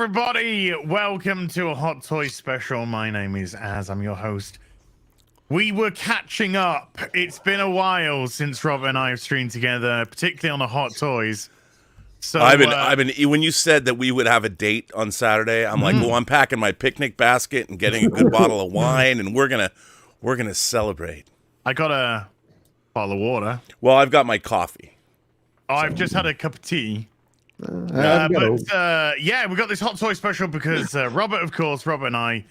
everybody, welcome to a Hot Toy special. My name is Az, I'm your host. We were catching up. It's been a while since Rob and I have streamed together, particularly on the Hot Toys. So I've been when you said that we would have a date on Saturday, I'm like, well, I'm packing my picnic basket and getting a good bottle of wine, and we're gonna celebrate. I got a bottle of water. Well, I've got my coffee. Oh, I've just had a cup of tea. Yeah, we got this Hot Toy special because Robert and I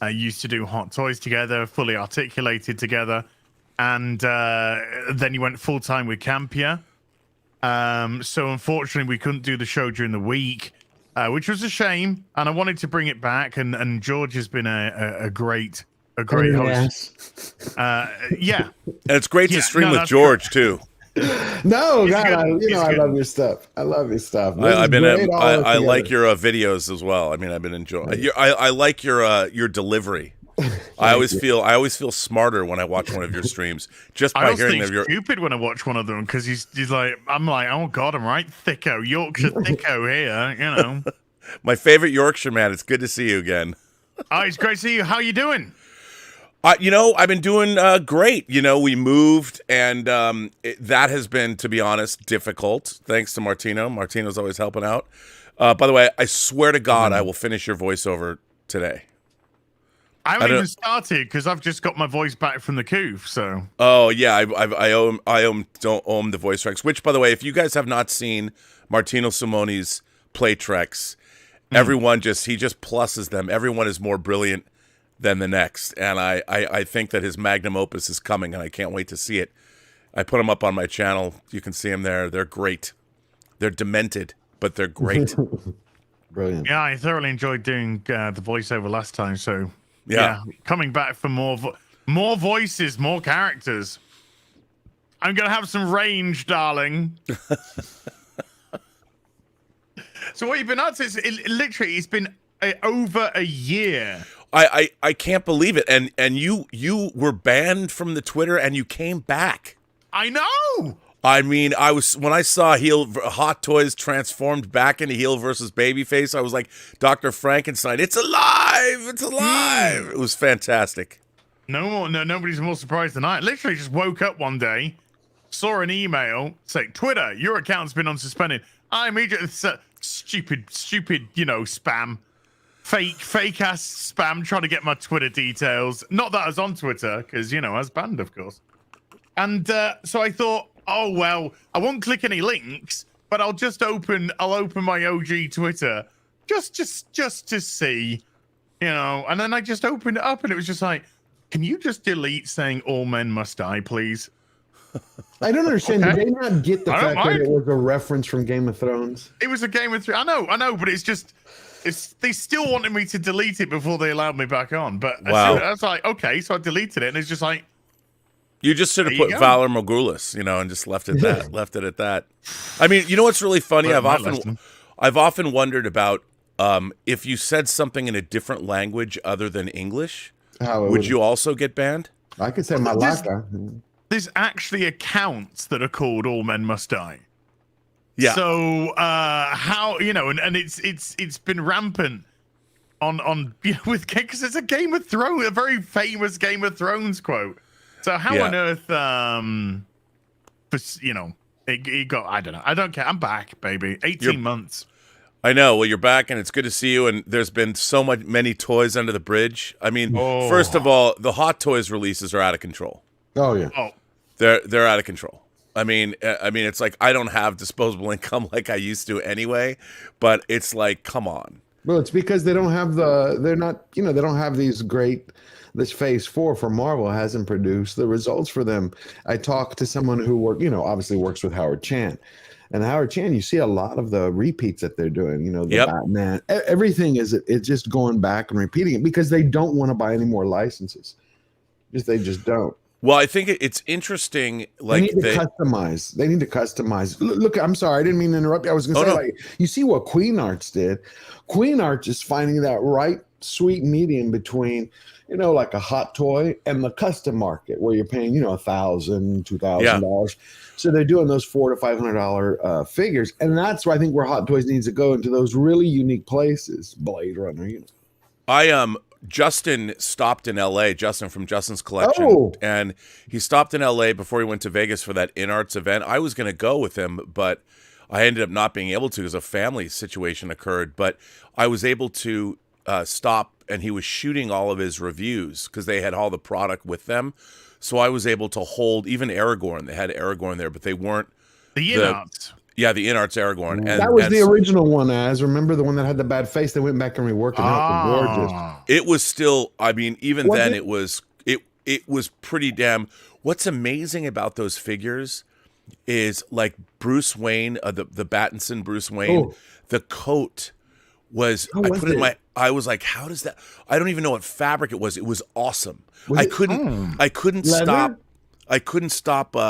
used to do Hot Toys together, fully articulated together, and then you went full time with Campia. So unfortunately, we couldn't do the show during the week, which was a shame. And I wanted to bring it back. And George has been a great host. Yeah, and it's great to stream with George too. No, God, I love your stuff. I love your stuff. I like your videos as well. I mean, I've been enjoying. I like your delivery. I always feel smarter when I watch one of your streams just by hearing of your. Stupid when I watch one of them because he's like, I'm like, oh God, I'm right thicko, Yorkshire thicko here, you know. My favorite Yorkshire man. It's good to see you again. Oh, it's great to see you. How are you doing? I've been doing great. We moved, and that has been, to be honest, difficult. Thanks to Martino. Martino's always helping out. By the way, I swear to God, I will finish your voiceover today. I haven't even started because I've just got my voice back from the coof. So. Oh yeah, I owe him the voice tracks. Which, by the way, if you guys have not seen Martino Simone's play treks, everyone he just pluses them. Everyone is more brilliant than the next, and I think that his magnum opus is coming, and I can't wait to see it. I put them up on my channel. You can see them there. They're great. They're demented, but they're great. Brilliant. Yeah, I thoroughly enjoyed doing the voiceover last time. So yeah, coming back for more voices, more characters. I'm gonna have some range, darling. So what you've been up to? It's been over a year. I can't believe it. And you were banned from the Twitter and you came back. I know. I mean, when I saw Hot Toys transformed back into Heel versus Babyface, I was like, Dr. Frankenstein, it's alive! It's alive! It was fantastic. Nobody's more surprised than I. Literally just woke up one day, saw an email, say, Twitter, your account's been unsuspended. I immediately said, stupid, spam. Fake ass spam trying to get my Twitter details. Not that I was on Twitter, because I was banned, of course. And so I thought, oh well, I won't click any links, but I'll open my OG Twitter just to see, And then I just opened it up, and it was just like, can you just delete saying all men must die, please? I don't understand. Okay. Did they not get the fact that it was a reference from Game of Thrones? It was a Game of Thrones. I know, but it's just. They still wanted me to delete it before they allowed me back on, but I was like, okay, so I deleted it, and it's just like, you just should have put Valor Morgulis, and just left it at that. I mean, you know what's really funny? I've often wondered about if you said something in a different language other than English, would you also get banned? I could say Malacca. There's actually accounts that are called All Men Must Die. Yeah. So how and it's been rampant on with because it's a Game of Thrones, a very famous Game of Thrones quote. So how on earth it got, I don't know. I don't care. I'm back, baby. 18 months. I know. Well, you're back, and it's good to see you. And there's been many toys under the bridge. I mean, first of all, the Hot Toys releases are out of control. Oh yeah. Oh, they're out of control. I mean, it's like I don't have disposable income like I used to anyway, but it's like, come on. Well, it's because they don't have they don't have this Phase 4 for Marvel hasn't produced the results for them. I talked to someone who obviously works with Howard Chan. And Howard Chan, you see a lot of the repeats that they're doing, the Batman, everything it's just going back and repeating it because they don't want to buy any more licenses. They just don't. Well, I think it's interesting. Like they need to customize. They need to customize. Look, I'm sorry, I didn't mean to interrupt you. I was going to say, you see what Queen Arts did. Queen Arts is finding that right sweet medium between, like a hot toy and the custom market where you're paying, $1,000, $2,000. So they're doing those $400 to $500 figures, and that's why I think where Hot Toys needs to go, into those really unique places. Blade Runner, Justin stopped in LA, Justin from Justin's Collection. Oh. And he stopped in LA before he went to Vegas for that InArts event. I was going to go with him, but I ended up not being able to because a family situation occurred. But I was able to stop, and he was shooting all of his reviews because they had all the product with them. So I was able to hold even Aragorn. They had Aragorn there, but they weren't the InArts. Yeah, the InArts Aragorn. And that was the original one, remember the one that had the bad face? They went back and reworked it out for gorgeous. It was still, I mean, even then it was pretty damn. What's amazing about those figures is like Bruce Wayne, the Battinson Bruce Wayne, the coat was, I was like, how does that, I don't even know what fabric it was. It was awesome. I couldn't stop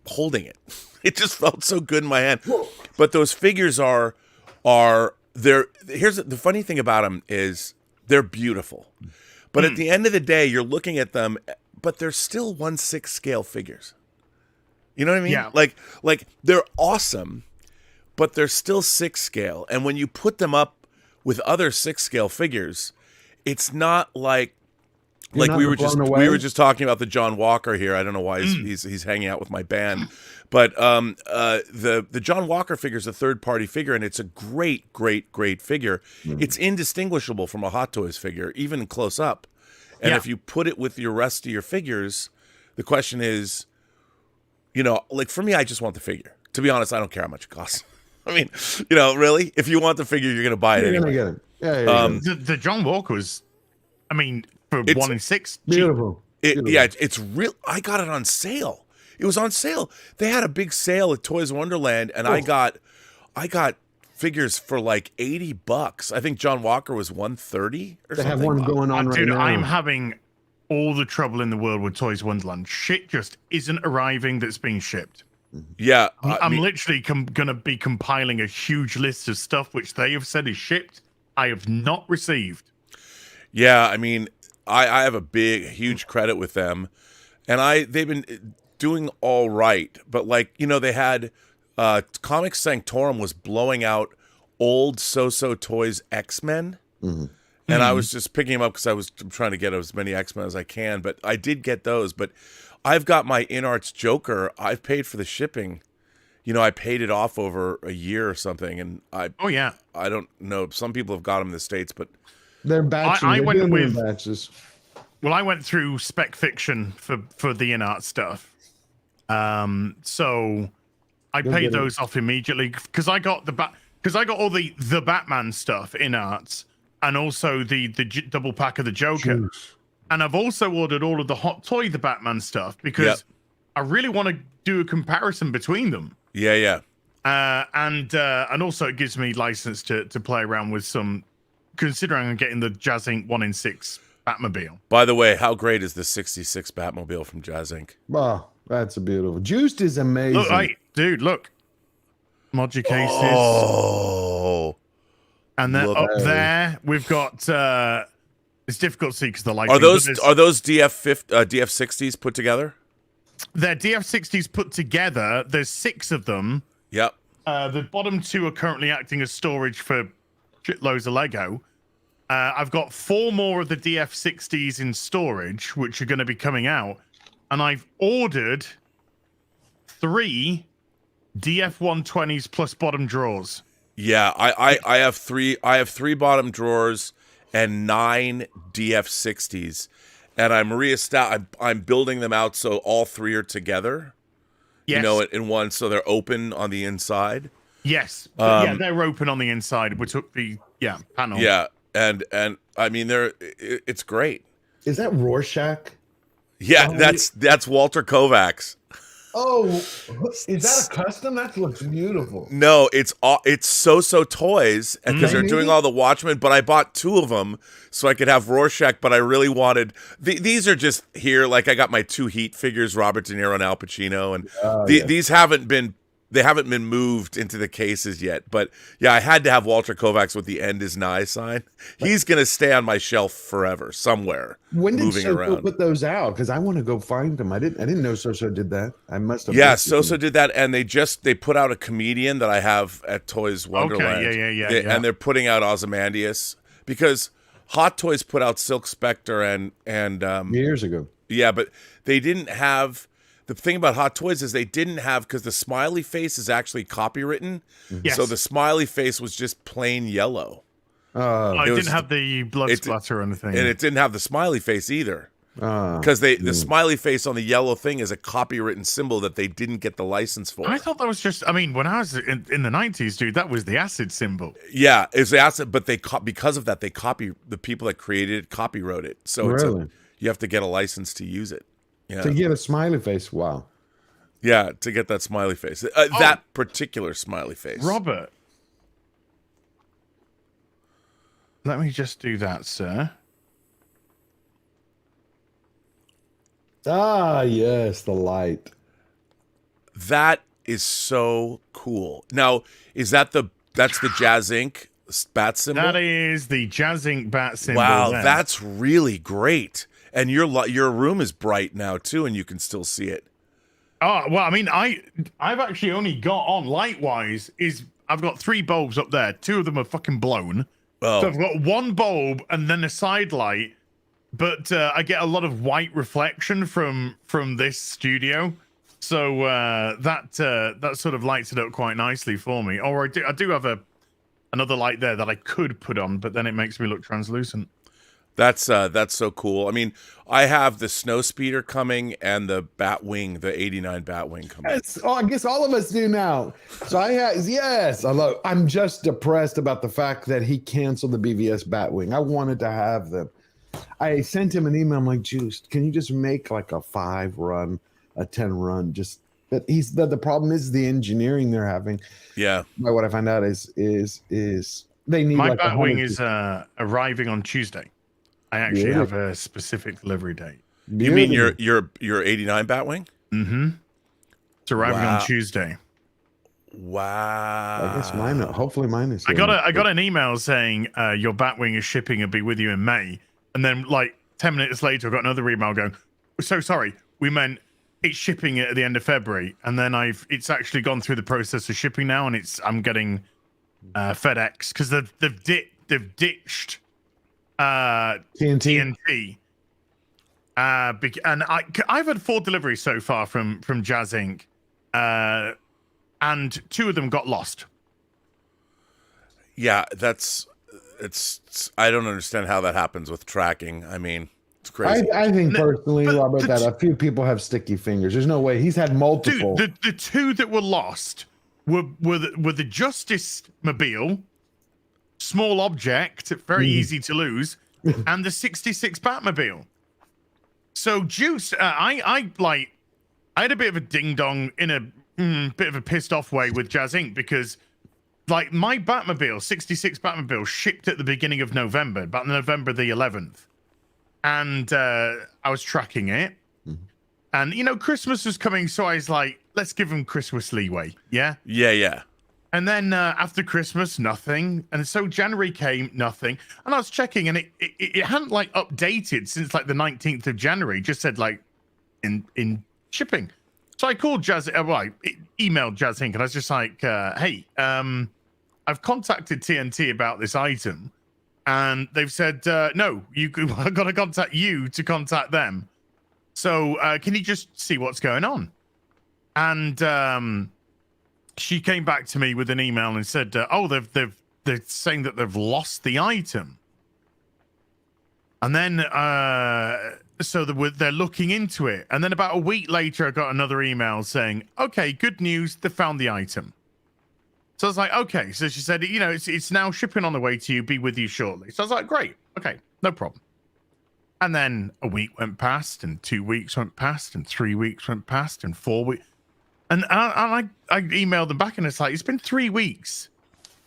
holding it. It just felt so good in my hand. But those figures are here's the funny thing about them is they're beautiful. But at the end of the day, you're looking at them, but they're still 1/6 scale figures. You know what I mean? Yeah. Like they're awesome, but they're still 6 scale. And when you put them up with other 6 scale figures, it's not like we were just talking about the John Walker here. I don't know why he's hanging out with my band, but the John Walker figure is a third-party figure, and it's a great figure. It's indistinguishable from a Hot Toys figure, even close up. And if you put it with your rest of your figures, the question is, like for me, I just want the figure. To be honest, I don't care how much it costs. I mean, really, if you want the figure, you're going to buy it anyway. Get it. Yeah. The John Walker was, I mean, for 1/6, beautiful. Yeah, it's real. I got it on sale. It was on sale. They had a big sale at Toys Wonderland, and I got figures for like $80. I think John Walker was $130 or something. They have one going on right dude, now. I'm having all the trouble in the world with Toys Wonderland. Shit just isn't arriving that's being shipped. Yeah, I'm literally going to be compiling a huge list of stuff which they have said is shipped. I have not received. Yeah, I mean, I have a huge credit with them, and they've been doing all right. But like, they had Comics Sanctorum was blowing out old So-So Toys X-Men, and I was just picking them up because I was trying to get as many X-Men as I can. But I did get those. But I've got my InArts Joker. I've paid for the shipping. I paid it off over a year or something, and I don't know. Some people have got them in the States, but they're batches. I went with batches. Well, I went through Spec Fiction for the InArt stuff. So I paid those off immediately because I got all the Batman stuff in arts, and also the double pack of the Joker. Jeez. And I've also ordered all of the Hot Toy the Batman stuff because I really want to do a comparison between them. Yeah. And also it gives me license to play around with some, considering I'm getting the Jazz Inc. 1/6 Batmobile. By the way, how great is the 66 Batmobile from Jazz Inc.? Wow, that's a beautiful. Juiced is amazing. Look, dude, look. Modular cases. Oh. And then up there, we've got, it's difficult to see because the lighting. Are those DF60s put together? They're DF60s put together. There's 6 of them. Yep. The bottom 2 are currently acting as storage for shitloads of Lego. I've got 4 more of the DF60s in storage, which are going to be coming out. And I've ordered 3 DF120s plus bottom drawers. Yeah, I have 3. I have 3 bottom drawers and 9 DF60s, and I'm building them out so all 3 are together. Yes. In one, so they're open on the inside. Yes. They're open on the inside. We took the panel. Yeah, and I mean it's great. Is that Rorschach? Yeah, that's Walter Kovacs. Oh, is that a custom? That looks beautiful. No, it's So-So Toys because they're doing all the Watchmen. But I bought 2 of them so I could have Rorschach. But I really wanted these are just here. Like I got my 2 Heat figures, Robert De Niro and Al Pacino, and these haven't been They haven't been moved into the cases yet, but yeah, I had to have Walter Kovacs with the "end is nigh" sign. He's gonna stay on my shelf forever, somewhere, When did moving Soso around. put those out? Because I want to go find them. I didn't know Soso did that. I must have. Yeah, missed it. Soso did that, and they put out a comedian that I have at Toys Wonderland. yeah. And they're putting out Ozymandias because Hot Toys put out Silk Spectre and Years ago. yeah, but they didn't have. The thing about Hot Toys is they didn't have, because the smiley face is actually copywritten. Yes. So the smiley face was just plain yellow. It was- didn't have the blood splatter or anything. And it didn't have the smiley face either. Ah, Because the smiley face on the yellow thing is a copywritten symbol that they didn't get the license for. I thought that was just, I mean, when I was in the 90s, dude, that was the acid symbol. Yeah, it's the asset, but because of that, they the people that created it copywrote it. So Really? you have to get a license to use it. Yeah. to get a smiley face. Wow. Yeah, to get that smiley face. That particular smiley face. Robert. Let me just do that, sir. Ah, yes, the light. That is so cool. Now, that's the Jazz Inc. bat symbol? That is the Jazz Inc. bat symbol. Wow, there. that's really great. And your room is bright now too, and you can still see it. Oh, well, I mean, I've actually only got on light-wise I've got 3 bulbs up there. 2 of them are fucking blown. Oh, So I've got 1 bulb and then a side light, but I get a lot of white reflection from this studio. So that sort of lights it up quite nicely for me. Or I do have another light there that I could put on, but then it makes me look translucent. that's so cool. I mean, I have the snow speeder coming and the Batwing, the '89 Batwing coming. I guess all of us do now. So I'm just depressed about the fact that he canceled the BVS Batwing. I wanted to have them. I sent him an email. I'm like, Juice, can you just make like a 5 run, a 10 run? Just that the problem is the engineering they're having. Yeah. What I find out is they need My like Batwing 100 is arriving on Tuesday. I actually have a specific delivery date. You mean your '89 Batwing? Mm-hmm. It's arriving Wow. on Tuesday. Wow. I guess mine. Hopefully mine is. I got an email saying your Batwing is shipping and be with you in May, and then like 10 minutes later, I got another email going, "So sorry, we meant it's shipping it at the end of February," and then it's actually gone through the process of shipping now, and I'm getting FedEx because they've ditched TNT. And I've had 4 deliveries so far from Jazz Inc. And 2 of them got lost. Yeah, I don't understand how that happens with tracking. I mean, it's crazy. I think personally, but Robert, that a few people have sticky fingers. There's no way he's had multiple. Dude, the 2 that were lost were the Justice Mobile, small object, very easy to lose, and the 66 Batmobile. So Juice, I had a bit of a ding dong in a bit of a pissed off way with Jazz Inc. because like my Batmobile, 66 Batmobile, shipped at the beginning of November, about November the 11th, and I was tracking it, and Christmas was coming, so I was like, let's give them Christmas leeway, yeah. And then after Christmas, nothing. And so January came, nothing. And I was checking, and it hadn't like updated since like the 19th of January. Just said like in shipping. So I called I emailed Jazz Inc. and I was just like, hey, I've contacted TNT about this item, and they've said no, I've got to contact you to contact them. So can you just see what's going on? And she came back to me with an email and said, "Oh, they're saying that they've lost the item." And then, so they're looking into it. And then about a week later, I got another email saying, "Okay, good news, they found the item." So I was like, "Okay." So she said, it's now shipping on the way to you. Be with you shortly. So I was like, "Great, okay, no problem." And then a week went past, and 2 weeks went past, and 3 weeks went past, and 4 weeks. And I emailed them back, and it's like, it's been 3 weeks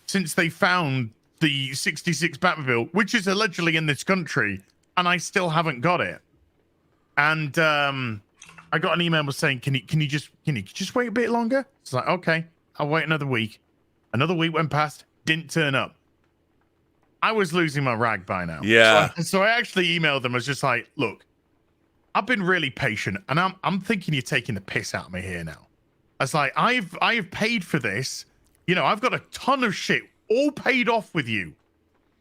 since they found the 66 Batmobile, which is allegedly in this country, and I still haven't got it. And I got an email saying, can you just wait a bit longer? It's like, okay. I'll wait another week. Another week went past, didn't turn up. I was losing my rag by now. Yeah. So I actually emailed them. I was just like, look, I've been really patient, and I'm thinking you're taking the piss out of me here now. I was like, I've paid for this. You know, I've got a ton of shit all paid off with you.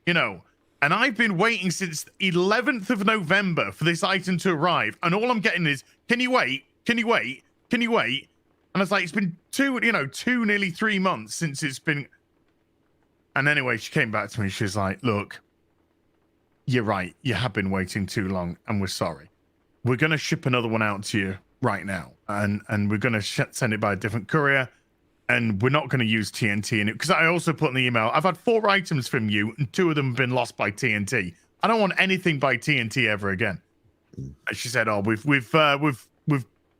You know, and I've been waiting since 11th of November for this item to arrive, and all I'm getting is, can you wait? Can you wait? Can you wait? And I was like, it's been two, nearly 3 months since it's been. And anyway, she came back to me. She's like, look, you're right. You have been waiting too long, and we're sorry. We're going to ship another one out to you right now. And we're going to send it by a different courier. And we're not going to use TNT in it. Because I also put in the email, I've had 4 items from you, and 2 of them have been lost by TNT. I don't want anything by TNT ever again. And she said, oh, we've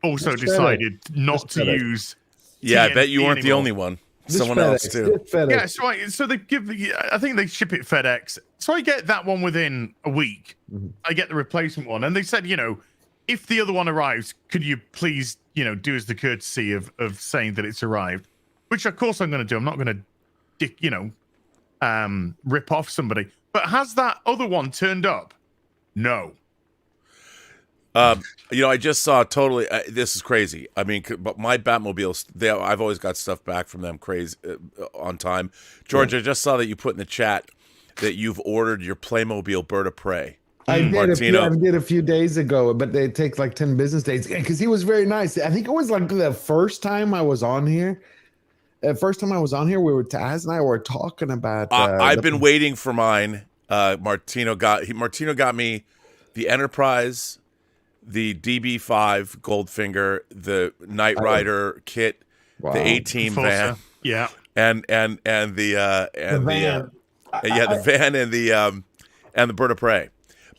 also decided not to use Yeah, TNT I bet you weren't the anymore. only one. This Someone FedEx, else too. this FedEx. Yeah, so they I think they ship it FedEx. So I get that one within a week. I get the replacement one. And they said, if the other one arrives, could you please, do us the courtesy of saying that it's arrived? Which of course I'm going to do. I'm not going to, rip off somebody. But has that other one turned up? No. I just saw totally. This is crazy. I mean, but my Batmobiles, I've always got stuff back from them crazy on time. George, I just saw that you put in the chat that you've ordered your Playmobil Bird of Prey. I Martino. did a few days ago, but they take like 10 business days because he was very nice. I think it was like the first time I was on here. Taz and I were talking about. I've been waiting for mine. Martino got me the Enterprise, the DB5 Goldfinger, the Knight Rider kit, the A-Team van, Yeah, and the van, the van and the Bird of Prey.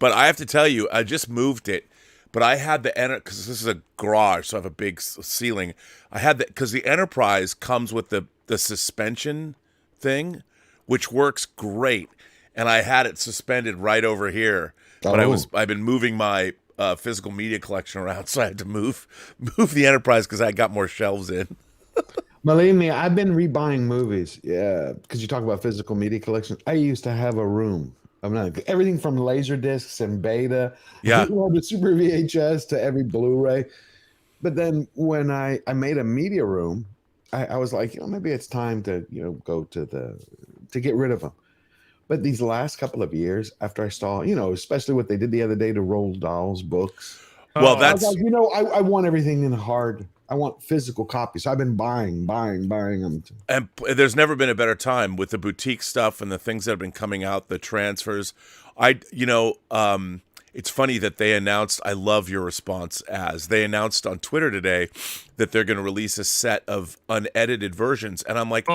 But I have to tell you, I just moved it. But I had because this is a garage, so I have a big ceiling. I had because the Enterprise comes with the suspension thing, which works great, and I had it suspended right over here. But I've been moving my physical media collection around, so I had to move the Enterprise because I got more shelves in. Believe me, I've been rebuying movies. Yeah, because you talk about physical media collection. I used to have a room. Everything from laser discs and beta, the Super VHS to every Blu-ray. But then when I made a media room, I was like, maybe it's time to go to get rid of them. But these last couple of years, after I saw, especially what they did the other day to Roald Dahl's books. Well, that's I want everything in hard. I want physical copies. So I've been buying them. And there's never been a better time with the boutique stuff and the things that have been coming out, the transfers. It's funny that they announced, I love your response they announced on Twitter today that they're going to release a set of unedited versions. And I'm like,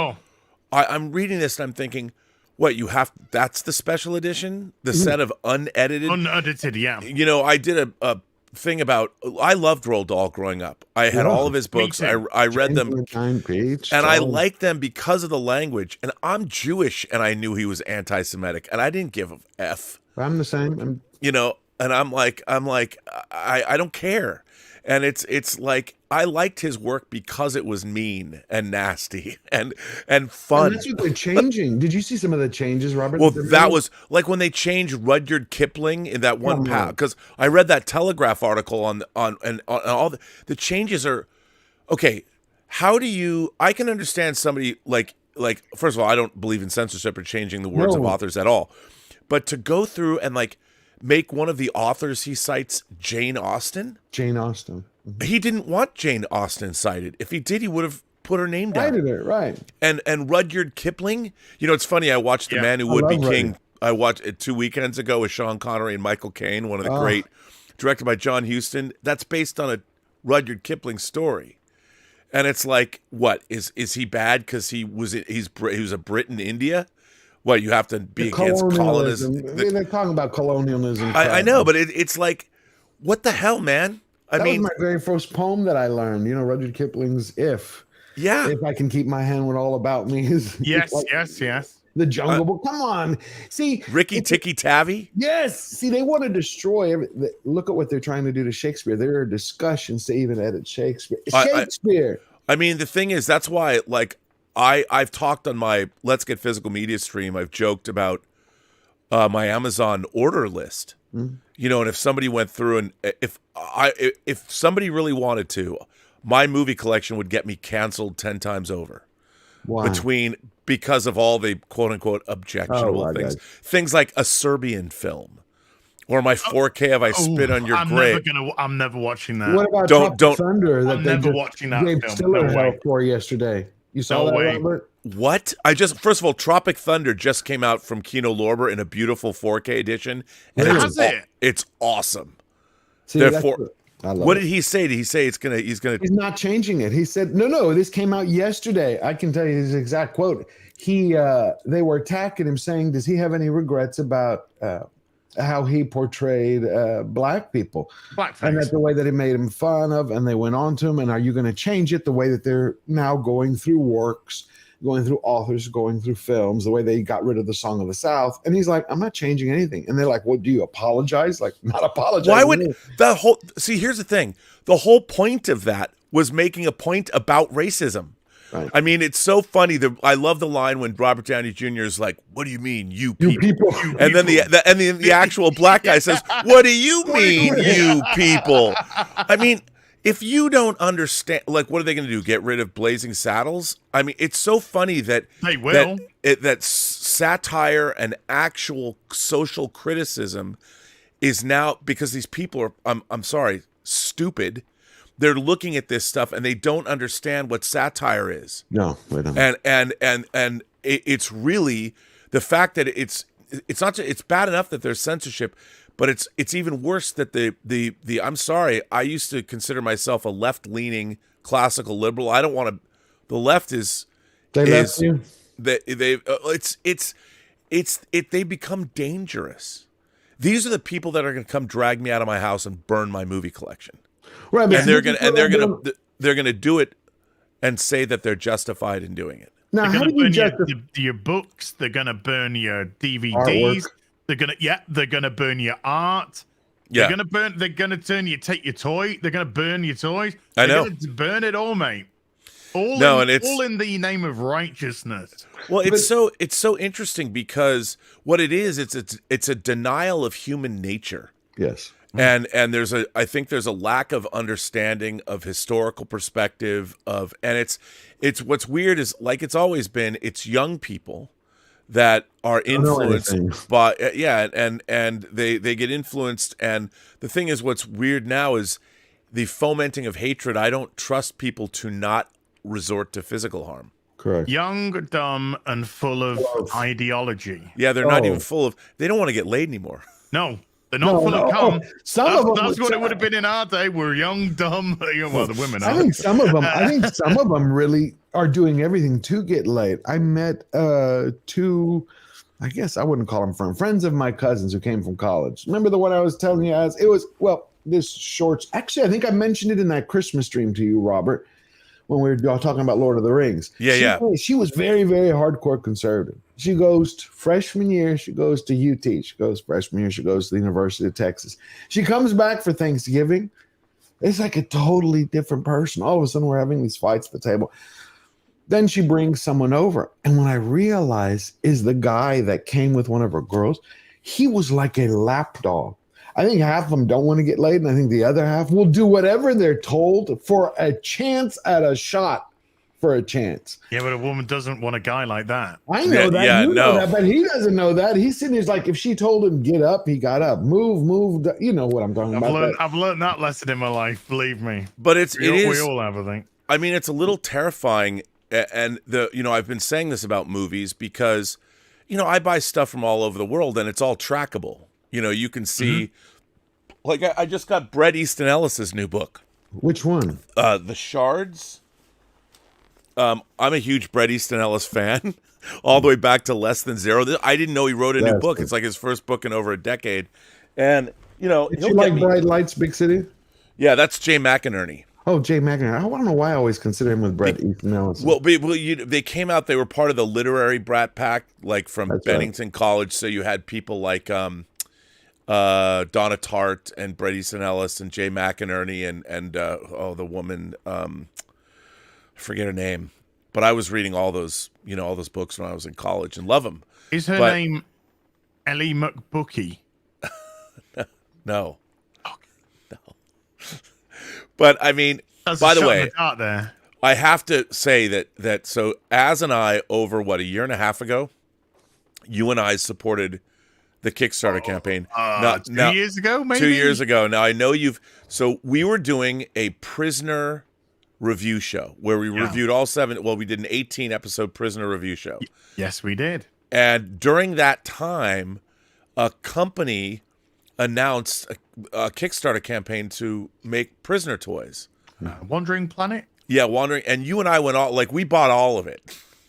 I'm reading this and I'm thinking, what, that's the special edition? The set of unedited? Unedited, yeah. I did a thing about, I loved Roald Dahl growing up. I had all of his books. I read them, and I liked them because of the language. And I'm Jewish, and I knew he was anti-Semitic, and I didn't give a F. I'm the same. And I'm like, I don't care. And it's like, I liked his work because it was mean and nasty and fun. And that's what they're changing. Did you see some of the changes, Robert? Well, that was like when they changed Rudyard Kipling in that one because I read that Telegraph article on all the changes are okay. How do you? I can understand somebody like first of all, I don't believe in censorship or changing the words of authors at all, but to go through and make one of the authors he cites Jane Austen. He didn't want Jane Austen cited. If he did, he would have put her name down. Right. And Rudyard Kipling. It's funny. I watched The Man Who Would Be King. I watched it 2 weekends ago with Sean Connery and Michael Caine, one of the great, directed by John Huston. That's based on a Rudyard Kipling story. And it's like, what is he bad because he was a Brit in India? What, you have to be against colonialism? They're talking about colonialism. I know, but it's like, what the hell, man? That was my very first poem that I learned. Rudyard Kipling's "If." Yeah. If I can keep my hand when all about me is. Yes. The Jungle Book. Come on. See. Ricky Tikki Tavi. Yes. See, they want to destroy everything. Look at what they're trying to do to Shakespeare. There are discussions to even edit Shakespeare. I mean, the thing is, that's why, I've talked on my Let's Get Physical Media stream. I've joked about my Amazon order list. You know, and if somebody went through and if somebody really wanted to, my movie collection would get me canceled 10 times over. Why? Because of all the quote unquote objectionable things. Things like a Serbian film. Or my 4K if I spit on your grave. I'm never watching that. What about Tropic Thunder that they just watching that gave film. Stiller No hell way. for yesterday? You saw that, Robert? What? First of all, Tropic Thunder just came out from Kino Lorber in a beautiful 4K edition. And it's awesome. See, therefore, what it. did he say? Did he say he's He's not changing it. He said, no, this came out yesterday. I can tell you his exact quote. They were attacking him saying, does he have any regrets about how he portrayed black people? Blackface. And that's the way that he made him fun of, and they went on to him, and are you going to change it the way that they're now going through works, going through authors, going through films, the way they got rid of the Song of the South? And he's like, I'm not changing anything. And they're like, well, do you apologize? Like, not apologize. Why would here's the thing. The whole point of that was making a point about racism. Right. I mean, it's so funny. I love the line when Robert Downey Jr. is like, "What do you mean, you people?" And then the actual black guy says, "What do you mean, you people?" I mean, if you don't understand, like, what are they going to do? Get rid of Blazing Saddles? I mean, it's so funny that they will. That satire and actual social criticism is now, because these people are, I'm sorry, stupid. They're looking at this stuff and they don't understand what satire is. No, they don't. And it's really the fact that it's not, it's bad enough that there's censorship, but it's even worse that the I'm sorry, I used to consider myself a left-leaning classical liberal. I don't want to. The left is left you. They become dangerous. These are the people that are going to come drag me out of my house and burn my movie collection. Right, and they're gonna do it and say that they're justified in doing it. Now, they're how gonna do you burn justify your books? They're gonna burn your DVDs. Artwork. They're gonna burn your art. Yeah. They're gonna take your toy. They're gonna burn your toys. I know. They're gonna burn it all, mate. All in the name of righteousness. Well, it's so interesting because what it is, it's a denial of human nature. Yes. And I think there's a lack of understanding of historical perspective and it's what's weird is, like it's always been, it's young people that are influenced by and they get influenced. And the thing is, what's weird now is the fomenting of hatred. I don't trust people to not resort to physical harm. Correct. Young, dumb, and full of ideology. Yeah, they're not even full of. They don't want to get laid anymore. No. They're not full of cum. That's what it would have been in our day. We're young, dumb. Well, the women are. I think some of them really are doing everything to get laid. I met two, I guess I wouldn't call them friends of my cousins who came from college. Remember the one I was telling you as? It was, this shorts. Actually, I think I mentioned it in that Christmas stream to you, Robert, when we were talking about Lord of the Rings. She was very, very hardcore conservative. She goes to freshman year, she goes to UT. She goes freshman year, she goes to the University of Texas. She comes back for Thanksgiving. It's like a totally different person. All of a sudden, we're having these fights at the table. Then she brings someone over. And when I realize is the guy that came with one of her girls, he was like a lapdog. I think half of them don't want to get laid, and I think the other half will do whatever they're told for a chance at a shot. For a chance. Yeah, but a woman doesn't want a guy like that. I know that. Yeah, you know that, but he doesn't know that. He's sitting there like, if she told him get up, he got up. Move. You know what I'm talking about. I've learned that lesson in my life. Believe me. But we all have, I think. I mean, it's a little terrifying, and I've been saying this about movies because, I buy stuff from all over the world, and it's all trackable. You can see, like I just got Bret Easton Ellis's new book. Which one? The Shards. I'm a huge Bret Easton Ellis fan, all the way back to Less Than Zero. I didn't know he wrote a new book. It's like his first book in over a decade. And, Did you like Bright Lights, Big City? Yeah, that's Jay McInerney. Oh, Jay McInerney. I don't know why I always consider him with Bret Easton Ellis. Well, they came out, they were part of the literary Brat Pack, like from Bennington College. So you had people like Donna Tartt and Bret Easton Ellis and Jay McInerney and the woman, I forget her name. but I was reading all those books when I was in college and love them. Is her name Ellie McBookie? No. No. But I mean, That's by a the shot way, in the dark there. I have to say that so Az and I, over a year and a half ago, you and I supported the Kickstarter campaign. 2 years ago, maybe? 2 years ago. Now I know so we were doing a prisoner review show where we reviewed all 7. Well, we did an 18 episode prisoner review show. Yes, we did. And during that time, a company announced a Kickstarter campaign to make prisoner toys. Wandering Planet? Yeah, Wandering. And you and I went we bought all of it.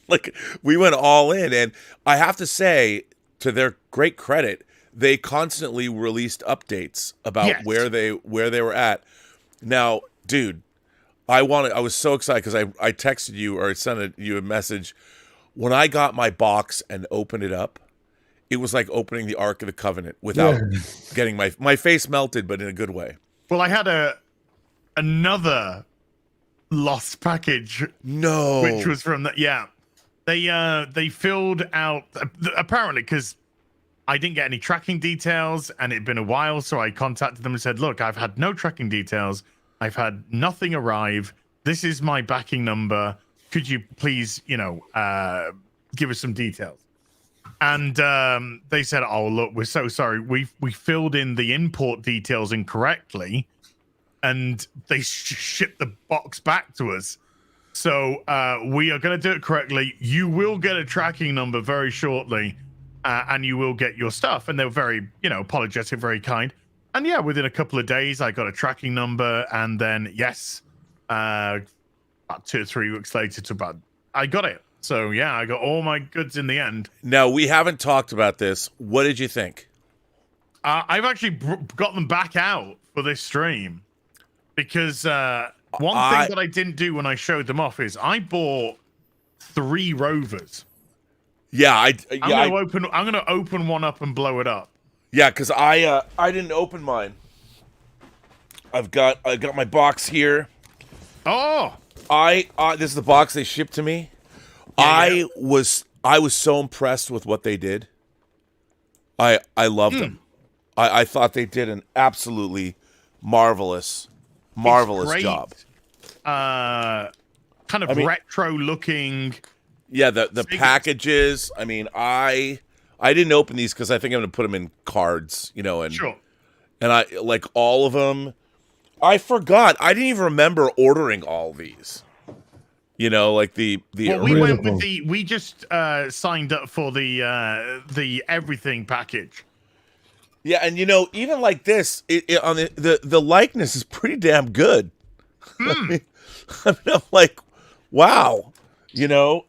Like, we went all in. And I have to say, to their great credit, they constantly released updates about where they were at. Now, dude, I was so excited because I texted you or I sent you a message. When I got my box and opened it up, it was like opening the Ark of the Covenant without getting my face melted, but in a good way. Well, I had another lost package. No. Which was from that. Yeah. They filled out, apparently, because I didn't get any tracking details and it'd been a while. So I contacted them and said, look, I've had no tracking details. I've had nothing arrive. This is my backing number. Could you please, give us some details? And they said, oh, look, we're so sorry. We filled in the import details incorrectly and they shipped the box back to us. So we are going to do it correctly. You will get a tracking number very shortly and you will get your stuff. And they were very, apologetic, very kind. And yeah, within a couple of days, I got a tracking number. And then, about 2 or 3 weeks later, I got it. So yeah, I got all my goods in the end. Now, we haven't talked about this. What did you think? I've actually got them back out for this stream because one thing that I didn't do when I showed them off is I bought 3 rovers. Yeah, I'm gonna open one up and blow it up. Yeah, because I didn't open mine. I got my box here. Oh, this is the box they shipped to me. I was so impressed with what they did. I loved them. I thought they did an absolutely marvelous job. Kind of retro looking. Yeah, the packages. I mean, I didn't open these because I think I'm gonna put them in cards, and sure. And I like all of them. I forgot. I didn't even remember ordering all these. Like the. Well, we went with we just signed up for the everything package. Yeah, and even like this, on the likeness is pretty damn good. I mean, I'm like, wow,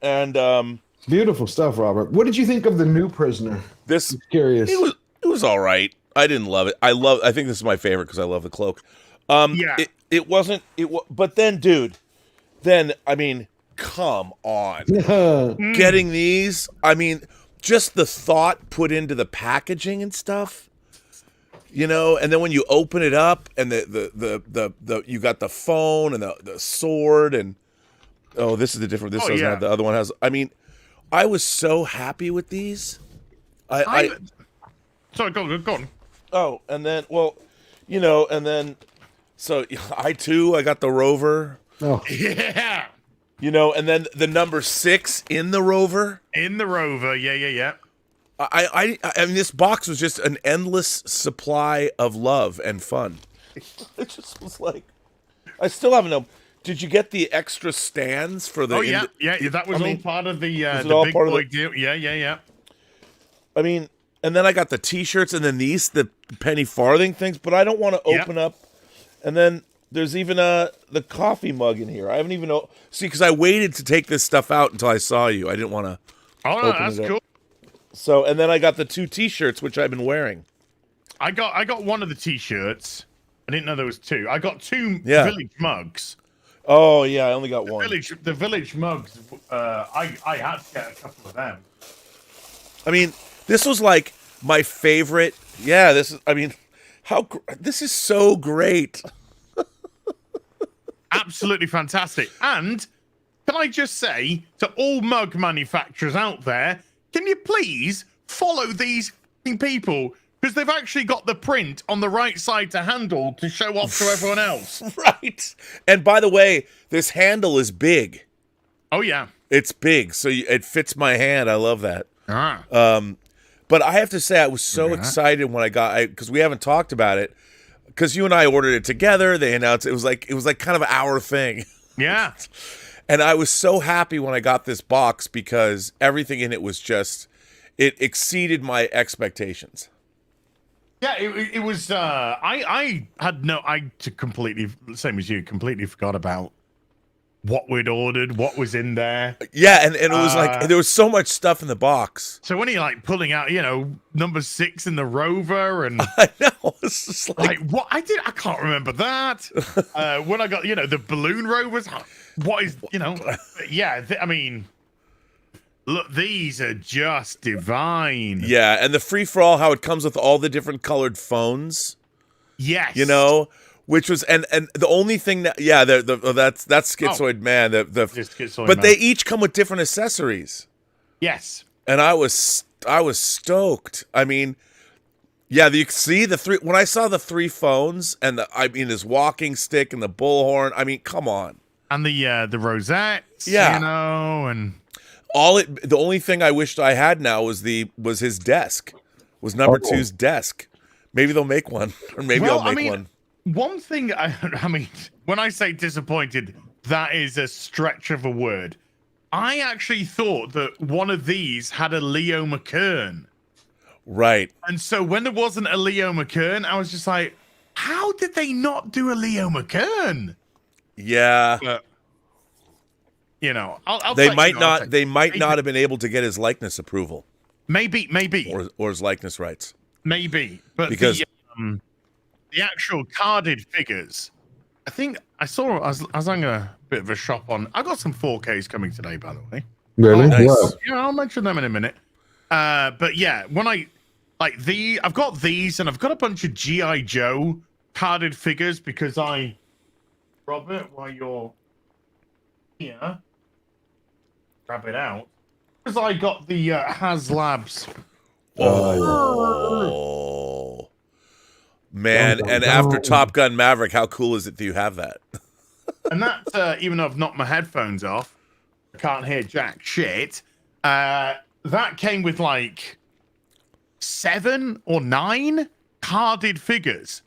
and beautiful stuff, Robert. What did you think of the new prisoner? This I'm curious. It was all right. I didn't love it. I think this is my favorite because I love the cloak. It wasn't. But then, dude. Then, I mean, come on. Getting these, I mean, just the thought put into the packaging and stuff, and then when you open it up and the you got the phone and the sword and this is the different. This doesn't have, the other one has. I mean, I was so happy with these. Sorry, go on. Oh, and then and then so I got the rover. Oh yeah. And then the number 6 in the rover. In the rover, yeah. I mean, this box was just an endless supply of love and fun. It just was like, I still haven't know. Did you get the extra stands for the? Oh yeah, that was all part of the big part boy deal. Yeah. I mean, and then I got the T-shirts and then the penny farthing things, but I don't want to open up. And then there's even the coffee mug in here. I haven't even see because I waited to take this stuff out until I saw you. I didn't want to. Oh, no, that's cool. So and then I got the 2 T-shirts which I've been wearing. I got one of the T-shirts. I didn't know there was 2. I got 2 village mugs. Oh yeah, I only got one. The village mugs. I had to get a couple of them. I mean, this was like my favorite. Yeah, this is. I mean, this is so great. Absolutely fantastic. And a can I just say to all mug manufacturers out there, can you please follow these people? Because they've actually got the print on the right side to handle to show off to everyone else. Right. And by the way, this handle is big. Oh, yeah. It's big, so it fits my hand. I love that. Ah. But I have to say, I was so excited when I got, because we haven't talked about it, because you and I ordered it together. They announced it was like kind of our thing. Yeah. And I was so happy when I got this box because everything in it was just, it exceeded my expectations. Yeah, it was. I had completely, same as you, completely forgot about what we'd ordered, what was in there. Yeah, and it was like there was so much stuff in the box. So when you're like pulling out, number 6 in the Rover, and I know it's just like what I can't remember that. When I got the balloon Rovers, what is yeah, I mean. Look, these are just divine. Yeah, and the free for all, how it comes with all the different colored phones. Yes. Which was and the only thing that that's Schizoid Man. Schizoid but Man. they each come with different accessories. Yes. And I was stoked. I mean, yeah, you see the three when I saw the 3 phones and his walking stick and the bullhorn. I mean, come on. And the rosettes. Yeah. And the only thing I wished I had now was his desk. Was number 2's desk. Maybe they'll make one, or maybe I'll make one. One thing, I mean, when I say disappointed, that is a stretch of a word. I actually thought that one of these had a Leo McKern. Right. And so when there wasn't a Leo McKern, I was just like, how did they not do a Leo McKern? Yeah. But, they might not have been able to get his likeness approval. Maybe. Or his likeness rights. Maybe. But because the actual carded figures, I think I saw. I was on a bit of a shop on. I got some 4Ks coming today, by the way. Really? Nice. What? Yeah, I'll mention them in a minute. But yeah, when I've got these, and I've got a bunch of GI Joe carded figures because Robert, while you're here, grab it out because I got the HasLabs. Oh. Man, and after Top Gun Maverick, how cool is it that you have that? And that, even though I've knocked my headphones off, I can't hear jack shit. That came with like 7 or 9 carded figures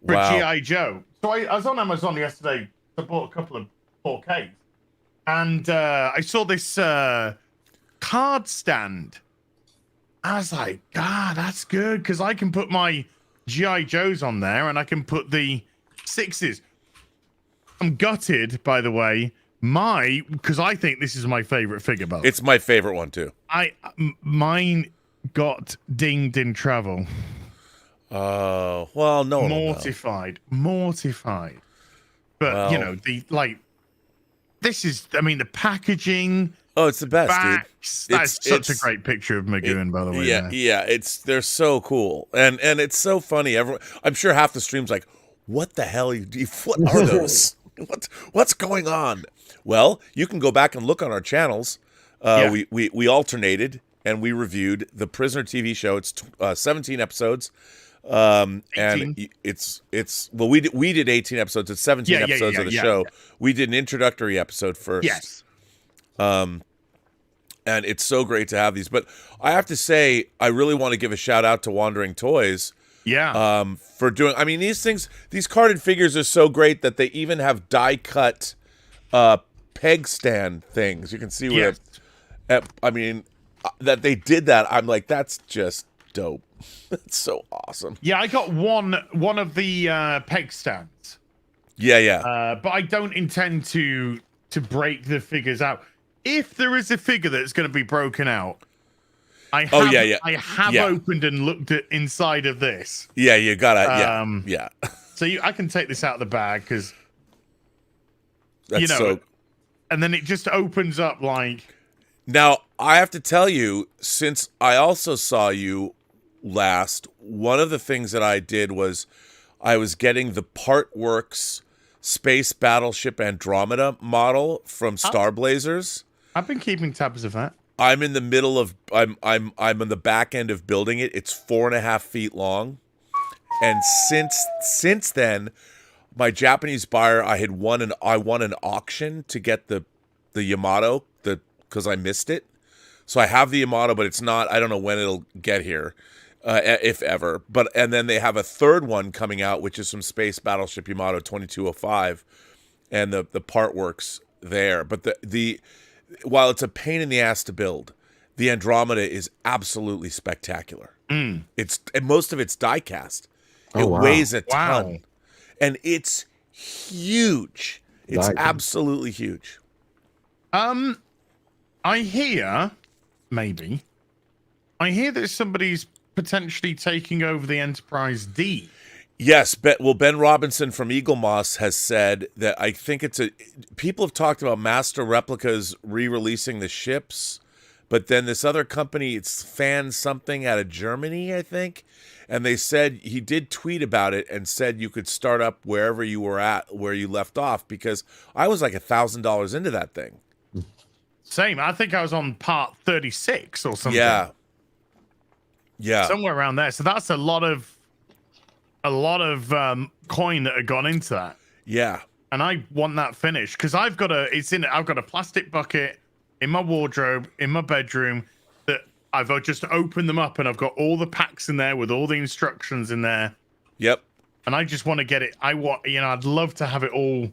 for Wow. GI Joe. So I was on Amazon yesterday. I bought a couple of 4Ks, and I saw this card stand. I was like, God, that's good because I can put my GI Joes on there, and I can put the 6s. I'm gutted, by the way. Because I think this is my favorite figure. By the way, It's my favorite one too. Mine got dinged in travel. Oh, well, no. Mortified. But Well. this is. I mean, the packaging. Oh, it's the best, Backs, dude. that's such a great picture of Magoon, by the way. Yeah. They're so cool, and it's so funny. I'm sure half the stream's like, "What the hell? What are those? What's going on?" Well, you can go back and look on our channels. We alternated and we reviewed the Prisoner TV show. It's 17 episodes. 18. And we did 18 episodes. It's 17 episodes of the show. Yeah. We did an introductory episode first. Yes. And it's so great to have these. But I have to say, I really want to give a shout out to Wandering Toys. Yeah. For doing, I mean, these carded figures are so great that they even have die cut peg stand things. You can see where that they did that. I'm like, that's just dope. It's so awesome. Yeah, I got one of the peg stands. Yeah. But I don't intend to break the figures out. If there is a figure that's going to be broken out, I have opened and looked at inside of this. Yeah, you gotta. Yeah. So I can take this out of the bag because That's and then it just opens up like. Now I have to tell you, since I also saw you last, one of the things that I did was I was getting the Partworks Space Battleship Andromeda model from Star Blazers. I've been keeping tabs of that. I'm in the middle of I'm on the back end of building it. It's 4.5 feet long, and since then, my Japanese buyer, I won an auction to get the Yamato because I missed it. So I have the Yamato, but it's not. I don't know when it'll get here, if ever. And then they have a third one coming out, which is from Space Battleship Yamato 2205, and the part works there. But the while it's a pain in the ass to build, the Andromeda is absolutely spectacular. And most of it's die cast. It weighs a ton, and it's huge. It's absolutely huge. I hear that somebody's potentially taking over the Enterprise D. Yes, Ben Robinson from Eagle Moss has said that I think people have talked about Master Replicas re-releasing the ships, but then this other company, it's Fan something out of Germany, I think, and they said he did tweet about it and said you could start up wherever you were at, where you left off, because I was like $1,000 into that thing. Same. I think I was on part 36 or something. Yeah. Somewhere around there. So that's a lot of coin that had gone into that. Yeah. And I want that finished because I've got a plastic bucket in my wardrobe in my bedroom that I've just opened them up and I've got all the packs in there with all the instructions in there. Yep. And I just want to get it. I'd love to have it all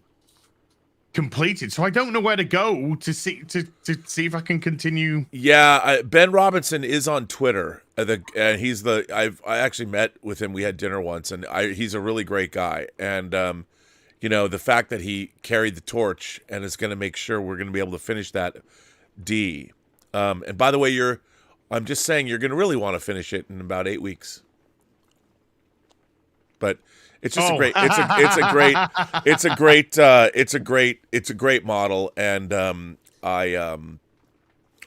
completed. So I don't know where to go to see if I can continue. Yeah, Ben Robinson is on Twitter. I actually met with him. We had dinner once, and he's a really great guy. And the fact that he carried the torch and is going to make sure we're going to be able to finish that D. And by the way, I'm just saying you're going to really want to finish it in about 8 weeks. But it's just it's a great model, and I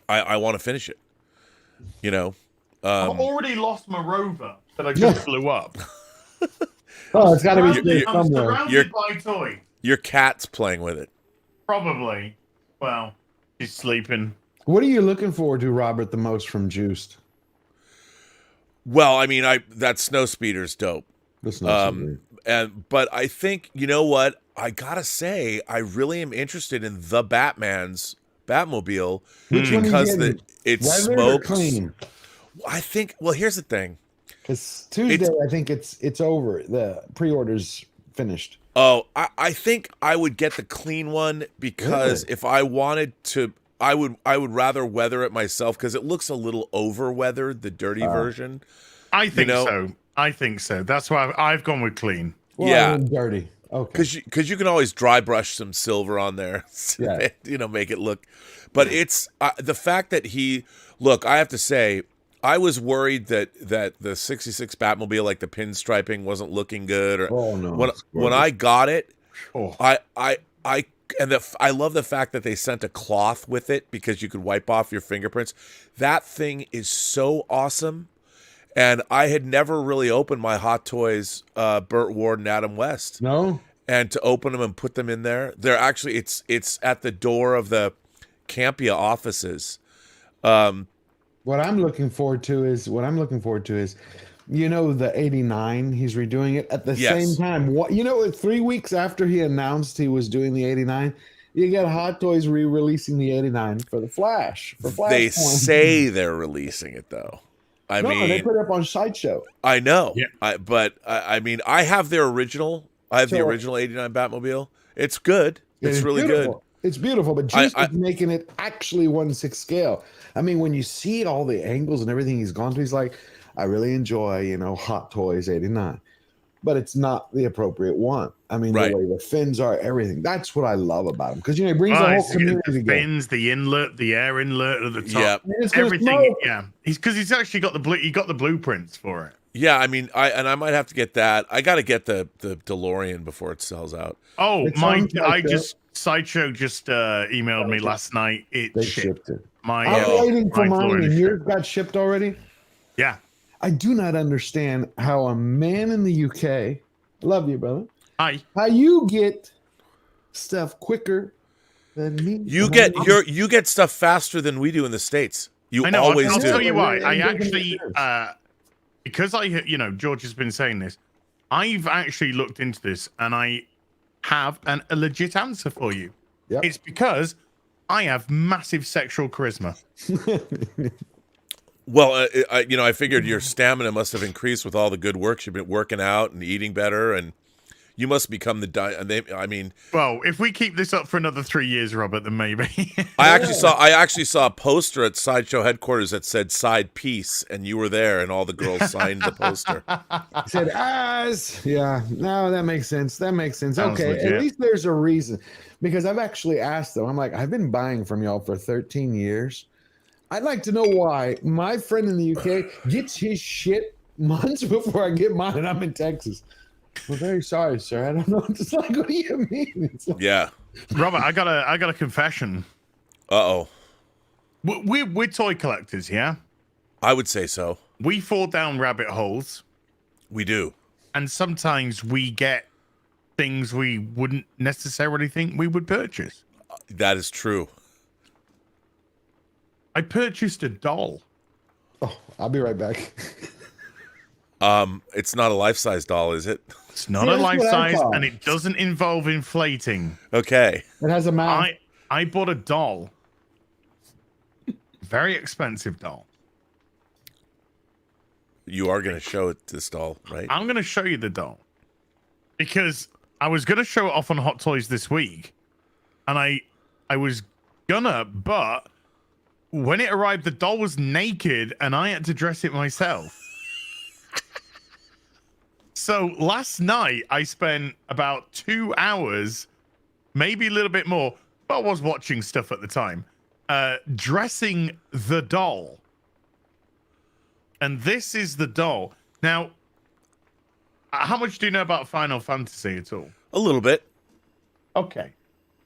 want to finish it. I've already lost my rover that I just blew up. Oh, it's got to be I'm somewhere. surrounded by toy. Your cat's playing with it. Probably. Well, she's sleeping. What are you looking forward to, Robert, the most from Juiced? Well, I mean, that snow speeder's dope. But I think, you know what? I gotta say, I really am interested in the Batman's Batmobile because it smokes. Clean? I think. Well, here's the thing. Because Tuesday, I think it's over. The pre-order's finished. Oh, I think I would get the clean one because if I wanted to, I would rather weather it myself because it looks a little over-weathered, the dirty version. I think so. I think so. That's why I've gone with clean. Well, yeah, dirty. Okay. Because you can always dry brush some silver on there, make it look. But it's the fact that I have to say, I was worried that the 66 Batmobile, like the pinstriping, wasn't looking good. When I got it, I love the fact that they sent a cloth with it because you could wipe off your fingerprints. That thing is so awesome. And I had never really opened my Hot Toys Burt Ward and Adam West. No. And to open them and put them in there. They're actually it's at the door of the Campia offices. What I'm looking forward to is the 89, he's redoing it at the same time. 3 weeks after he announced he was doing the 89, you get Hot Toys re-releasing the 89 for the Flash. They say they're releasing it though. I mean, they put it up on Sideshow. I know. Yeah. I have their original. I have the original 89 Batmobile. It's good. It's really good. It's beautiful, but Jesus is making it actually 1/6 scale. I mean, when you see all the angles and everything he's gone through, he's like, I really enjoy, Hot Toys 89. But it's not the appropriate one. I mean, the way the fins are, everything. That's what I love about him. Because, he brings the whole community together. The fins, the inlet, the air inlet at the top. Yeah. Everything. Yeah. He's actually got the blueprints for it. Yeah, I mean, I might have to get that. I got to get the DeLorean before it sells out. Oh, Sideshow just emailed me last night. They shipped it. I'm waiting for mine, and yours got shipped already? Yeah. I do not understand how a man in the UK, love you, brother. Hi. How you get stuff quicker than me. You get stuff faster than we do in the States. You I know. always I'll do. tell you why. It I doesn't make actually, sense. because George has been saying this. I've actually looked into this, and I have a legit answer for you. Yep. It's because I have massive sexual charisma. Well, I figured your stamina must have increased with all the good work you've been working out and eating better, and you must become the. Well, if we keep this up for another 3 years, Robert, then maybe. I actually saw a poster at Sideshow headquarters that said "Side Piece," and you were there, and all the girls signed the poster. He said, yeah, no, that makes sense. That makes sense. Sounds Okay, legit. at least there's a reason. Because I've actually asked them, I'm like, I've been buying from y'all for 13 years. I'd like to know why my friend in the UK gets his shit months before I get mine, and I'm in Texas. Well, very sorry, sir. I don't know. It's like, what do you mean? It's like, Yeah. Robert, I got a confession. Uh-oh. We're toy collectors, yeah? I would say so. We fall down rabbit holes, We do. and sometimes we get things we wouldn't necessarily think we would purchase. That is true. I purchased a doll. oh, I'll be right back. It's not a life-size doll, is it? It's not Yeah, a that's life what I size, thought. and it doesn't involve inflating. Okay. It has a mouth. I bought a doll. Very expensive doll. You are going to show it this doll, right? I'm going to show you the doll because I was going to show it off on Hot Toys this week, and I was gonna, but when it arrived, the doll was naked, and I had to dress it myself. So last night, I spent about 2 hours, maybe a little bit more, but I was watching stuff at the time, dressing the doll. And this is the doll. Now, how much do you know about Final Fantasy at all? A little bit. Okay.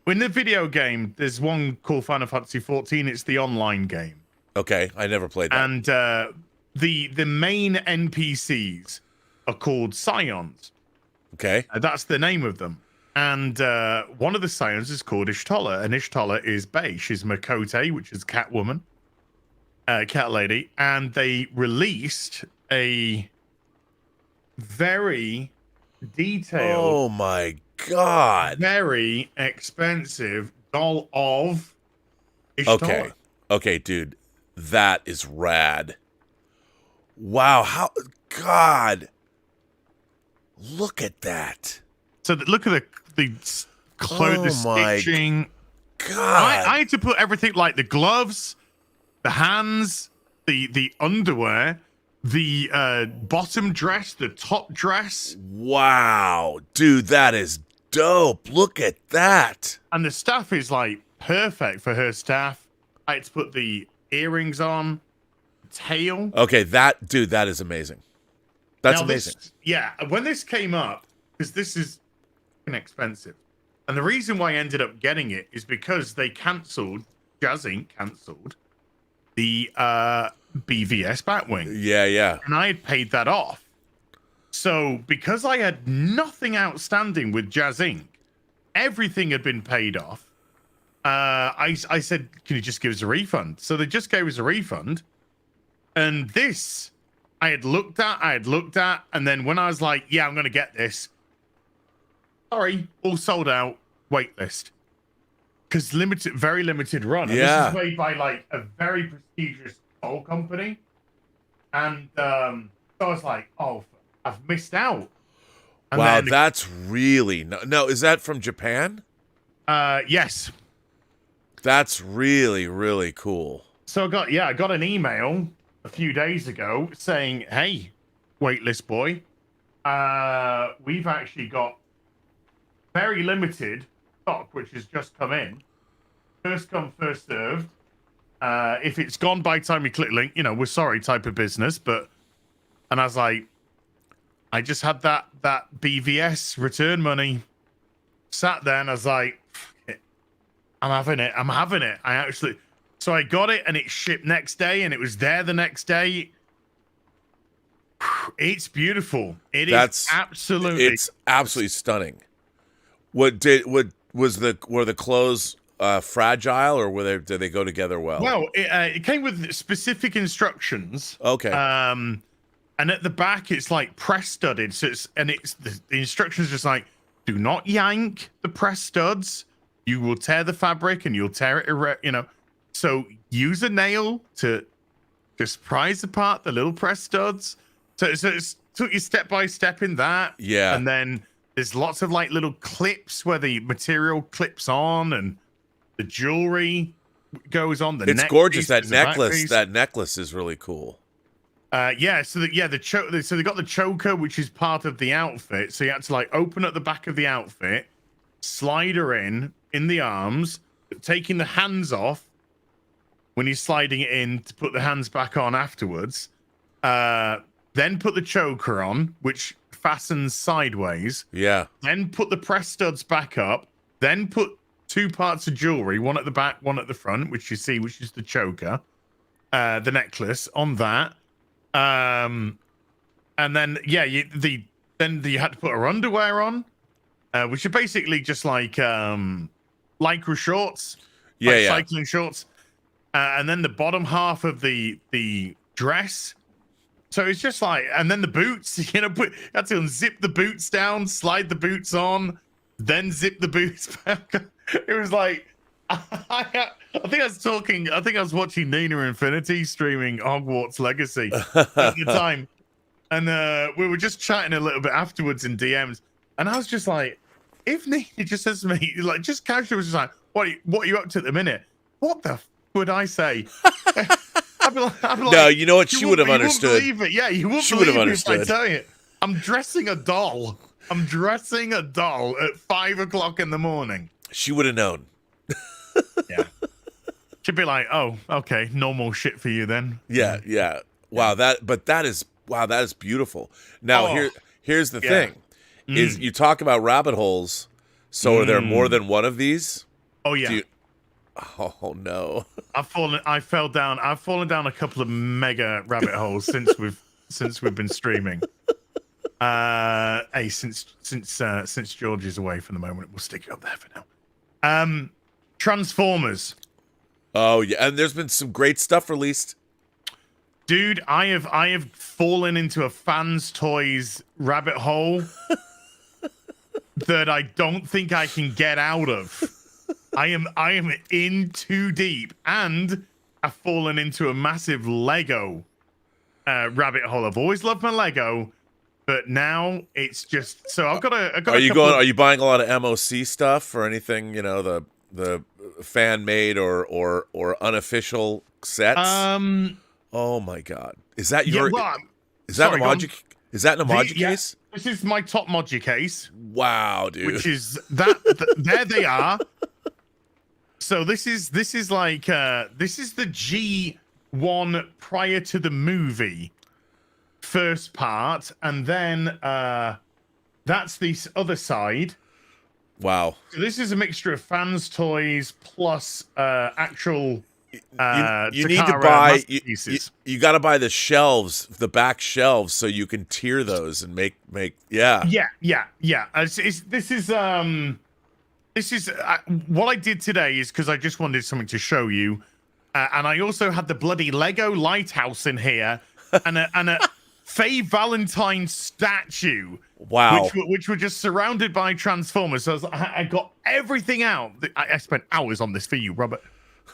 In the video game, there's one called Final Fantasy 14. It's the online game. Okay, I never played that. And the main NPCs are called Scions. Okay. That's the name of them. And one of the Scions is called Ishtala, and Ishtala is Bay. She's Makote, which is Catwoman, cat lady. And they released a very detailed, Oh my God. very expensive doll of Ishtala. Okay, dude. That is rad. Wow, God. Look at that. So look at the clothes, the Oh my stitching. God. I had to put everything like the gloves, the hands, the underwear, the bottom dress, the top dress, Wow. Dude, that is dope. Look at that. and the staff is like perfect for her staff. I had to put the earrings on, tail. Okay, that is amazing. That's Now, amazing. When this came up, because this is inexpensive, and the reason why I ended up getting it is because they cancelled, Jazz Inc. cancelled the BVS Batwing, Yeah. and I had paid that off. So because I had nothing outstanding with Jazz Inc., everything had been paid off. I said, "Can you just give us a refund?" So they just gave us a refund, and this I had looked at, and then when I was like, "Yeah, I'm gonna get this," sorry, all sold out, wait list, because very limited run. And Yeah. this is made by like a very prestigious toll company, and so I was like, "Oh, I've missed out." And Wow, then, that's really no. Is that from Japan? yes. That's really, really cool. So I got an email a few days ago saying, "Hey, waitlist boy, we've actually got very limited stock, which has just come in. First come, first served. If it's gone by time you click link, we're sorry," type of business. But, and I was like, I just had that BVS return money sat there, and I was like, I'm having it. So I got it, and it shipped next day, and it was there the next day. It's beautiful. It's absolutely stunning. What were the clothes fragile, or did they go together well? Well, it came with specific instructions. Okay. And at the back, it's like press studded. So the instructions just like, do not yank the press studs. You will tear the fabric and you'll tear it, So use a nail to just prise apart the little press studs. So it's took you step by step in that. Yeah. And then there's lots of like little clips where the material clips on and the jewelry goes on. It's gorgeous. That necklace is really cool. So they got the choker, which is part of the outfit. So you had to like open up the back of the outfit, slide her in the arms, taking the hands off when you're sliding it in to put the hands back on afterwards. Then put the choker on, which fastens sideways. Yeah. Then put the press studs back up. Then put 2 parts of jewelry, one at the back, one at the front, which you see, which is the choker, the necklace on that. And then you had to put her underwear on, which are basically just like lycra shorts, cycling shorts, and then the bottom half of the dress. So it's just like, and then the boots, you had to unzip the boots down, slide the boots on, then zip the boots back. It was like, I think I was watching Nina Infinity streaming Hogwarts Legacy at the time. And we were just chatting a little bit afterwards in DMs. And I was just like, if Nina just says to me, like, just casually was just like, what are you up to at the minute? What the would I say? I'd be like, no, you know what? She would have understood. You wouldn't believe it. Yeah, you wouldn't believe it if I tell you. I'm dressing a doll. at 5 o'clock in the morning. She would have known. Yeah. She'd be like, oh, okay, normal shit for you then. Yeah. Wow, that is beautiful. Now here's the thing. Is you talk about rabbit holes, so are there more than one of these? Oh yeah. Oh no. I've fallen down a couple of mega rabbit holes since we've been streaming. Since George is away for the moment, we'll stick it up there for now. Transformers. Oh yeah, and there's been some great stuff released. Dude, I have fallen into a fans toys rabbit hole that I don't think I can get out of. I am in too deep, and I've fallen into a massive Lego rabbit hole. I've always loved my Lego, but now it's just so I've got a. Are you buying a lot of MOC stuff or anything? You know, the fan made or unofficial sets. Oh my God, is that your? Is that in a Moji case? This is my top Moji case. Wow, dude. Which is that? There they are. So this is like this is the G1 prior to the movie first part, and then that's the other side. Wow. So this is a mixture of fans toys plus actual you need to buy you got to buy the shelves, the back shelves, so you can tier those and make yeah. This is what I did today is because I just wanted something to show you, and I also had the bloody Lego lighthouse in here and a Faye Valentine statue. Wow. Which were just surrounded by Transformers. So I got everything out. I spent hours on this for you, Robert.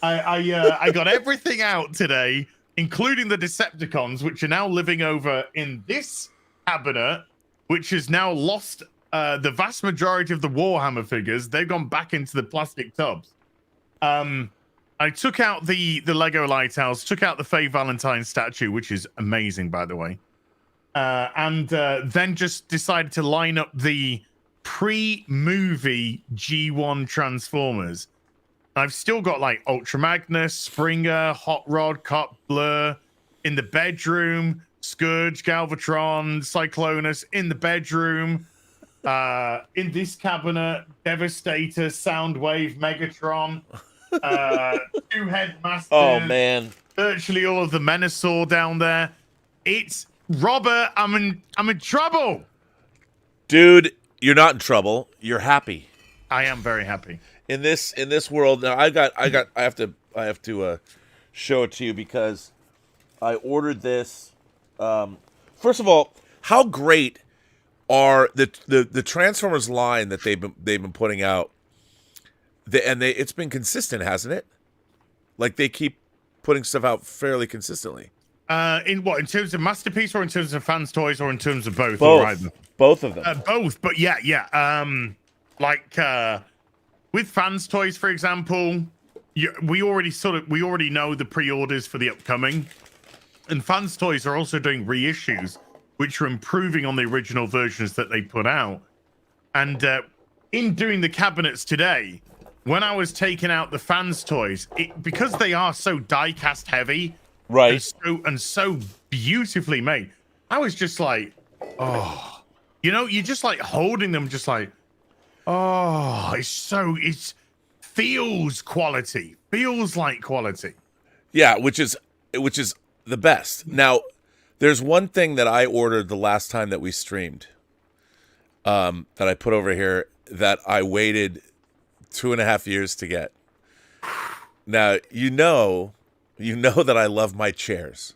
I got everything out today, including the Decepticons, which are now living over in this cabinet, which has now lost the vast majority of the Warhammer figures. They've gone back into the plastic tubs. I took out the Lego Lighthouse, took out the Faye Valentine statue, which is amazing, by the way. And then just decided to line up the pre-movie G1 Transformers. I've still got like Ultra Magnus, Springer, Hot Rod, Cop, Blur in the bedroom, Scourge, Galvatron, Cyclonus in the bedroom. In this cabinet, Devastator, Soundwave, Megatron, 2 Headmasters. Oh man! Virtually all of the Menasor down there. It's Robert. I'm in trouble, dude. You're not in trouble. You're happy. I am very happy. In this world now, I have to show it to you because I ordered this. First of all, how great are the Transformers line that they've been putting out? It's been consistent, hasn't it? Like they keep putting stuff out fairly consistently. In terms of Masterpiece, or in terms of fans' toys, or in terms of both? Both of them. Both, but yeah. With fans' toys, for example, we already know the pre-orders for the upcoming, and fans' toys are also doing reissues, which are improving on the original versions that they put out. And in doing the cabinets today, when I was taking out the fans' toys, because they are so die-cast heavy, right, and so beautifully made, I was just like, oh, you're just like holding them, just like, oh, it feels quality, feels like quality. Yeah, which is the best. Now, there's one thing that I ordered the last time that we streamed, that I put over here that I waited 2.5 years to get. Now, you know that I love my chairs.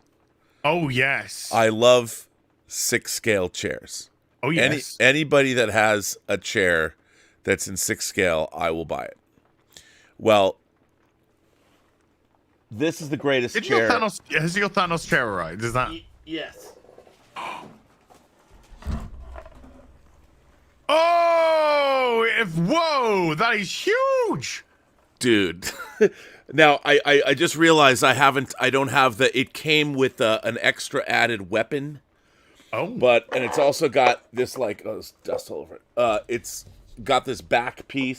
Oh, yes. I love 6-scale chairs. Oh, yes. Anybody that has a chair that's in 6 scale, I will buy it. Well, this is the greatest chair. Has your Thanos chair arrived? Is that? Yes. Oh, whoa, that is huge. Dude. Now, I just realized I don't have it came with an extra added weapon. Oh. And it's also got this there's dust all over it. It's got this back piece.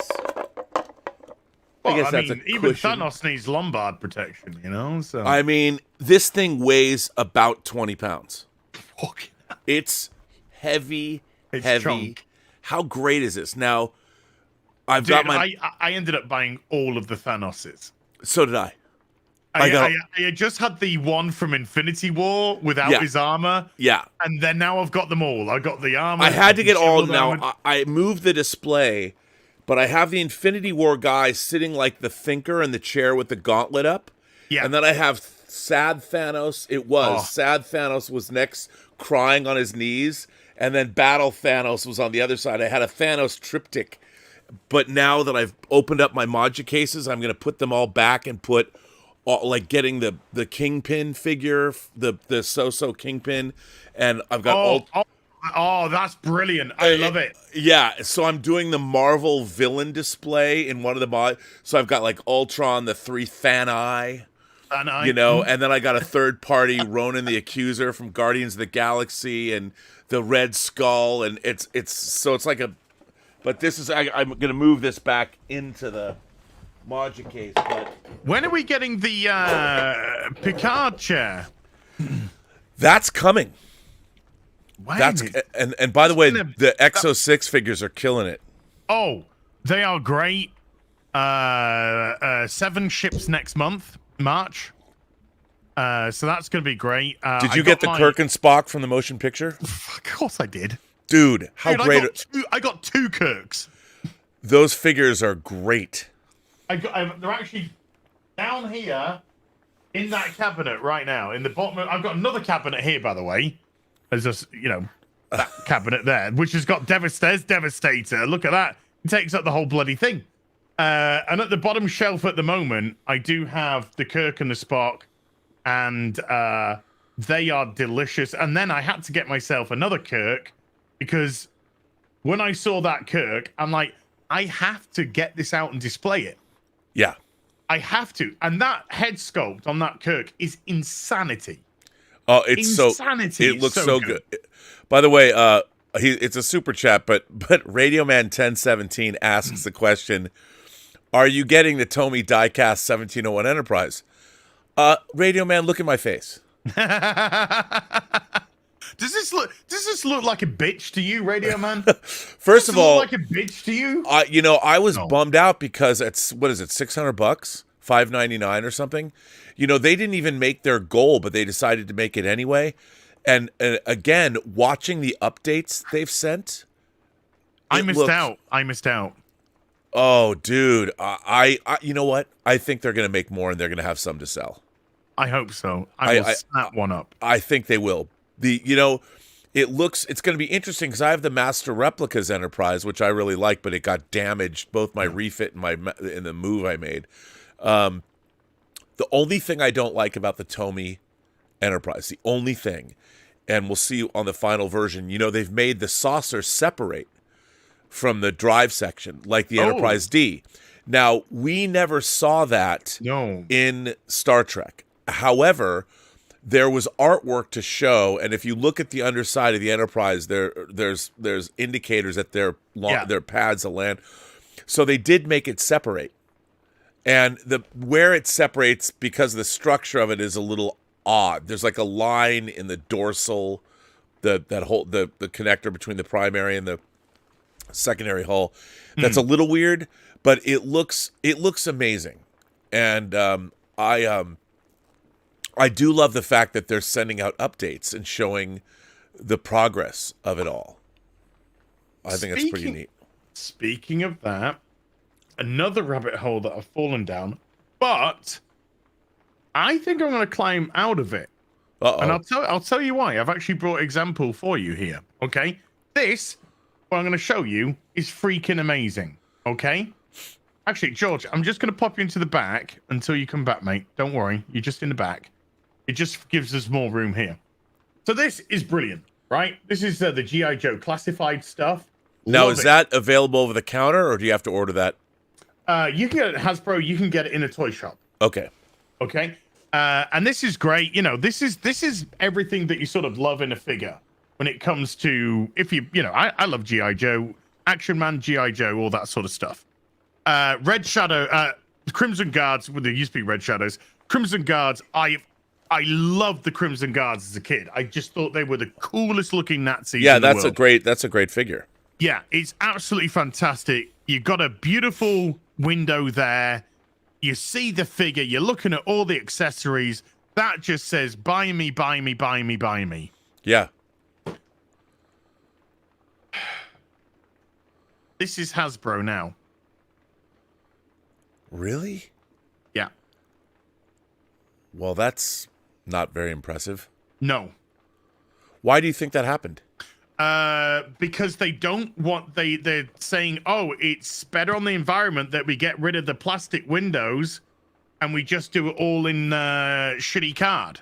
Well, I guess that's a even cushion. Thanos needs lombard protection, so. I mean, this thing weighs about 20 pounds. It's heavy, heavy. Chunk. How great is this? Now, I ended up buying all of the Thanoses. So did I. I just had the one from Infinity War without his armor. Yeah. And then now I've got them all. I got the armor. I had to get all now. I moved the display, but I have the Infinity War guy sitting like the Thinker in the chair with the gauntlet up. Yeah. And then I have Sad Thanos. Sad Thanos was next, crying on his knees. And then Battle Thanos was on the other side. I had a Thanos triptych. But now that I've opened up my Modja cases, I'm going to put them all back and put, getting the Kingpin figure, the So-So Kingpin. And I've got Oh, that's brilliant. I love it. Yeah, so I'm doing the Marvel villain display in one of the mods. So I've got Ultron, the 3 Thani. And then I got a third party Ronan the Accuser from Guardians of the Galaxy and the Red Skull, and it's like a. But this is I'm gonna move this back into the Modja case. But when are we getting the Picard chair? That's coming. And by the way, the Exo 6 figures are killing it. Oh, they are great. 7 ships next month, March. So that's going to be great. Did you get the Kirk and Spock from the motion picture? Of course I did. Dude, great. I got 2 Kirks. Those figures are great. They're actually down here in that cabinet right now. In the bottom, I've got another cabinet here, by the way. There's just, that cabinet there, which has got Devastator. Look at that. It takes up the whole bloody thing. And at the bottom shelf at the moment, I do have the Kirk and the Spock, and they are delicious. And then I had to get myself another Kirk, because when I saw that Kirk, I'm like, I have to get this out and display it. Yeah. I have to. And that head sculpt on that Kirk is insanity. Oh, it's insanity. It looks so good. By the way, it's a super chat, but Radio Man 1017 asks the question: are you getting the Tomy Diecast 1701 Enterprise? Radio Man, look at my face. Does this look like a bitch to you, Radio Man? First of all, like a bitch to you? I was bummed out because it's $600, $599 or something. They didn't even make their goal, but they decided to make it anyway. And again, watching the updates they've sent, I missed out. Oh, dude, I you know what? I think they're going to make more, and they're going to have some to sell. I hope so. I will snap one up. I think they will. It's going to be interesting because I have the Master Replicas Enterprise, which I really like, but it got damaged, both my refit and in the move I made. The only thing I don't like about the Tomy Enterprise, the only thing, and we'll see on the final version, they've made the saucer separate from the drive section, like the Enterprise D. Now, we never saw that in Star Trek. However, there was artwork to show, and if you look at the underside of the Enterprise, there's indicators that their pads of land. So they did make it separate, and where it separates, because the structure of it is a little odd. There's like a line in the dorsal, the connector between the primary and the secondary hull. That's a little weird, but it looks amazing, and I do love the fact that they're sending out updates and showing the progress of it all. I think that's pretty neat. Speaking of that, another rabbit hole that I've fallen down, but I think I'm going to climb out of it. And I'll tell you why. I've actually brought an example for you here. Okay, what I'm going to show you is freaking amazing. Okay. Actually, George, I'm just going to pop you into the back until you come back, mate. Don't worry. You're just in the back. It just gives us more room here. So this is brilliant, right? This is the GI Joe classified stuff. Now, is that available over the counter, or do you have to order that? You can get it at Hasbro. You can get it in a toy shop. Okay. Okay. And this is great. This is everything that you sort of love in a figure when it comes to, I love GI Joe, Action Man, GI Joe, all that sort of stuff. Red Shadow, Crimson Guards. Well, there used to be Red Shadows. Crimson Guards. I loved the Crimson Guards as a kid. I just thought they were the coolest looking Nazis. Yeah, in the that's world. that's a great figure. Yeah, it's absolutely fantastic. You've got a beautiful window there. You see the figure. You're looking at all the accessories. That just says, buy me, buy me, buy me, buy me. Yeah. This is Hasbro now. Really? Yeah. Well, that's not very impressive. No. Why do you think that happened? Because they don't want, they're saying, it's better on the environment that we get rid of the plastic windows and we just do it all in shitty card.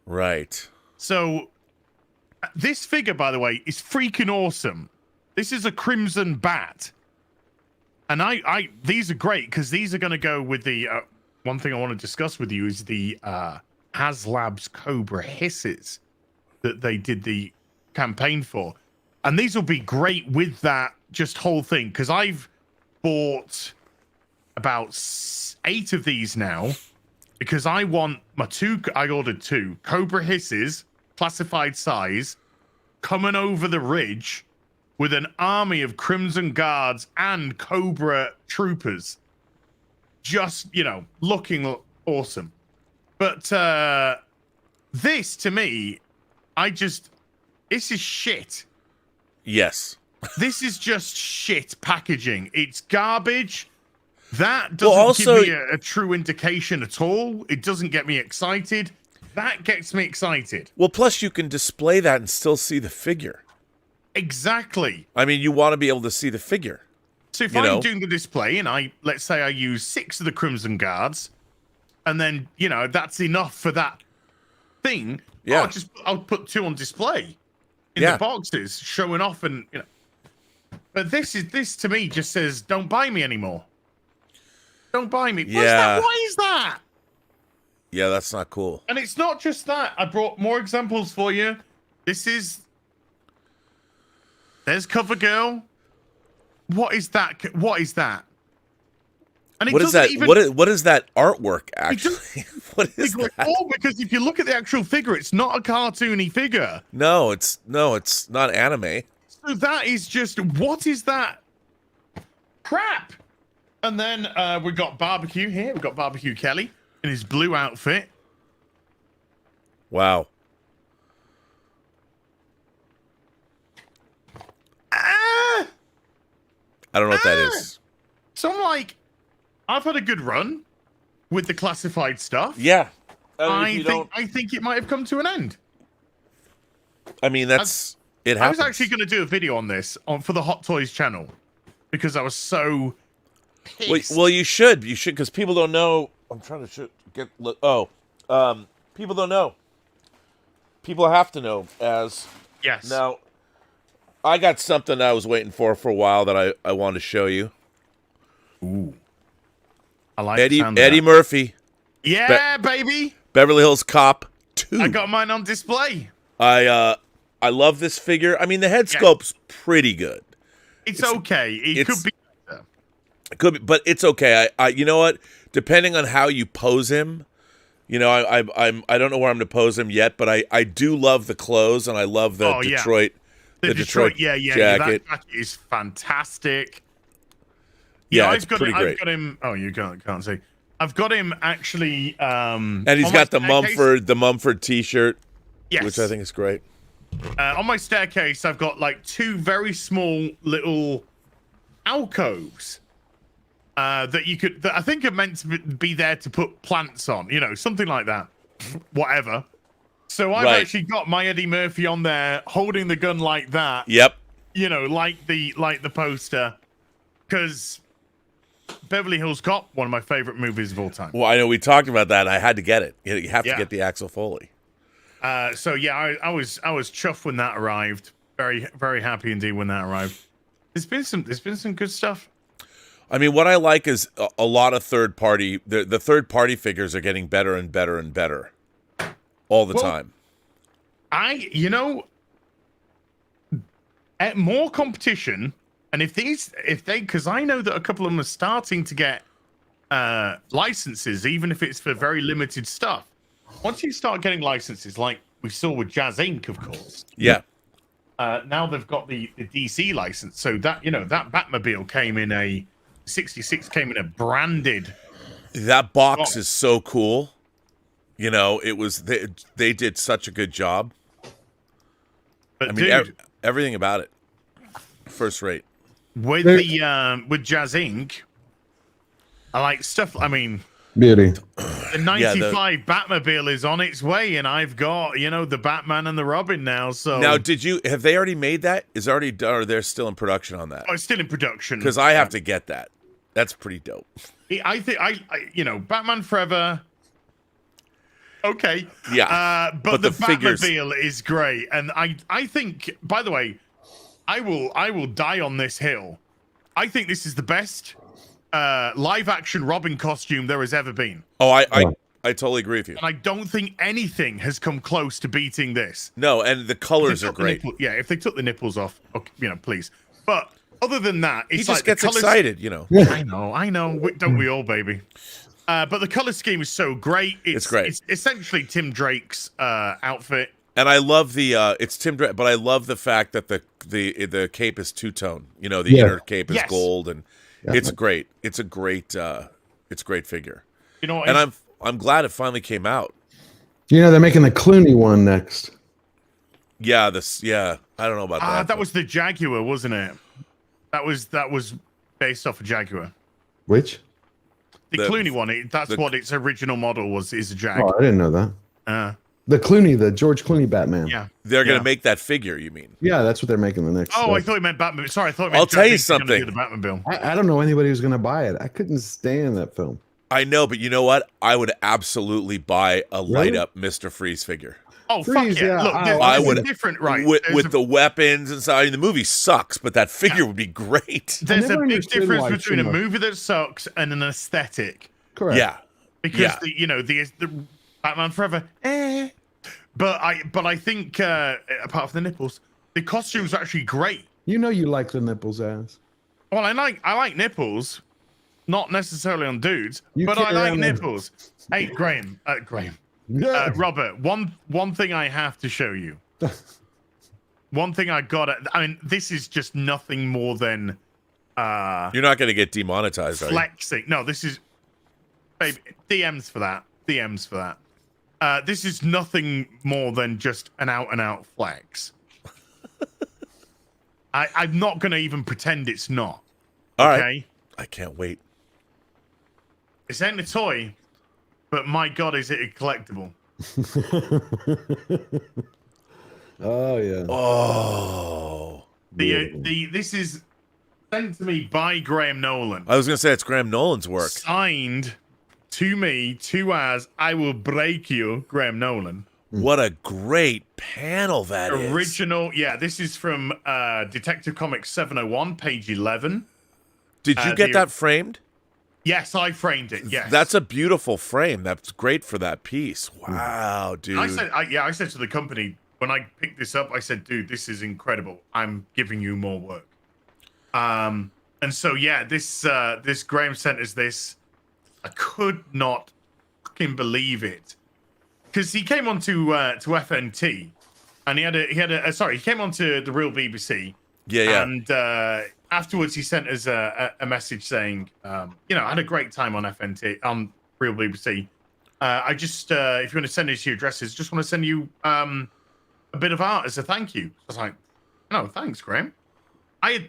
Right. So this figure, by the way, is freaking awesome. This is a Crimson Bat. And these are great because these are going to go with the, one thing I want to discuss with you is the HasLab's Cobra Hisses that they did the campaign for. And these will be great with that just whole thing because I've bought about 8 of these now because I want I ordered 2 Cobra Hisses, classified size, coming over the ridge with an army of Crimson Guards and Cobra troopers. Just, looking awesome. But this, to me, this is shit. Yes. This is just shit packaging. It's garbage. That doesn't give me a true indication at all. It doesn't get me excited. That gets me excited. Well, plus you can display that and still see the figure. Exactly. I mean, you want to be able to see the figure. So if I'm doing the display and let's say I use 6 of the Crimson Guards, and then, that's enough for that thing. Yeah. I'll put 2 on display in the boxes, showing off and, But this to me just says, don't buy me anymore. Don't buy me. Yeah. Why is that? Yeah, that's not cool. And it's not just that. I brought more examples for you. There's CoverGirl. What is that? What is that? And what is that? What is that artwork actually? What is that? Oh, because if you look at the actual figure, it's not a cartoony figure. No, it's not anime. So that is just, what is that crap? And then we got Barbecue here. We've got Barbecue Kelly in his blue outfit. Wow. I don't know what that is. So I'm like, I've had a good run with the classified stuff. Yeah. I think it might have come to an end. I mean, it happens. I was actually going to do a video on this for the Hot Toys channel because I was so pissed. Well, you should, because people don't know. I'm trying to people don't know. People have to know. Yes. Now, I got something I was waiting for a while that I want to show you. Ooh. I like Eddie Murphy. Yeah, baby. Beverly Hills Cop 2. I got mine on display. I love this figure. I mean, the head sculpt's pretty good. It's okay. It could be better. It could be, but it's okay. I you know what? Depending on how you pose him, I don't know where I'm to pose him yet, but I do love the clothes and I love the Detroit. The Detroit jacket. That jacket is fantastic. Yeah, I've got him. Oh, you can't see. I've got him actually. And he's got the Mumford T-shirt, which I think is great. On my staircase, I've got like 2 very small little alcoves that I think are meant to be there to put plants on, something like that. Whatever. So I've actually got my Eddie Murphy on there holding the gun like that. Yep. Like the poster, because Beverly Hills Cop, one of my favorite movies of all time. Well, I know we talked about that. I had to get it. You have to get the Axel Foley. So yeah, I was chuffed when that arrived. Very, very happy indeed when that arrived. There's been some good stuff. I mean, what I like is a lot of third party. The third party figures are getting better and better and better all the time. At more competition, and if they, because I know that a couple of them are starting to get licenses, even if it's for very limited stuff. Once you start getting licenses, like we saw with Jazz Inc., of course. Yeah. Now they've got the DC license, so that that Batmobile came in a 66, came in a branded. That box is so cool. It was they did such a good job. But I mean, everything about it, first rate. With with Jazz Inc., I like stuff. I mean, beauty. The 95 Batmobile is on its way, and I've got the Batman and the Robin now. So now, have they already made that? Is it already done, or they're still in production on that? Oh, it's still in production. Because I have to get that. That's pretty dope. I think Batman Forever. Okay. Yeah. But the Batmobile is great, and I think. By the way, I will die on this hill. I think this is the best live action Robin costume there has ever been. Oh, I totally agree with you. And I don't think anything has come close to beating this. No, and the colors are great. If they took the nipples off, okay, please. But other than that, it's he just gets excited, I know. Don't we all, baby? But the color scheme is so great. It's great. It's essentially Tim Drake's outfit. And I love it's Tim Drake, but I love the fact that the cape is two-tone. The inner cape is gold, and it's great. It's a great figure. And I'm glad it finally came out. They're making the Clooney one next. Yeah, I don't know about that. That was the Jaguar, wasn't it? That was based off a Jaguar. Which? The Clooney one. That's what its original model was. Is a Jag. Oh, I didn't know that. The George Clooney Batman. Yeah. They're going to make that figure, you mean? Yeah, that's what they're making the next. Oh, I thought you meant Batman. Sorry, I thought you meant I'll tell you something. Do the Batmobile. I don't know anybody who's going to buy it. I couldn't stand that film. I know, but you know what? I would absolutely buy a light-up Mr. Freeze figure. Oh, fuck yeah. Look, I would different, right? With the weapons and stuff. I mean, the movie sucks, but that figure would be great. There's a big difference between a movie that sucks and an aesthetic. Correct. Yeah. Because the Batman Forever, But I think apart from the nipples, the costumes are actually great. You like the nipples, ass. Well, I like nipples, not necessarily on dudes, but I like nipples. Hey, Graham, Robert, one thing I have to show you. One thing I got. I mean, this is just nothing more than. You're not going to get demonetized, flexing. Are you? No, this is. Baby, DMs for that. DMs for that. This is nothing more than just an out-and-out flex. I'm not going to even pretend it's not. All right. I can't wait. This ain't a toy, but my God, is it a collectible? Oh yeah. Oh. This is sent to me by Graham Nolan. I was gonna say it's Graham Nolan's work. Signed to me, as I will break you, Graham Nolan. What a great panel that is. Original, yeah. This is from Detective Comics 701, page 11. Did you get that framed? Yes, I framed it. Yes, That's a beautiful frame. That's great for that piece. Wow, dude. I said to the company when I picked this up, I said, dude, this is incredible. I'm giving you more work. And so yeah, this Graham sent us this. I could not fucking believe it, because he came on to FNT, and he came on to the Real BBC. Yeah. And afterwards, he sent us a message saying, I had a great time on FNT, on Real BBC. I just, if you want to send us your addresses, just want to send you a bit of art as a thank you. I was like, no, thanks, Graham. I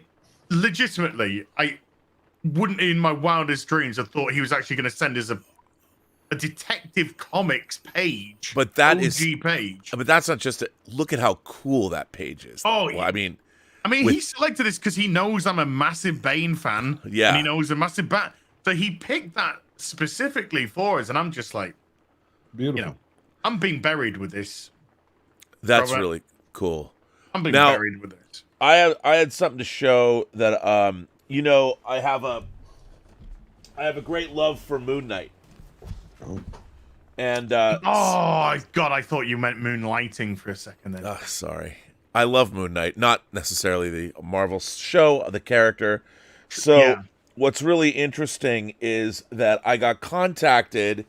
wouldn't in my wildest dreams have thought he was actually going to send us a Detective Comics page. But that OG page. But that's not just look at how cool that page is. Oh, well, I mean, he selected this because he knows I'm a massive Bane fan. Yeah. And he knows a massive Bat. So he picked that specifically for us. And I'm just like, Beautiful. I'm being buried with this. That's Robert. really cool. I'm being buried with it. I had something to show that I have a great love for Moon Knight. And God, I thought you meant moonlighting for a second then. Sorry. I love Moon Knight, not necessarily the Marvel show, the character. So what's really interesting is that I got contacted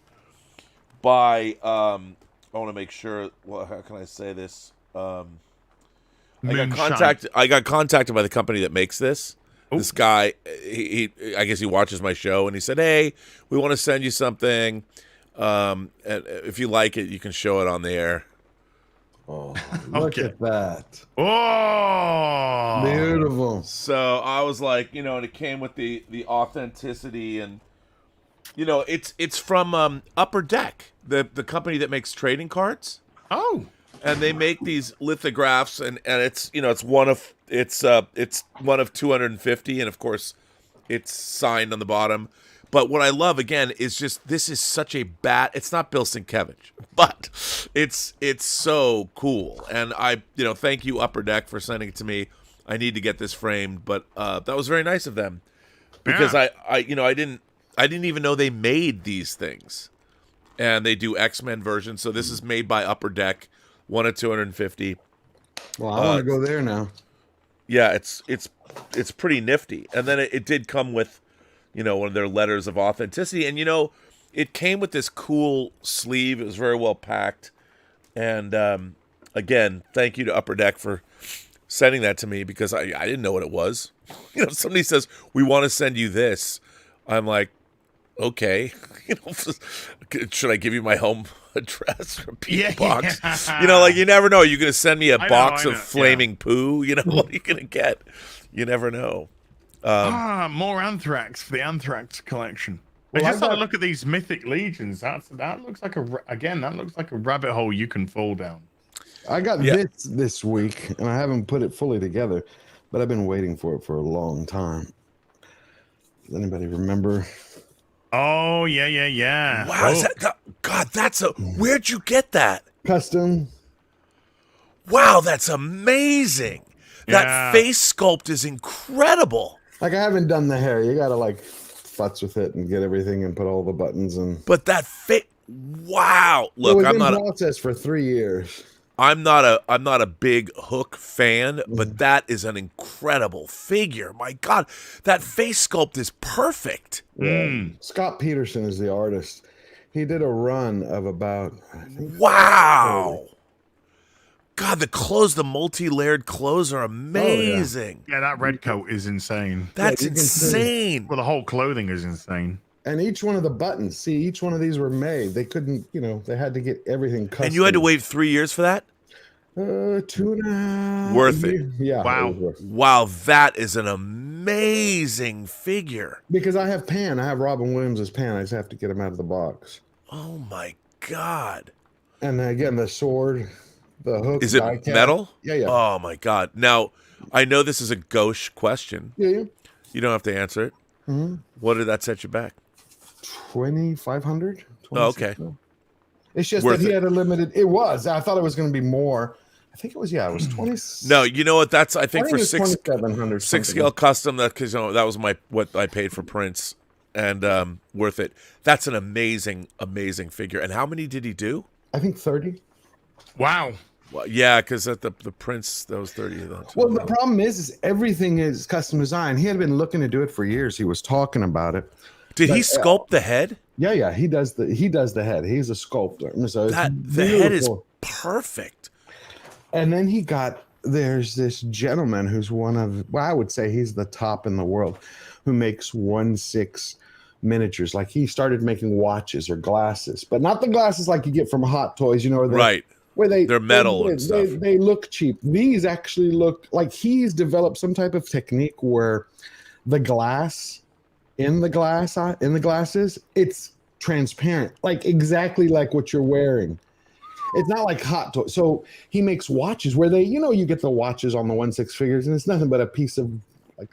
by I want to make sure, how can I say this? I got contacted by the company that makes this. Ooh. This guy, he I guess he watches my show, and he said, "Hey, we want to send you something. And if you like it, you can show it on the air." Oh, look at that! Oh, beautiful. So I was like, and it came with the authenticity, and it's from Upper Deck, the company that makes trading cards. Oh. And they make these lithographs, and it's it's one of 250, and of course, it's signed on the bottom. But what I love again is just this is such a it's not Bill Sienkiewicz, but it's so cool. And I thank you Upper Deck for sending it to me. I need to get this framed, but that was very nice of them, because I didn't even know they made these things, and they do X-Men versions. So this is made by Upper Deck. 1 of 250. Well, I want to go there now. Yeah, it's pretty nifty. And then it did come with, one of their letters of authenticity. And it came with this cool sleeve. It was very well packed. And again, thank you to Upper Deck for sending that to me, because I didn't know what it was. Somebody says, "We want to send you this." I'm like, okay. Should I give you my home address or P.O. box? You never know. You're going to send me a box of flaming poo. What are you going to get? You never know. More Anthrax for the Anthrax collection. Well, I just had a look at these Mythic Legions. That looks like a rabbit hole you can fall down. I got this week, and I haven't put it fully together, but I've been waiting for it for a long time. Does anybody remember? Oh, yeah. Wow, where'd you get that? Custom. Wow, that's amazing. Yeah. That face sculpt is incredible. Like, I haven't done the hair. You gotta futz with it and get everything and put all the buttons and. But that wow. Look, I'm not in process for 3 years. I'm not a big Hook fan, but that is an incredible figure. My God, that face sculpt is perfect. Scott Peterson is the artist. He did a run of about, I think, wow. God, the clothes, the multi-layered clothes are amazing. Yeah, that red coat is insane. That's insane. Well, the whole clothing is insane. And each one of the buttons, each one of these were made. They couldn't, they had to get everything custom. And you had to wait 3 years for that? 2.5 Worth it. years. Yeah. Wow. it was worth it. Wow, that is an amazing figure. Because I have Pan. I have Robin Williams as Pan. I just have to get him out of the box. Oh my God. And then again, the sword, the hook. Is it die cast. metal? Yeah, yeah. Oh my God. Now, I know this is a gauche question. Yeah. You don't have to answer it. Mm-hmm. What did that set you back? 2,500. Oh, okay. It's just Worth that he it. had a limited. It was. I thought it was going to be more. I think it was. Yeah, it was 20. No, you know what? That's I think for 2,700. six scale custom. That because that was what I paid for Prince, and worth it. That's an amazing figure. And how many did he do? I think 30. Wow. Well, yeah, because at the Prince that was 30 of that. Well, the problem is everything is custom design. He had been looking to do it for years. He was talking about it. Did he sculpt the head? Yeah. He does the head. He's a sculptor. So The head is perfect. And then there's this gentleman who's I would say he's the top in the world, who makes 1/6 miniatures. Like he started making watches or glasses, but not the glasses like you get from Hot Toys, Right. Where They're metal and stuff. They look cheap. These actually look like he's developed some type of technique where the glass in the glasses, it's transparent, like exactly like what you're wearing. It's not like Hot Toys. So he makes watches where you get the watches on the 1/6 figures, and it's nothing but a piece of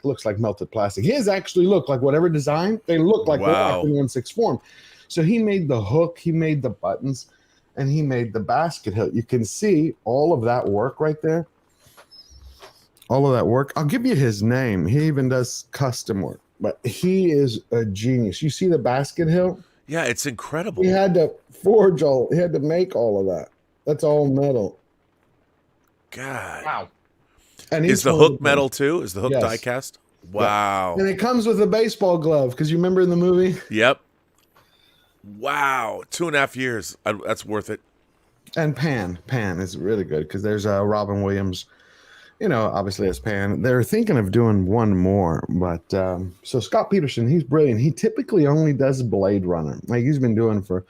looks like melted plastic. His actually look like whatever design, they look like they're like in 1/6 form. So he made the hook, he made the buttons, and he made the basket hilt. You can see all of that work right there. All of that work. I'll give you his name. He even does custom work, but he is a genius. You see the basket hilt? Yeah, it's incredible. He had to he had to make all of that. That's all metal. God. Wow. And Is the hook metal too? Is the hook die cast? Wow. And it comes with a baseball glove because you remember in the movie? Yep. Wow. 2.5 years. That's worth it. And Pan is really good because there's Robin Williams, obviously as Pan. They're thinking of doing one more, but so Scott Peterson, he's brilliant. He typically only does Blade Runner. Like he's been doing for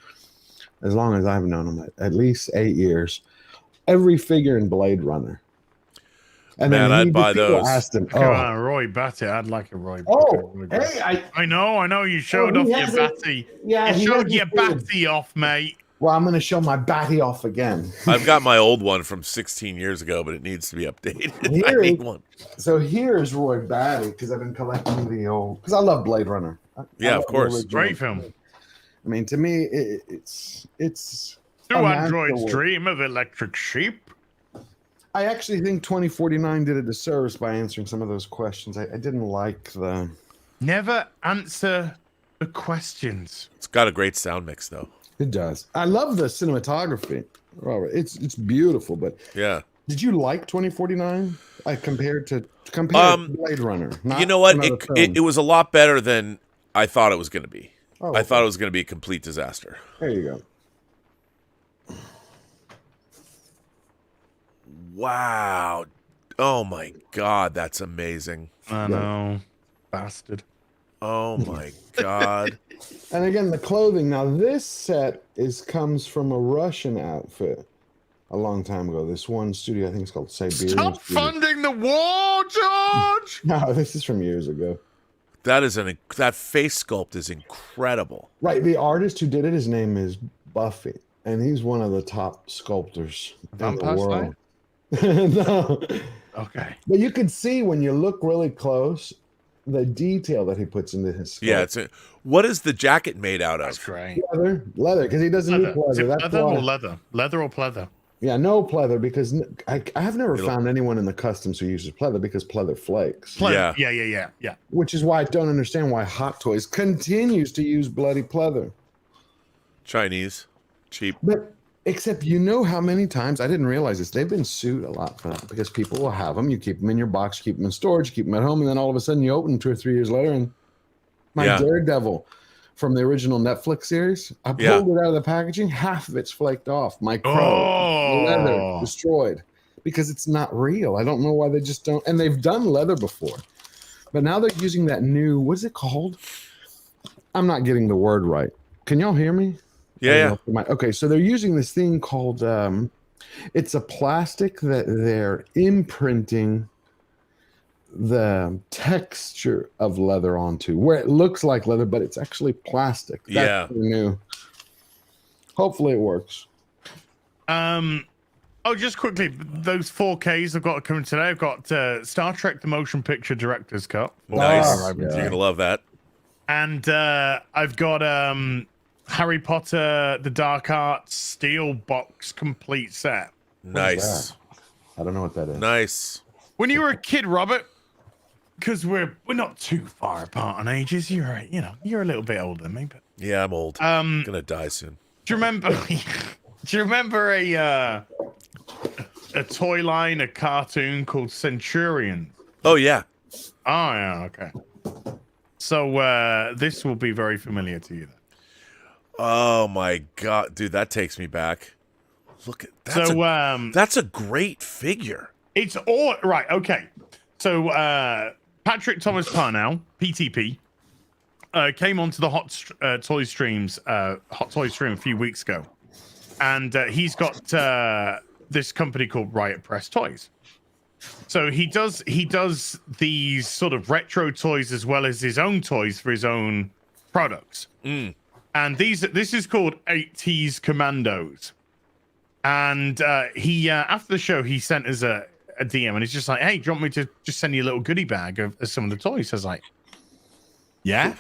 as long as I've known him, at least 8 years. Every figure in Blade Runner. And man, I'd buy those. Asked him, Come on, Roy Batty. I'd like a Roy. Hey, I know. You showed off your Batty. Yeah, you showed your Batty off, mate. Well, I'm going to show my Batty off again. I've got my old one from 16 years ago, but it needs to be updated. I need one. So here's Roy Batty because I've been collecting the old. Because I love Blade Runner. Yeah, of course. Great film. I mean, to me, it's. Do androids dream of electric sheep? I actually think 2049 did a disservice by answering some of those questions. I didn't like the. Never answer the questions. It's got a great sound mix, though. It does. I love the cinematography, Robert. It's beautiful, but yeah. Did you like 2049? Compared to Blade Runner? You know what? It was a lot better than I thought it was going to be. Oh, I thought it was going to be a complete disaster. There you go. Wow. Oh my God, that's amazing. I know. Bastard. Oh my God. And again, the clothing. Now, this set comes from a Russian outfit a long time ago. This one studio, I think it's called Siberian. Stop funding the war, George! No, this is from years ago. That face sculpt is incredible. Right. The artist who did it, his name is Buffy, and he's one of the top sculptors in the world. No. Okay. But you can see when you look really close the detail that he puts into his sculpt. Yeah, what is the jacket made out of? That's great. Leather, because he doesn't need pleather. Is it That's leather why. or leather? Leather or pleather? Yeah, no pleather because I have never found anyone in the customs who uses pleather because pleather flakes. Pleather. Yeah. Yeah. Which is why I don't understand why Hot Toys continues to use bloody pleather. Chinese, cheap. But except how many times, I didn't realize this, they've been sued a lot for that because people will have them. You keep them in your box, you keep them in storage, you keep them at home, and then all of a sudden you open them 2 or 3 years later and Daredevil from the original Netflix series, I pulled it out of the packaging, half of it's flaked off. My crow, leather, destroyed because it's not real. I don't know why they just don't. And they've done leather before, but now they're using that new, what is it called? I'm not getting the word right. Can y'all hear me? Yeah. Okay, so they're using this thing called It's a plastic that they're imprinting the texture of leather onto, where it looks like leather, but it's actually plastic. That's new. Hopefully it works. Oh, just quickly, those 4Ks I've got coming today. I've got Star Trek: The Motion Picture Director's Cut. Nice. Yeah. You're gonna love that. And I've got Harry Potter: The Dark Arts Steel Box Complete Set. Nice. I don't know what that is. Nice. When you were a kid, Robert, because we're not too far apart on ages. You're a little bit older than me, but Yeah, I'm old. Gonna die soon. do you remember? Do you remember a toy line, a cartoon called Centurion? Oh yeah. Oh yeah, okay. So this will be very familiar to you then. Oh my god, dude, that takes me back. Look at that. That's a great figure. It's all right. Okay. So Patrick Thomas Parnell, PTP, came onto the Hot Toy streams, Hot Toy stream a few weeks ago, and he's got this company called Riot Press Toys. So he does these sort of retro toys as well as his own toys for his own products. And this is called 80s Commandos. And he after the show he sent us a DM and he's just like, hey, do you want me to just send you a little goodie bag of some of the toys? I was like, yeah.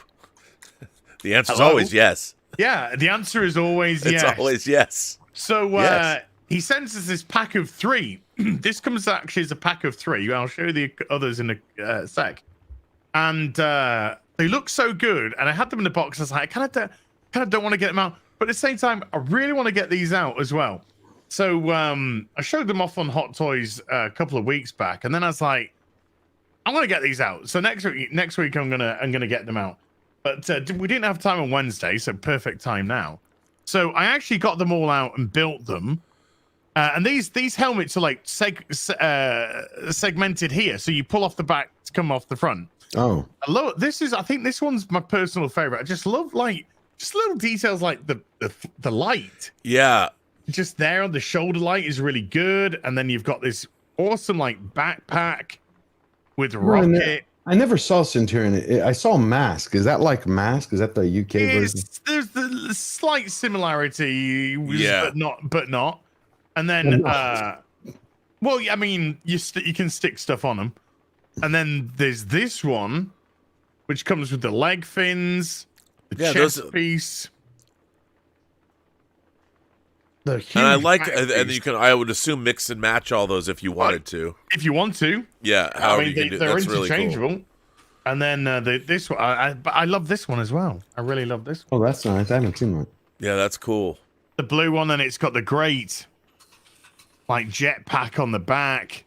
The answer's always yes. Yeah, the answer is always yes. It's always yes. So Yes. he sends us this pack of 3. This comes actually as a pack of 3. I'll show you the others in a sec. And they look so good. And I had them in the box. I was like, I kind of don't want to get them out, but at the same time, I really want to get these out as well. So I showed them off on Hot Toys a couple of weeks back, and then I was like, I want to get these out. So next week I'm gonna get them out. But we didn't have time on Wednesday, so perfect time now. So I actually got them all out and built them. And these helmets are like segmented here, so you pull off the back to come off the front. Oh, I love this. I think this one's my personal favorite. I just love just little details like the light. Yeah. Just there on the shoulder light is really good, and then you've got this awesome like backpack with rocket. I never saw Centurion. I saw Mask. Is that like Mask? Is that the UK version? There's the slight similarity, Yeah, but not. And then, well, I mean, you can stick stuff on them, and then there's this one, which comes with the leg fins, the chest piece. And I like, and you can. I would assume mix and match all those if you wanted to. If you want to, yeah. I mean, they're interchangeable. Really cool. And then this one, I love this one as well. I really love this one. Oh, that's nice. I haven't seen one. Yeah, that's cool. The blue one, and it's got the great, like jetpack on the back.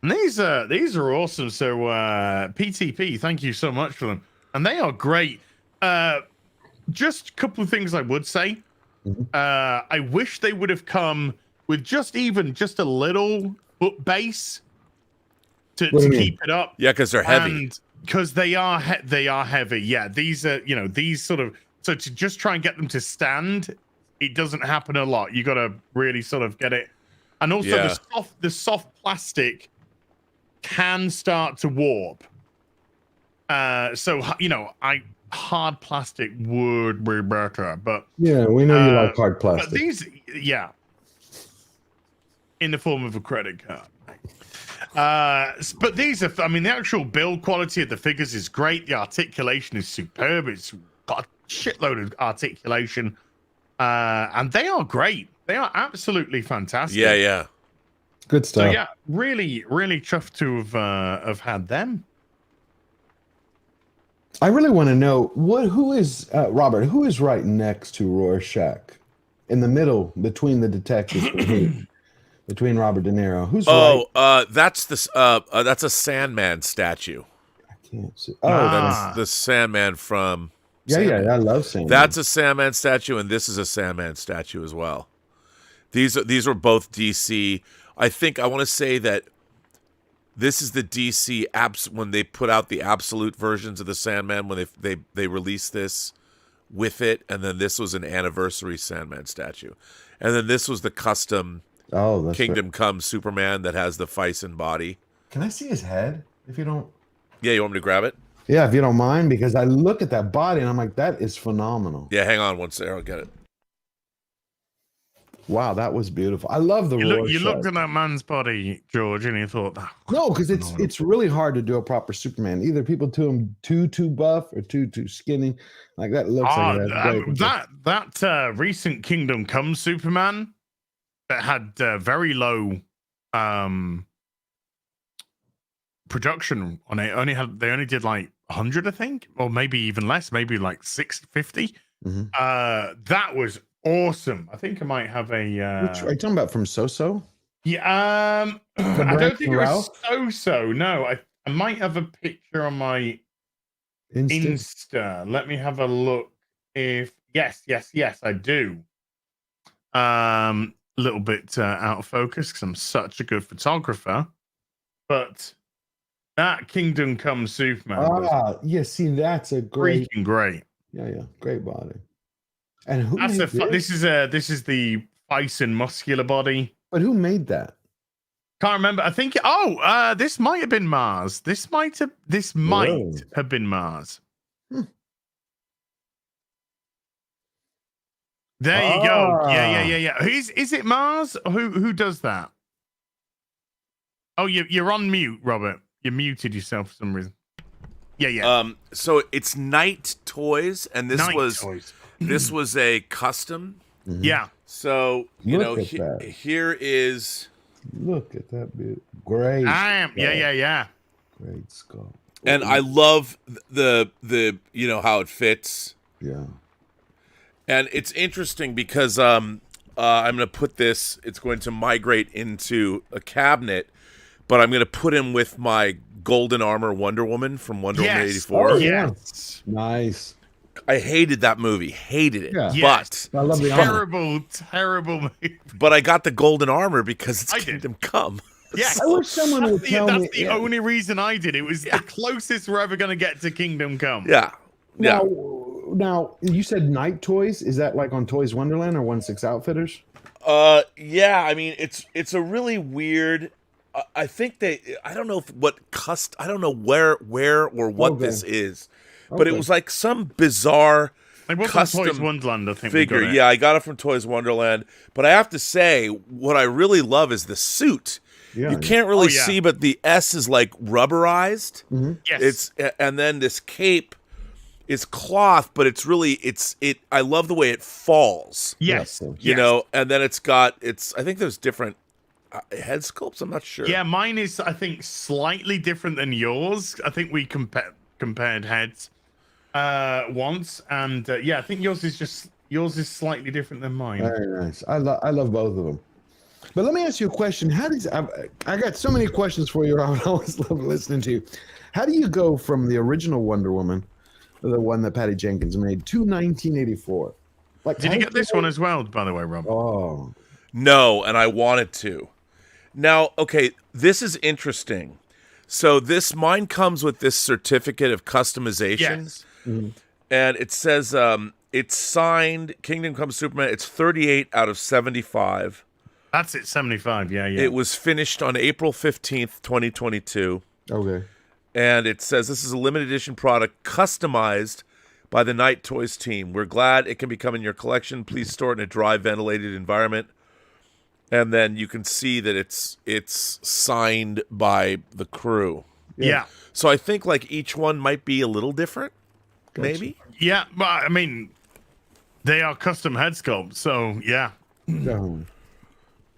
And these are awesome. So PTP, thank you so much for them, and they are great. Just a couple of things I would say. I wish they would have come with just a little foot base to keep it up. Yeah, because they're heavy. And because they are heavy. Yeah, these are these sort of, so to just try and get them to stand, it doesn't happen a lot. You got to really sort of get it, and also the soft plastic can start to warp. So hard plastic would be better, but yeah, we know you like hard plastic. But these, in the form of a credit card. But these are, I mean, the actual build quality of the figures is great. The articulation is superb. It's got a shitload of articulation, and they are great. They are absolutely fantastic. Yeah. Good stuff. So yeah, really, really chuffed to have had them. I really want to know who is Robert? Who is right next to Rorschach, in the middle between the detectives, between Robert De Niro? Who's right? That's a Sandman statue. I can't see. That's the Sandman from. Sandman. I love Sandman. That's a Sandman statue, and this is a Sandman statue as well. These are both DC. I want to say that this is the DC apps when they put out the absolute versions of the Sandman, when they released this with it, and then this was an anniversary Sandman statue, and then this was the custom Oh, that's Kingdom Come Superman that has the Fison body. Can I see his head? If you don't. Yeah, you want me to grab it? Yeah, if you don't mind, because I look at that body and I'm like, that is phenomenal. Yeah, hang on one second. I'll get it. Wow, that was beautiful. I love the You looked at that man's body, George, and you thought, oh, No, because it's really hard to do a proper Superman. Either people do him too buff or too skinny. Like that looks like it has great that recent Kingdom Come Superman that had very low production on it. They only did like 100, I think, or maybe even less, maybe like 650. That was awesome. I think I might have a. Which are you talking about from So? Yeah, I don't think it was So. No, I might have a picture on my Insta. Let me have a look. If yes, I do. A little bit out of focus because I'm such a good photographer, but that Kingdom Come Superman. Yeah. See, that's a great, freaking great. Yeah, great body. And who? That's this is the bison muscular body. But who made that? Can't remember. I think. This might have been Mars. This might have been Mars. There you go. Yeah. Is it Mars? Who does that? Oh, you're on mute, Robert. You muted yourself for some reason. Yeah. So it's Night Toys, and this was a custom. Yeah. So here is. Look at that bit. Great. Yeah. Great sculpt. And I love the how it fits. Yeah. And it's interesting because I'm going to put this. It's going to migrate into a cabinet, but I'm going to put him with my Golden Armor Wonder Woman from Wonder Woman 84. Oh, yes. Nice. I hated that movie. Hated it. Yeah. But I love the terrible movie. But I got the Golden Armor because it's Kingdom Come. Yes. I wish someone would tell me. That's the only reason I did it. Was the closest we're ever going to get to Kingdom Come. Yeah. Now, you said Night Toys. Is that like on Toys Wonderland or 1/6 Outfitters? Yeah. I mean, it's a really weird. I think I don't know I don't know where or what this is, but it was like some bizarre custom Toys Wonderland, I think, figure. Yeah, I got it from Toys Wonderland. But I have to say, what I really love is the suit. Yeah, you can't really see, but the S is like rubberized. Yes, and then this cape is cloth, but it's really I love the way it falls. Yes, you know, and then it's got I think there's different head sculpts. I'm not sure. Yeah, mine is I think slightly different than yours. I think we compared heads once, and I think yours is slightly different than mine. Very nice. I love both of them. But let me ask you a question. How does I got so many questions for you, Robert. I always love listening to you. How do you go from the original Wonder Woman, the one that Patty Jenkins made, to 1984? Like, did you get this one as well, by the way, Rob? Oh, no, and I wanted to. Now, okay, this is interesting. So mine comes with this certificate of customization. Yes. And it says it's signed Kingdom Come Superman. It's 38 out of 75. That's it, 75, yeah. It was finished on April 15th, 2022. Okay. And it says this is a limited edition product customized by the Night Toys team. We're glad it can become in your collection. Please store it in a dry, ventilated environment. And then you can see that it's signed by the crew. Yeah. So I think like each one might be a little different, maybe. Yeah, but I mean, they are custom head sculpts, so yeah. Definitely.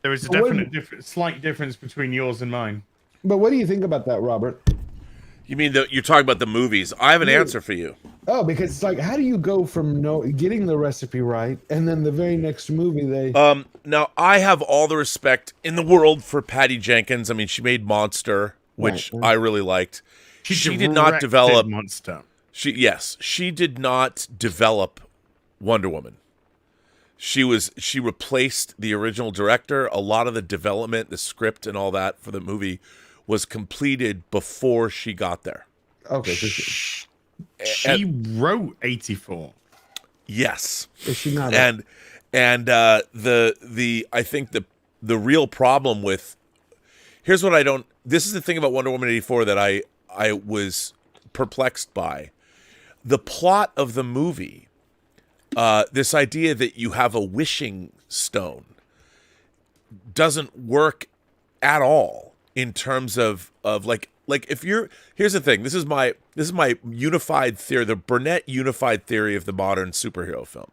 There is a definite slight difference between yours and mine. But what do you think about that, Robert? You mean you're talking about the movies? I have an answer for you. Oh, because it's like, how do you go from getting the recipe right, and then the very next movie they... Now, I have all the respect in the world for Patty Jenkins. I mean, she made Monster, which I really liked. She did not develop... Monster. She did not develop Wonder Woman. She replaced the original director. A lot of the development, the script and all that for the movie was completed before she got there. Okay. She wrote 84. Yes. Is she not? And I think the real problem with here's what I don't. This is the thing about Wonder Woman 84 that I was perplexed by. The plot of the movie, this idea that you have a wishing stone, doesn't work at all in terms of like if you're here's the thing. This is my unified theory, the Burnett unified theory of the modern superhero film.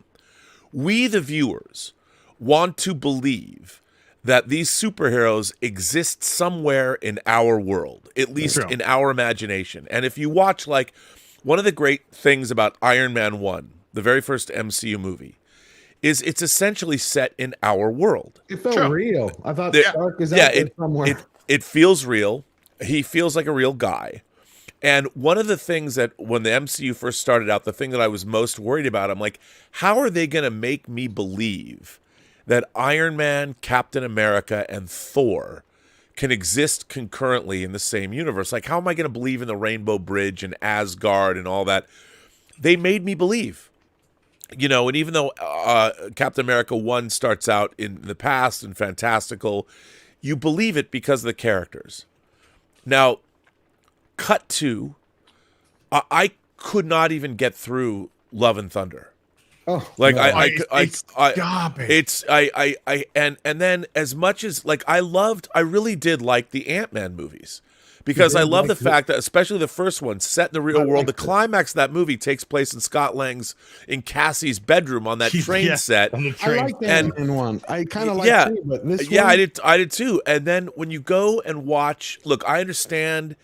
We, the viewers, want to believe that these superheroes exist somewhere in our world, at least in our imagination. And if you watch, like, one of the great things about Iron Man 1, the very first MCU movie, is it's essentially set in our world. It felt real. I thought Stark is out there somewhere. It feels real. He feels like a real guy. And one of the things that when the MCU first started out, the thing that I was most worried about, I'm like, how are they going to make me believe that Iron Man, Captain America, and Thor can exist concurrently in the same universe? Like, how am I going to believe in the Rainbow Bridge and Asgard and all that? They made me believe. You know, and even though Captain America 1 starts out in the past and fantastical, you believe it because of the characters. Now, cut to, I could not even get through Love and Thunder. Oh, like no. It's garbage. And then as much as like I really did like the Ant-Man movies because I love the fact that especially the first one set in the real world, the climax of that movie takes place in Scott Lang's in Cassie's bedroom on that train set. On the train. I like the Ant-Man one. I kind of like it, but this one, I did too. And then when you go and watch, look, I understand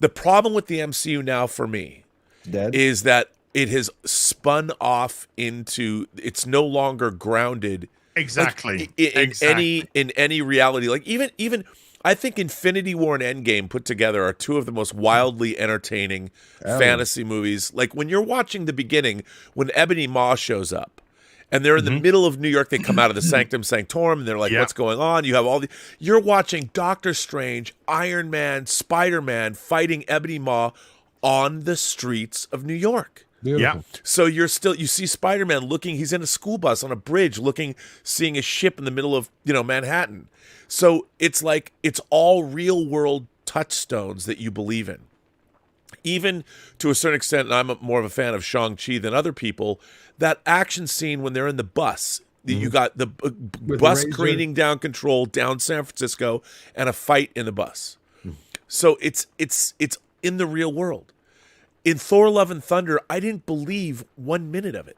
the problem with the MCU now for me is that it has spun off into it's no longer grounded exactly in any reality. Like even I think Infinity War and Endgame put together are two of the most wildly entertaining fantasy movies. Like when you're watching the beginning, when Ebony Maw shows up and they're in the middle of New York, they come out of the Sanctum Sanctorum and they're like, what's going on? You have you're watching Doctor Strange, Iron Man, Spider-Man fighting Ebony Maw on the streets of New York. Beautiful. Yeah. So you see Spider-Man he's in a school bus on a bridge seeing a ship in the middle of, Manhattan. So it's like, it's all real world touchstones that you believe in. Even to a certain extent, and I'm more of a fan of Shang-Chi than other people, that action scene when they're in the bus, you got the bus careening down control down San Francisco and a fight in the bus. So it's in the real world. In Thor: Love and Thunder, I didn't believe 1 minute of it.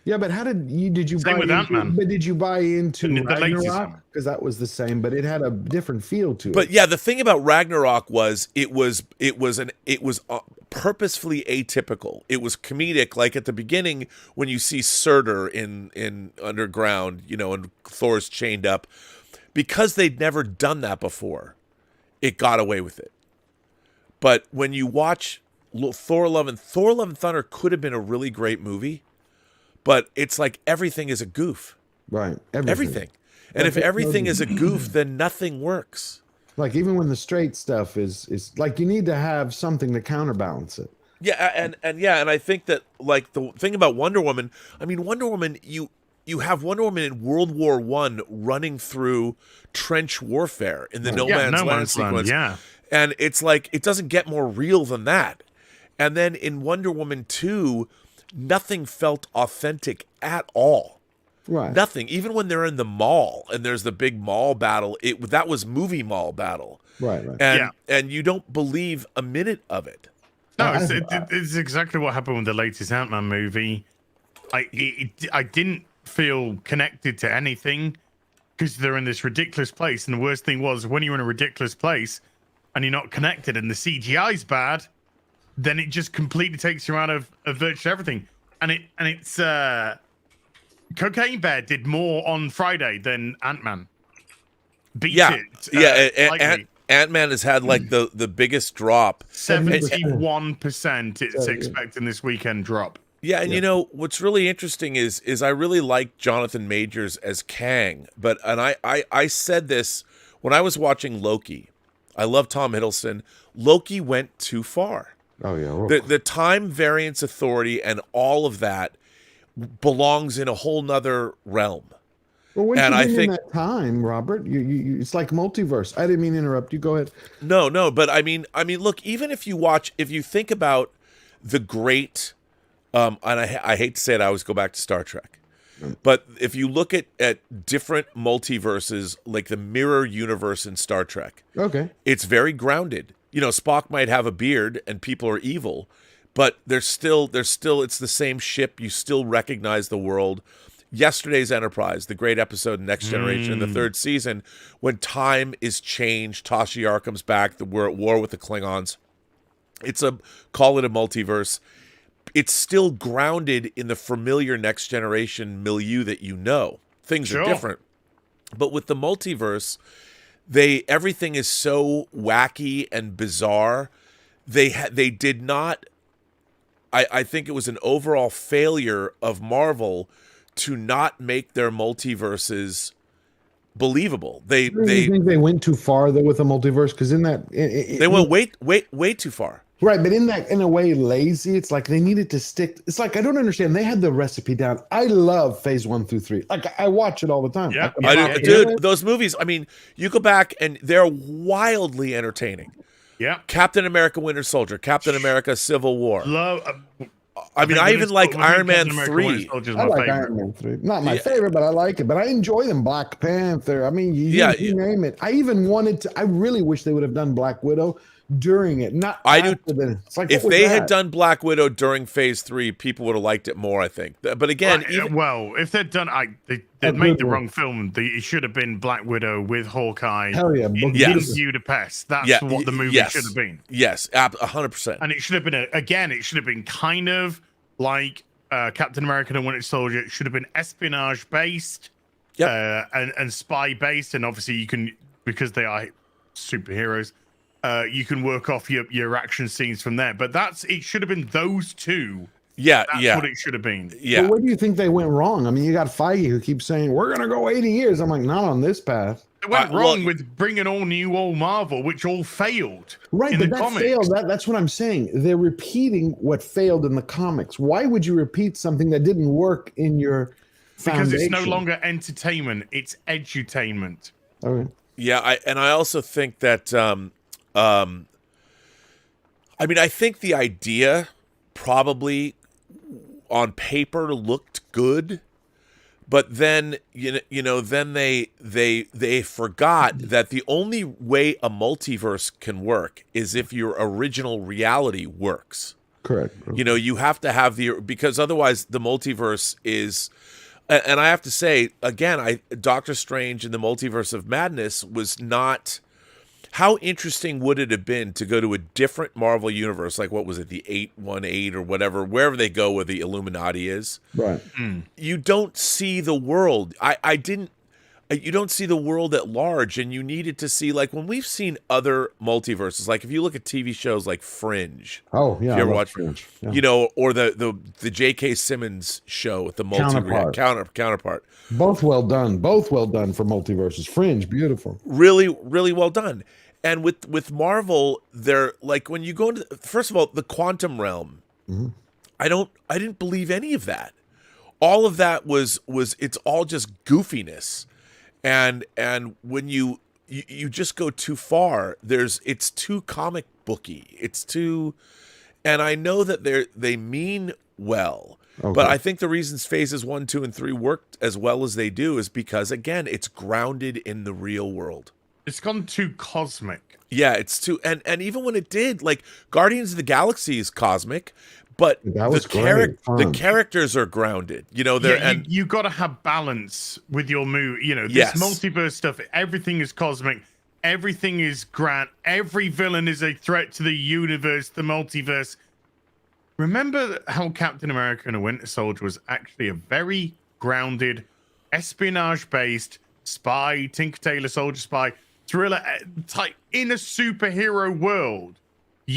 Yeah, but how did you Same buy with Ant-Man. But did you buy into The latest Ragnarok? one. Because that was the same, but it had a different feel to it. But yeah, the thing about Ragnarok was it was purposefully atypical. It was comedic. Like at the beginning when you see Surtur in underground, and Thor's chained up, because they'd never done that before, it got away with it. But when you watch Thor: Love and Thunder could have been a really great movie, but it's like everything is a goof. Right. Everything. And if everything is a goof, then nothing works. Like even when the straight stuff is like you need to have something to counterbalance it. Yeah, and I think that like the thing about Wonder Woman, Wonder Woman, you have Wonder Woman in World War I running through trench warfare in the No Man's Land sequence. Yeah. And it's like it doesn't get more real than that. And then in Wonder Woman 2, nothing felt authentic at all. Right. Nothing. Even when they're in the mall and there's the big mall battle, that was movie mall battle. Right. And you don't believe a minute of it. No, it's exactly what happened with the latest Ant-Man movie. I didn't feel connected to anything because they're in this ridiculous place. And the worst thing was when you're in a ridiculous place and you're not connected and the CGI's bad, then it just completely takes you out of virtually everything. And it's Cocaine Bear did more on Friday than Ant-Man. Beat it. Ant-Man has had like the biggest drop. 71% it's expecting this weekend drop. Yeah, and what's really interesting is I really like Jonathan Majors as Kang, and I said this when I was watching Loki. I love Tom Hiddleston. Loki went too far. Oh yeah. The time variance authority and all of that belongs in a whole nother realm. Well, once And you I get in think that time, Robert, it's like multiverse. I didn't mean to interrupt you. Go ahead. no, but I mean, look, even if you think about the great, and I hate to say it, I always go back to Star Trek. But if you look at different multiverses, like the mirror universe in Star Trek, Okay. it's very grounded. You know, Spock might have a beard and people are evil, but there's still it's the same ship. You still recognize the world. Yesterday's Enterprise, the great episode in Next Generation, in the third season, when time is changed, Tasha Yar comes back, we're at war with the Klingons. Call it a multiverse. It's still grounded in the familiar Next Generation milieu that you know. Things are different. But with the multiverse, everything is so wacky and bizarre. They did not. I think it was an overall failure of Marvel to not make their multiverses believable. Do you think they went too far though with the multiverse? Because in that they went way too far. Right, but in a way, lazy. It's like they needed to stick. It's like I don't understand. They had the recipe down. I love Phase 1 through 3. Like I watch it all the time. Yeah, dude. Those movies. I mean, you go back and they're wildly entertaining. Yeah, Captain America: Winter Soldier, Captain America: Civil War. I even like Iron Man 3. I like Iron Man 3. Not my favorite, but I like it. But I enjoy them. Black Panther. I mean, you name it. I even wanted to. I really wish they would have done Black Widow during it. Not I do. It's like, if they had done Black Widow during Phase 3, people would have liked it more, I think. But again, if they'd done, they made the wrong film. It should have been Black Widow with Hawkeye. Hell yeah, in Budapest. That's what the movie should have been. Yes, 100%. And it should have been it should have been kind of like Captain America and Winter Soldier. It should have been espionage based, and spy based, and obviously you can, because they are superheroes. You can work off your action scenes from there, but it should have been those two. That's what it should have been. Yeah. But where do you think they went wrong? I mean, you got Feige who keeps saying we're gonna go 80 years. I'm like, not on this path. It went wrong with bringing all new old Marvel, which all failed. Right, but that failed. That's what I'm saying. They're repeating what failed in the comics. Why would you repeat something that didn't work in your foundation? Because it's no longer entertainment; it's edutainment. Okay. Yeah, I also think that. I think the idea probably on paper looked good, but then then they forgot that the only way a multiverse can work is if your original reality works. Correct. You have to have because otherwise the multiverse is. And I have to say again, Doctor Strange in the Multiverse of Madness was not. How interesting would it have been to go to a different Marvel universe, like what was it, the 818 or whatever, wherever they go where the Illuminati is? Right. You don't see the world. You don't see the world at large, and you needed to see, like, when we've seen other multiverses, like if you look at TV shows like Fringe. Oh yeah, if you ever watch Fringe, yeah. Or the J.K. Simmons show with the counterpart. Both well done for multiverses. Fringe, beautiful. Really, really well done. And with Marvel, they're like, when you go into, first of all, the quantum realm, I didn't believe any of that. All of that was it's all just goofiness. And when you just go too far, it's too comic booky. It's too, and I know that they mean well, but I think the reasons phases 1, 2, and 3 worked as well as they do is because, again, it's grounded in the real world. It's gone too cosmic. Yeah, it's too, and even when it did, like Guardians of the Galaxy is cosmic, but the characters are grounded. You got to have balance with your movie. This multiverse stuff. Everything is cosmic. Everything is grand. Every villain is a threat to the universe, the multiverse. Remember how Captain America and the Winter Soldier was actually a very grounded, espionage-based spy, Tinker Tailor Soldier spy thriller type in a superhero world.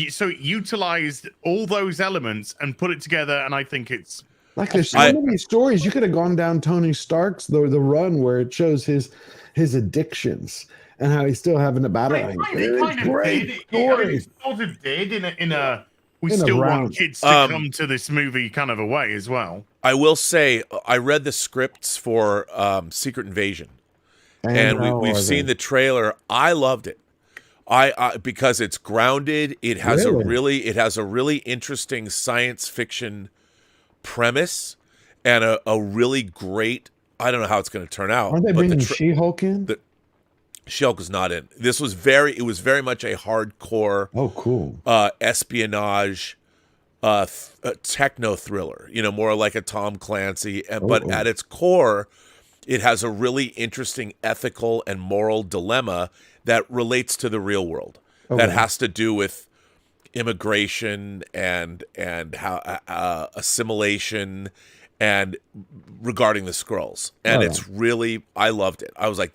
So it utilized all those elements and put it together, and I think it's like there's so many stories. You could have gone down Tony Stark's the run where it shows his addictions and how he's still having a battle. It kind of did. It sort of did in we In a still round- want kids to come to this movie kind of a way as well. I will say I read the scripts for Secret Invasion, and how we've are seen they? the trailer. I loved it. I because it's grounded. It has Really? a really interesting science fiction premise and a really great. I don't know how it's going to turn out. Aren't they but bringing She-Hulk in? She-Hulk was not in. It was very much a hardcore Oh, cool. espionage techno thriller, more like a Tom Clancy, but at its core it has a really interesting ethical and moral dilemma that relates to the real world, that has to do with immigration and how assimilation and regarding the Skrulls. And it's really, I loved it. I was like,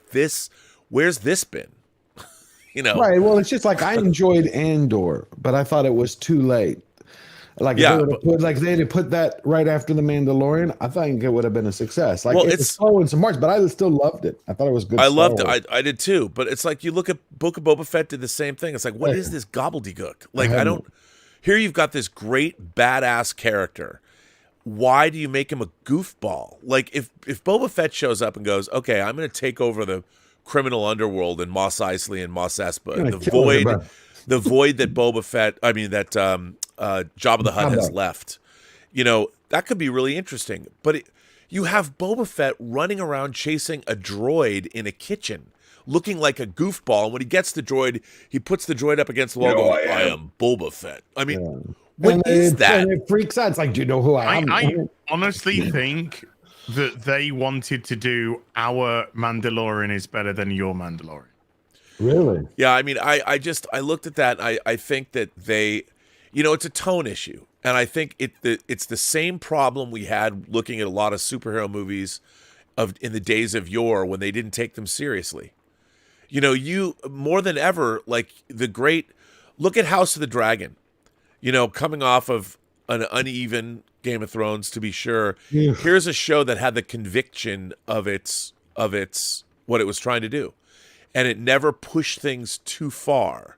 where's this been? Right. Well, it's just like I enjoyed Andor, but I thought it was too late. Like if they had put that right after the Mandalorian, I think it would have been a success. Like it's slow in some parts, but I still loved it. I thought it was good. I loved it. I did too. But it's like you look at Book of Boba Fett did the same thing. It's like, what is this gobbledygook? Like here you've got this great badass character. Why do you make him a goofball? Like if Boba Fett shows up and goes, okay, I'm going to take over the criminal underworld in Mos Eisley and Mos Espa, the void that Jabba the Hutt has left. That could be really interesting. But you have Boba Fett running around chasing a droid in a kitchen, looking like a goofball. And when he gets the droid, he puts the droid up against the wall going, I am Boba Fett. I mean, what is that? And it freaks out. It's like, do you know who I am? I honestly think that they wanted to do our Mandalorian is better than your Mandalorian. Really? Yeah, I mean, I looked at that. And I think that they, it's a tone issue, and I think it's the same problem we had looking at a lot of superhero movies in the days of yore when they didn't take them seriously. You more than ever, like look at House of the Dragon. Coming off of an uneven Game of Thrones, to be sure. Yeah. Here's a show that had the conviction of its what it was trying to do. And it never pushed things too far,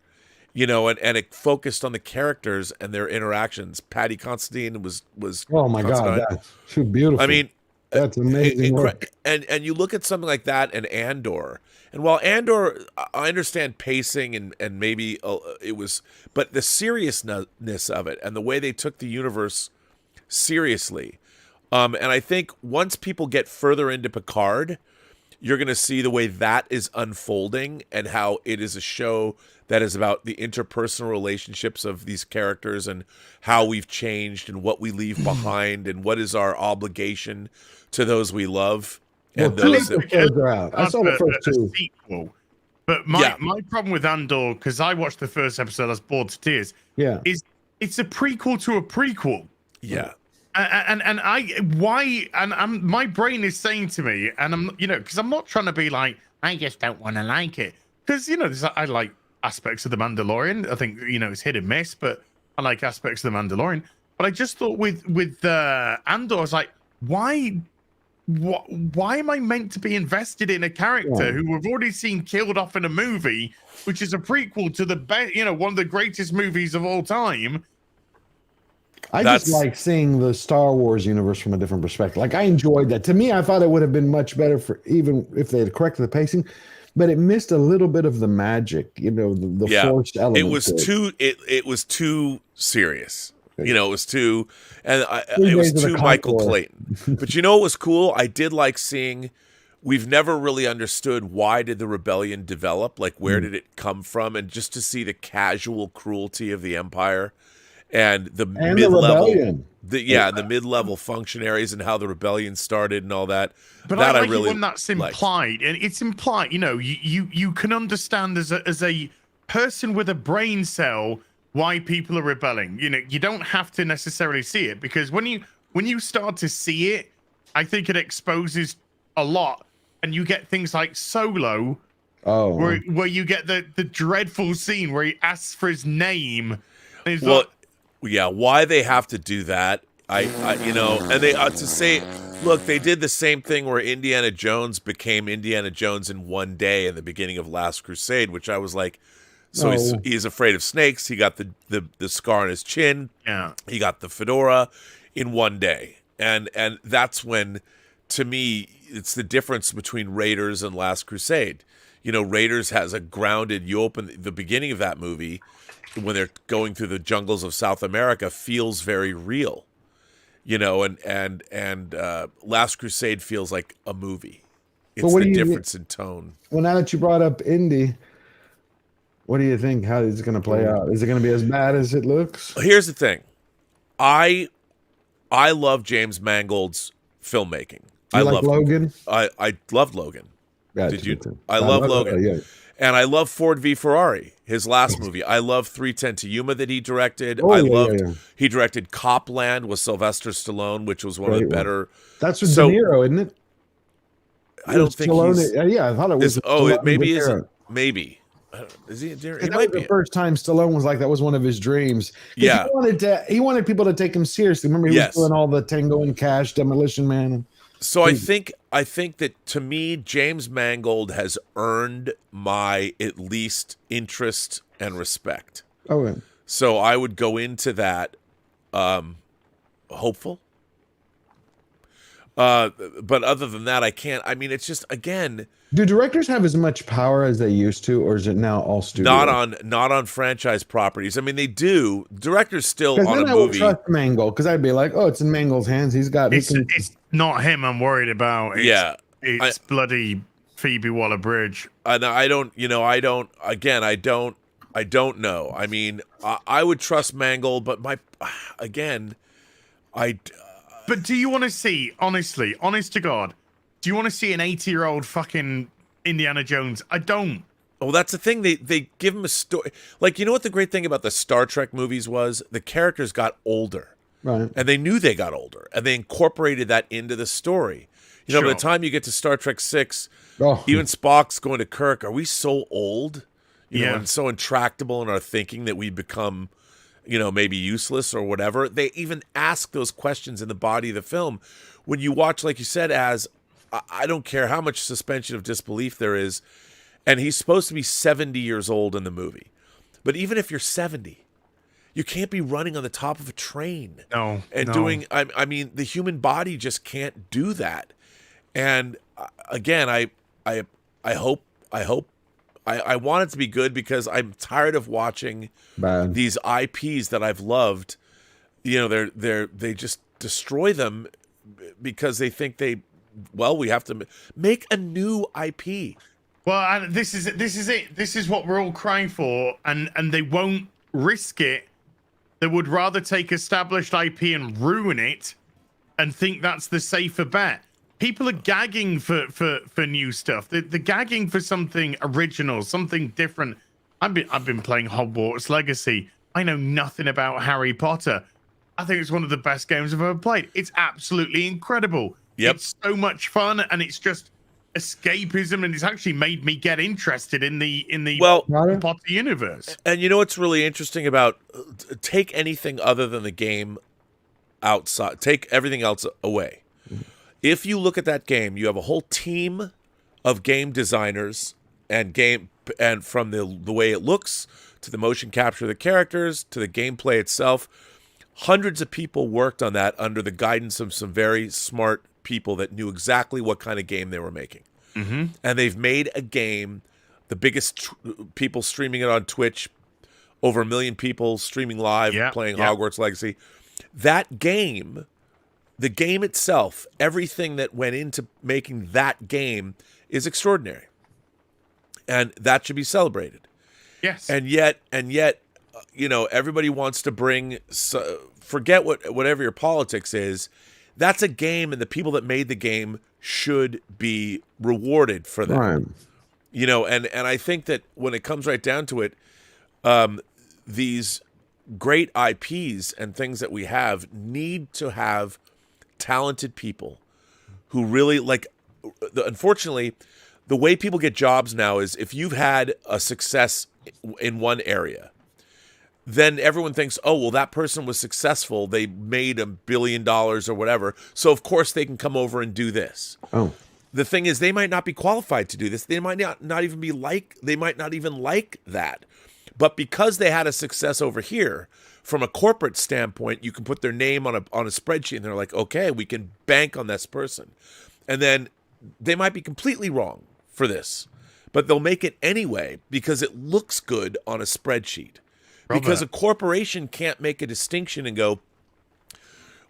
and it focused on the characters and their interactions. Patty Considine was oh my God, that's too beautiful. I mean, that's amazing work. And you look at something like that and Andor, and while Andor, I understand pacing and maybe it was, but the seriousness of it and the way they took the universe seriously, and I think once people get further into Picard, you're going to see the way that is unfolding and how it is a show that is about the interpersonal relationships of these characters and how we've changed and what we leave behind and what is our obligation to those we love. And those that are out. I saw the first two. Sequel. But my problem with Andor, because I watched the first episode, I was bored to tears. Yeah, is it's a prequel to a prequel. Yeah. My brain is saying to me, and I'm, because I'm not trying to be like, I just don't want to like it, because I like aspects of the Mandalorian. I think it's hit and miss, but I like aspects of the Mandalorian. But I just thought with Andor, I was like, why am I meant to be invested in a character who we've already seen killed off in a movie, which is a prequel to one of the greatest movies of all time? I just like seeing the Star Wars universe from a different perspective. Like I enjoyed that. To me, I thought it would have been much better for even if they had corrected the pacing, but it missed a little bit of the magic, the forced element. It was too serious. It was too, and it was too Michael Clayton. But what was cool? I did like seeing. We've never really understood why did the rebellion develop? Like where did it come from? And just to see the casual cruelty of the Empire. And the mid-level, the mid-level functionaries and how the rebellion started and all that. But that I like really when that's implied, and it's implied. You can understand as a person with a brain cell why people are rebelling. You don't have to necessarily see it, because when you start to see it, I think it exposes a lot, and you get things like Solo, where you get the dreadful scene where he asks for his name. And he's why they have to do that, and they to say, look, they did the same thing where Indiana Jones became Indiana Jones in one day in the beginning of Last Crusade, which I was like, So Oh. he's afraid of snakes. He got the scar on his chin. Yeah. He got the fedora in one day. And that's when, to me, it's the difference between Raiders and Last Crusade. You know, Raiders has a grounded, you open the beginning of that movie when they're going through the jungles of South America feels very real. You know, and Last Crusade feels like a movie. It's the difference in tone. Well, now that you brought up Indy, what do you think? How is it going to play out? Is it going to be as bad as it looks? Here's the thing. I love James Mangold's filmmaking. You like Logan? I loved Logan. Yeah, Did you? I love Logan. Yeah. And I love Ford v Ferrari, his last movie. I love 310 to Yuma that he directed. He directed Copland with Sylvester Stallone, which was one of the better. That's with De Niro, isn't it? I don't think he's. Yeah, I thought it was. It maybe is. Maybe. Is he? It might be the first time Stallone was like that was one of his dreams. Yeah, he wanted people to take him seriously. Remember, he was doing all the Tango and Cash, Demolition Man. So I think that, to me, James Mangold has earned my at least interest and respect. Okay. So I would go into that hopeful. But other than that, I can't. I mean, it's just, again, do directors have as much power as they used to, or is it now all studio? Not on franchise properties. I mean, they do. Directors still on then a I would movie. trust Mangold, because I'd be like, oh, it's in Mangold's hands. He's got. It's not him I'm worried about. It's bloody Phoebe Waller-Bridge. And I don't know. I mean, I would trust Mangold, but But do you want to see, honestly, honest to God, do you want to see an 80-year-old fucking Indiana Jones? I don't. Oh, that's the thing. They give him a story. Like, you know what the great thing about the Star Trek movies was? The characters got older. Right. And they knew they got older. And they incorporated that into the story. You know, by the time you get to Star Trek 6, even Spock's going to Kirk, are we so old? You know, and so intractable in our thinking that we become, you know, maybe useless or whatever. They even ask those questions in the body of the film. When you watch, like you said, I don't care how much suspension of disbelief there is, and he's supposed to be 70 years old in the movie. But even if you're 70, you can't be running on the top of a train. Doing, I mean, the human body just can't do that. And again, I hope I want it to be good, because I'm tired of watching these IPs that I've loved. You know, they just destroy them because they think we have to make a new IP. Well, and this is it. This is what we're all crying for, and they won't risk it. They would rather take established IP and ruin it, and think that's the safer bet. People are gagging for new stuff. They're gagging for something original, something different. I've been playing Hogwarts Legacy. I know nothing about Harry Potter. I think it's one of the best games I've ever played. It's absolutely incredible. Yep. It's so much fun, and it's just escapism, and it's actually made me get interested in the Potter universe. And you know what's really interesting about, take anything other than the game outside, take everything else away. If you look at that game, you have a whole team of game designers and from the way it looks to the motion capture of the characters to the gameplay itself. Hundreds of people worked on that under the guidance of some very smart people that knew exactly what kind of game they were making. Mm-hmm. And they've made a game, the biggest people streaming it on Twitch, over 1 million people streaming live, playing Hogwarts Legacy. That game, the game itself, everything that went into making that game is extraordinary. And that should be celebrated. Yes. And yet, you know, everybody wants to forget whatever your politics is. That's a game, and the people that made the game should be rewarded for that. Right. You know, and I think that when it comes right down to it, these great IPs and things that we have need to have talented people who really unfortunately, the way people get jobs now is if you've had a success in one area, then everyone thinks, oh, well, that person was successful. They made $1 billion or whatever. So, of course, they can come over and do this. Oh. The thing is, they might not be qualified to do this. They might not even even like that. But because they had a success over here, from a corporate standpoint, you can put their name on a spreadsheet and they're like, okay, we can bank on this person. And then they might be completely wrong for this, but they'll make it anyway because it looks good on a spreadsheet. Because a corporation can't make a distinction and go,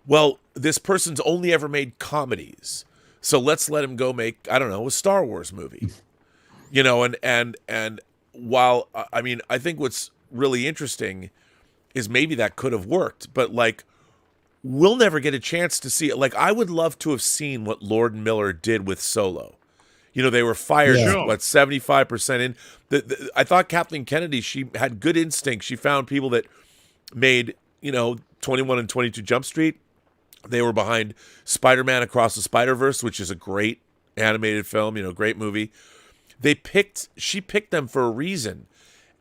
well, this person's only ever made comedies, so let's let him go make, I don't know, a Star Wars movie. You know, and while, I mean, I think what's really interesting is maybe that could have worked, but like, we'll never get a chance to see it. Like, I would love to have seen what Lord and Miller did with Solo. You know, they were fired, what, 75% in. I thought Kathleen Kennedy, she had good instinct. She found people that made, you know, 21 and 22 Jump Street. They were behind Spider-Man Across the Spider-Verse, which is a great animated film, you know, great movie. She picked them for a reason.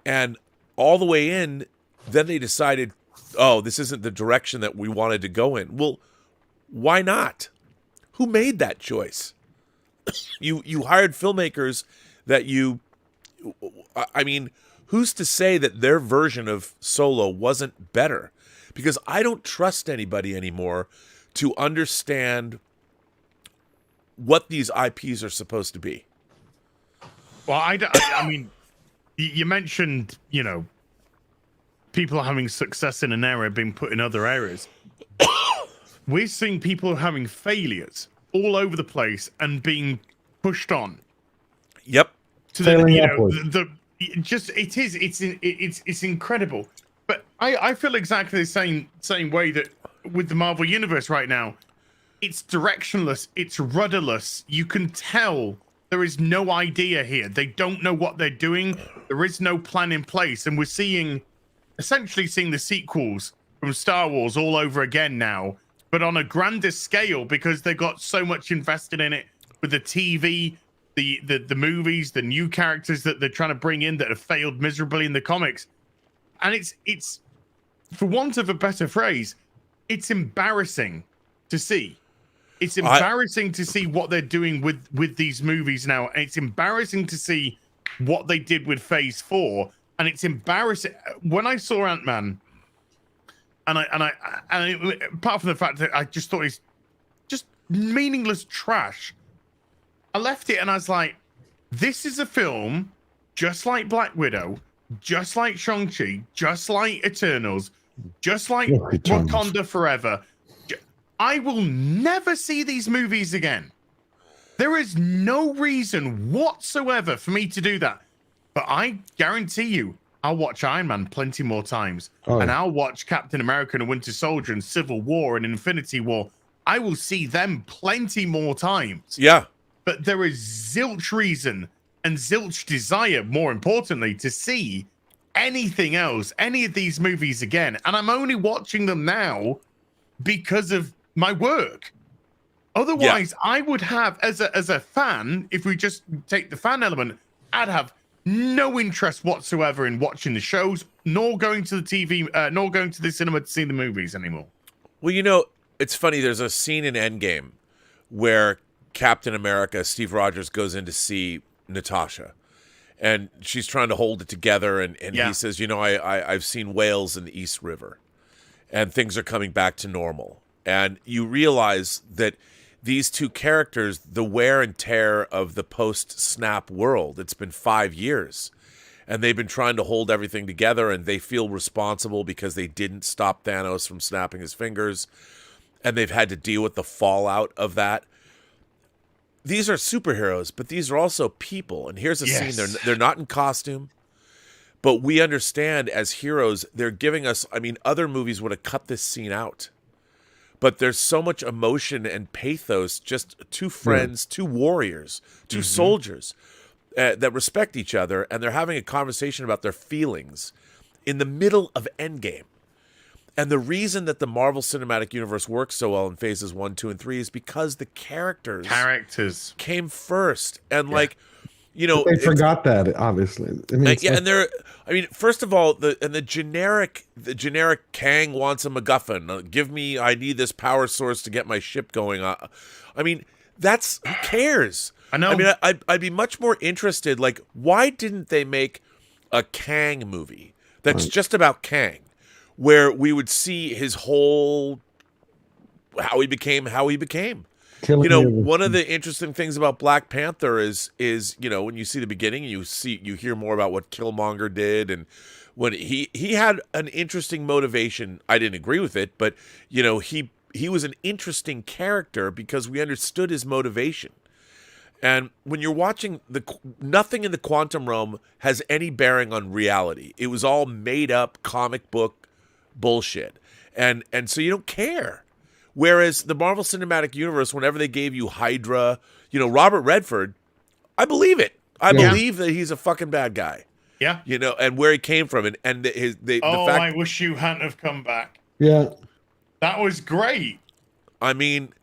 And all the way in, then they decided, oh, this isn't the direction that we wanted to go in. Well, why not? Who made that choice? You hired filmmakers that I mean, who's to say that their version of Solo wasn't better? Because I don't trust anybody anymore to understand what these IPs are supposed to be. Well, I mean, you mentioned, you know, people having success in an area being put in other areas. We're seeing people having failures all over the place and being pushed on. Yep. To the, you know, it's incredible. But I feel exactly the same way that with the Marvel Universe right now, it's directionless, it's rudderless. You can tell there is no idea here. They don't know what they're doing. There is no plan in place, and we're essentially seeing the sequels from Star Wars all over again now, but on a grander scale because they got so much invested in it with the TV, the movies, the new characters that they're trying to bring in that have failed miserably in the comics. And it's for want of a better phrase, it's embarrassing to see. It's embarrassing to see what they're doing with these movies now. And it's embarrassing to see what they did with Phase 4. And it's embarrassing when I saw Ant-Man, and apart from the fact that I just thought it's just meaningless trash, I left it and I was like, this is a film just like Black Widow, just like Shang-Chi, just like Eternals, just like Wakanda Forever. I will never see these movies again. There is no reason whatsoever for me to do that. But I guarantee you, I'll watch Iron Man plenty more times. And I'll watch Captain America and the Winter Soldier and Civil War and Infinity War. I will see them plenty more times. Yeah. But there is zilch reason and zilch desire, more importantly, to see anything else, any of these movies again. And I'm only watching them now because of my work. Otherwise, I would have, as a fan, if we just take the fan element, I'd have no interest whatsoever in watching the shows, nor going to the TV, nor going to the cinema to see the movies anymore. Well, you know, it's funny. There's a scene in Endgame where Captain America, Steve Rogers, goes in to see Natasha, and she's trying to hold it together. And he says, you know, I've seen whales in the East River, and things are coming back to normal. And you realize that these two characters, the wear and tear of the post-snap world, it's been 5 years, and they've been trying to hold everything together, and they feel responsible because they didn't stop Thanos from snapping his fingers, and they've had to deal with the fallout of that. These are superheroes, but these are also people. And here's a scene. They're not in costume, but we understand as heroes, they're giving us, I mean, other movies would have cut this scene out. But there's so much emotion and pathos, just two friends, two warriors, two soldiers that respect each other, and they're having a conversation about their feelings in the middle of Endgame. And the reason that the Marvel Cinematic Universe works so well in phases 1, 2, and 3 is because the characters came first. And like, you know, they forgot that, obviously. I mean, and they're, I mean, first of all, the generic Kang wants a MacGuffin. I need this power source to get my ship going. I mean, who cares? I know. I mean, I'd be much more interested. Like, why didn't they make a Kang movie? that's just about Kang, where we would see his whole how he became. Killing One of the interesting things about Black Panther is when you see the beginning, you hear more about what Killmonger did, and when he had an interesting motivation. I didn't agree with it, but he was an interesting character because we understood his motivation. And when you're watching nothing in the quantum realm has any bearing on reality. It was all made up comic book bullshit, and so you don't care. Whereas the Marvel Cinematic Universe, whenever they gave you Hydra, Robert Redford, I believe it. I believe that he's a fucking bad guy. Yeah. And where he came from, and the fact. I wish you hadn't have come back. Yeah. That was great. I mean,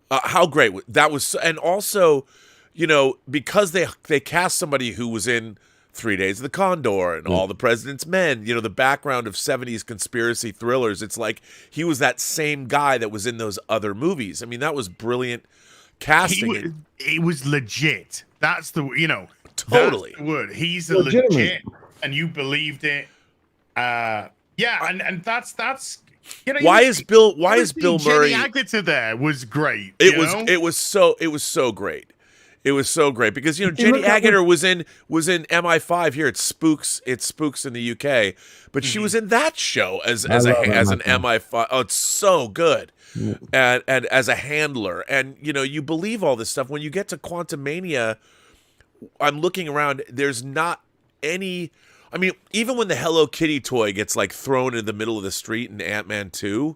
how great that was, and also, because they cast somebody who was in 3 Days of the Condor and All the President's Men, the background of 70s conspiracy thrillers. It's like he was that same guy that was in those other movies. I mean, that was brilliant casting. It was legit. That's the, totally that's the word. He's a legit, and you believed it. And that's why is Bill Murray? Jenny Agutter there was great. It was so great. It was so great because Jenny Agutter was in MI5 here. It's Spooks in the UK, but she was in that show as an MI5. Oh, it's so good, and as a handler, and you believe all this stuff when you get to Quantumania. I'm looking around. There's not any. I mean, even when the Hello Kitty toy gets like thrown in the middle of the street in Ant-Man 2,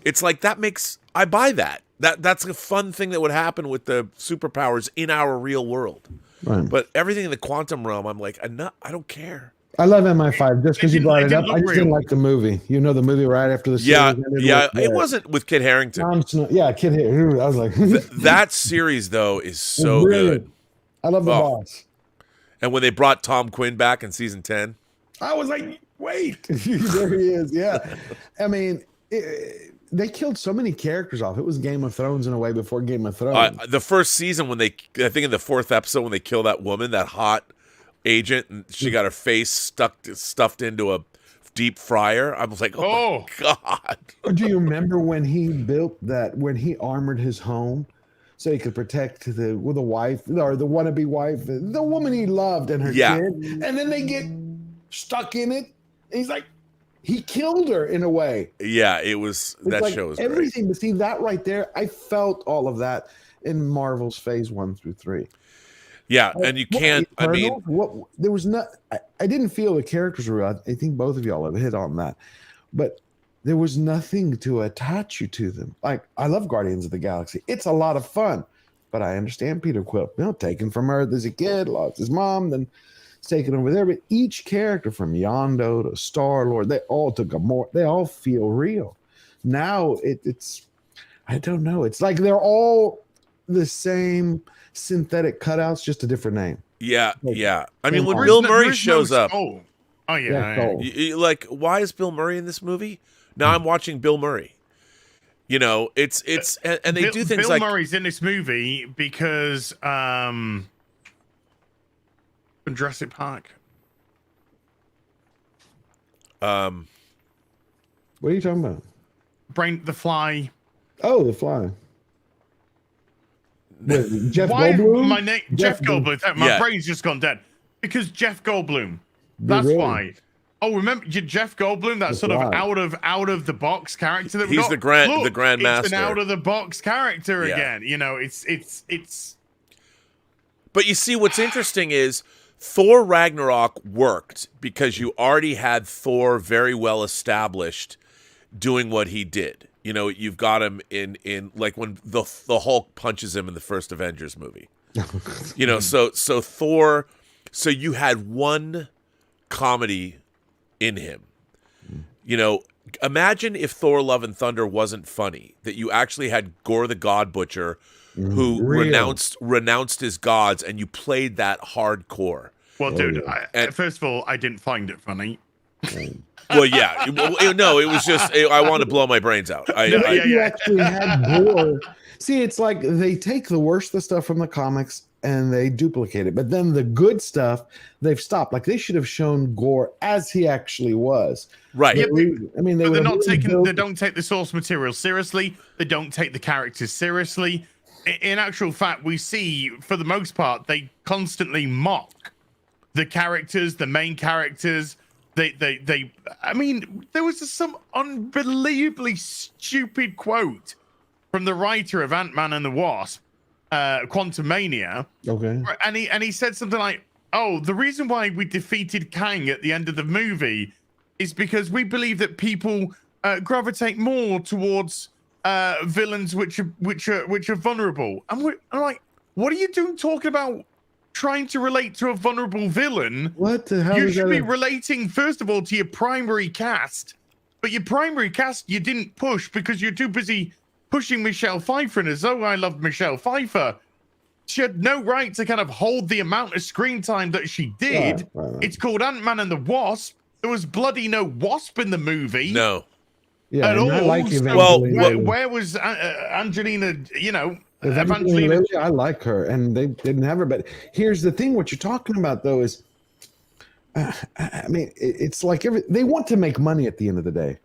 it's like I buy that. That's a fun thing that would happen with the superpowers in our real world. Right. But everything in the quantum realm, I'm like, I don't care. I love MI5 just because you brought it up. I just didn't like the movie. The movie right after the series ended. Yeah, it wasn't with Kit Harington. Kit Harington. I was like, that series though is so good. I love the boss. And when they brought Tom Quinn back in season 10, I was like, wait, there he is. Yeah, I mean. They killed so many characters off. It was Game of Thrones in a way before Game of Thrones. The first season I think in the 4th episode when they kill that woman, that hot agent, and she got her face stuffed into a deep fryer. I was like, oh my God. Do you remember when he armored his home so he could protect the wife or the wannabe wife, the woman he loved and her kid, and then they get stuck in it. And he's like, he killed her in a way. Yeah, it was. That like show was everything. Great. But see that right there, I felt all of that in Marvel's Phase 1 through 3. Yeah, and you can't. There was not. I didn't feel the characters were. I think both of y'all have hit on that, but there was nothing to attach you to them. Like I love Guardians of the Galaxy. It's a lot of fun, but I understand Peter Quill. Taken from Earth as a kid, lost his mom, then taken over there. But each character from Yondu to Star-Lord, they all they all feel real. Now it's I don't know. It's like they're all the same synthetic cutouts, just a different name. Yeah. I mean, when Bill Murray shows up. Oh yeah. Like, why is Bill Murray in this movie? Now I'm watching Bill Murray. It's and they do things Bill like Murray's in this movie because Jurassic Park. What are you talking about? The Fly. Oh, The Fly. With Jeff Goldblum? Jeff Goldblum. My brain's just gone dead. Because Jeff Goldblum. That's why. Oh, remember Jeff Goldblum? That sort of out of the box character that we got. He's the Grand Master. It's an out of the box character again. It's. But you see, what's interesting is Thor Ragnarok worked because you already had Thor very well established doing what he did. You've got him in like when the Hulk punches him in the first Avengers movie. So Thor, so you had one comedy in him. Imagine if Thor Love and Thunder wasn't funny, that you actually had Gore the God Butcher who renounced his gods, and you played that hardcore. Well, dude, first of all, I didn't find it funny. Well, yeah. No, it was just I want to blow my brains out. You actually had gore. See, it's like they take the worst of the stuff from the comics and they duplicate it, but then the good stuff they've stopped. Like they should have shown Gore as he actually was. Right. But they're not taking. They don't take the source material seriously. They don't take the characters seriously. In actual fact, we see for the most part they constantly mock the characters, the main characters. They. I mean, there was some unbelievably stupid quote from the writer of Ant-Man and the Wasp, Quantumania. Okay. And he said something like, "Oh, the reason why we defeated Kang at the end of the movie is because we believe that people gravitate more towards villains which are vulnerable." And I'm like, "What are you doing talking about trying to relate to a vulnerable villain? What the hell? You should be relating first of all to your primary cast, but your primary cast you didn't push because you're too busy pushing Michelle Pfeiffer in as though I loved Michelle Pfeiffer. She had no right to kind of hold the amount of screen time that she did. Right. It's called Ant-Man and the Wasp. There was bloody no wasp in the movie. No. Yeah, at all. I like where was Angelina, Evangeline Lilly? I like her, and they didn't have her. But here's the thing: what you're talking about, though, is, I mean, it's like they want to make money at the end of the day.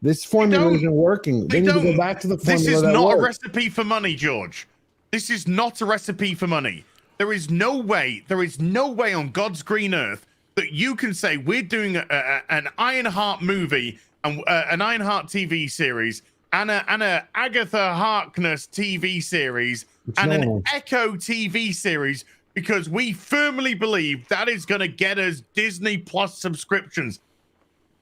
This formula isn't working. They need to go back to the formula. This is not a recipe for money, George. This is not a recipe for money. There is no way on God's green earth that you can say we're doing an Ironheart movie and an Ironheart TV series and a Agatha Harkness TV series and an Echo TV series because we firmly believe that is going to get us Disney Plus subscriptions.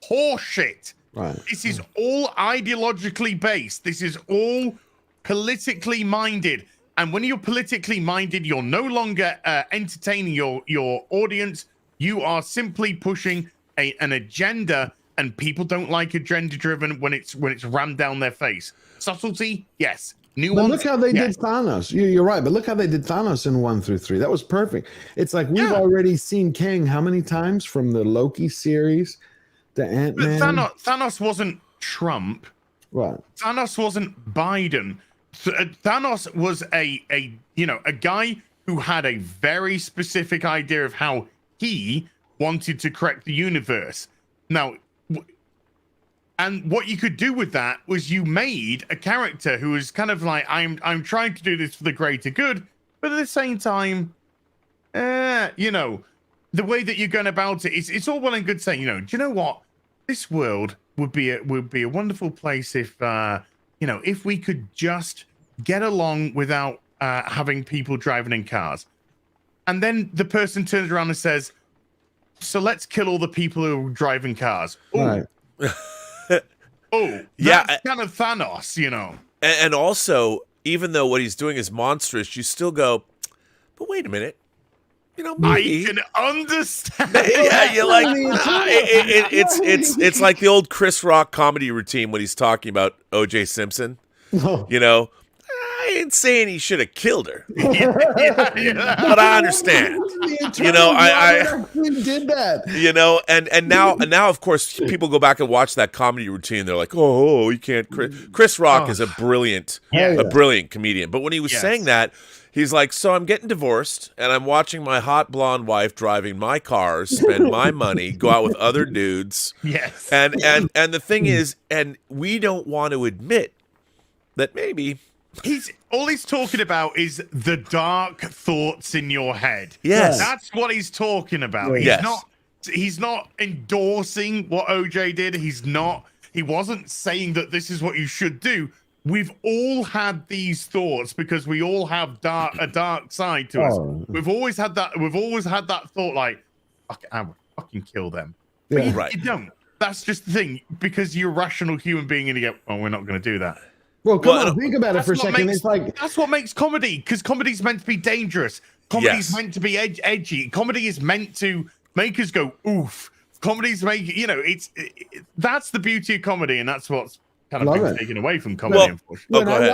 Horseshit. Right. This is all ideologically based. This is all politically minded. And when you're politically minded, you're no longer entertaining your audience. You are simply pushing an agenda, and people don't like agenda-driven when it's rammed down their face. Subtlety, yes. Nuance, but look how they did Thanos. You're right, but look how they did Thanos in 1 through 3. That was perfect. It's like we've already seen Kang how many times from the Loki series to Ant-Man. But Thanos wasn't Trump. Right. Thanos wasn't Biden. Thanos was a guy who had a very specific idea of how he wanted to correct the universe. Now, and what you could do with that was you made a character who was kind of like, I'm trying to do this for the greater good, but at the same time, the way that you're going about it, it's all well and good saying, do you know what? This world would be a wonderful place if if we could just get along without having people driving in cars. And then the person turns around and says, so let's kill all the people who are driving cars. Ooh. Right. That's kind of Thanos, And also, even though what he's doing is monstrous, you still go, but wait a minute. Maybe. I can understand. Yeah, you're like, it's like the old Chris Rock comedy routine when he's talking about O.J. Simpson. I ain't saying he should have killed her, but I understand. I did that. And now, of course, people go back and watch that comedy routine. They're like, oh, you can't. Chris Rock is a brilliant comedian. But when he was saying that, he's like, so I'm getting divorced, and I'm watching my hot blonde wife driving my car, spend my money, go out with other dudes. Yes. And the thing is, and we don't want to admit that maybe all he's talking about is the dark thoughts in your head. Yes. That's what he's talking about. He's not endorsing what OJ did. He wasn't saying that this is what you should do. We've all had these thoughts because we all have a dark side to us. We've always had that thought like, I would fucking kill them. Yeah. But you don't. That's just the thing, because you're a rational human being and you go, oh, we're not going to do that. Well, come on, think about it for a second. It's like that's what makes comedy, because comedy's meant to be dangerous. Comedy's meant to be edgy. Comedy is meant to make us go oof. Comedy's that's the beauty of comedy, and that's what's kind of been taken away from comedy. Unfortunately, when I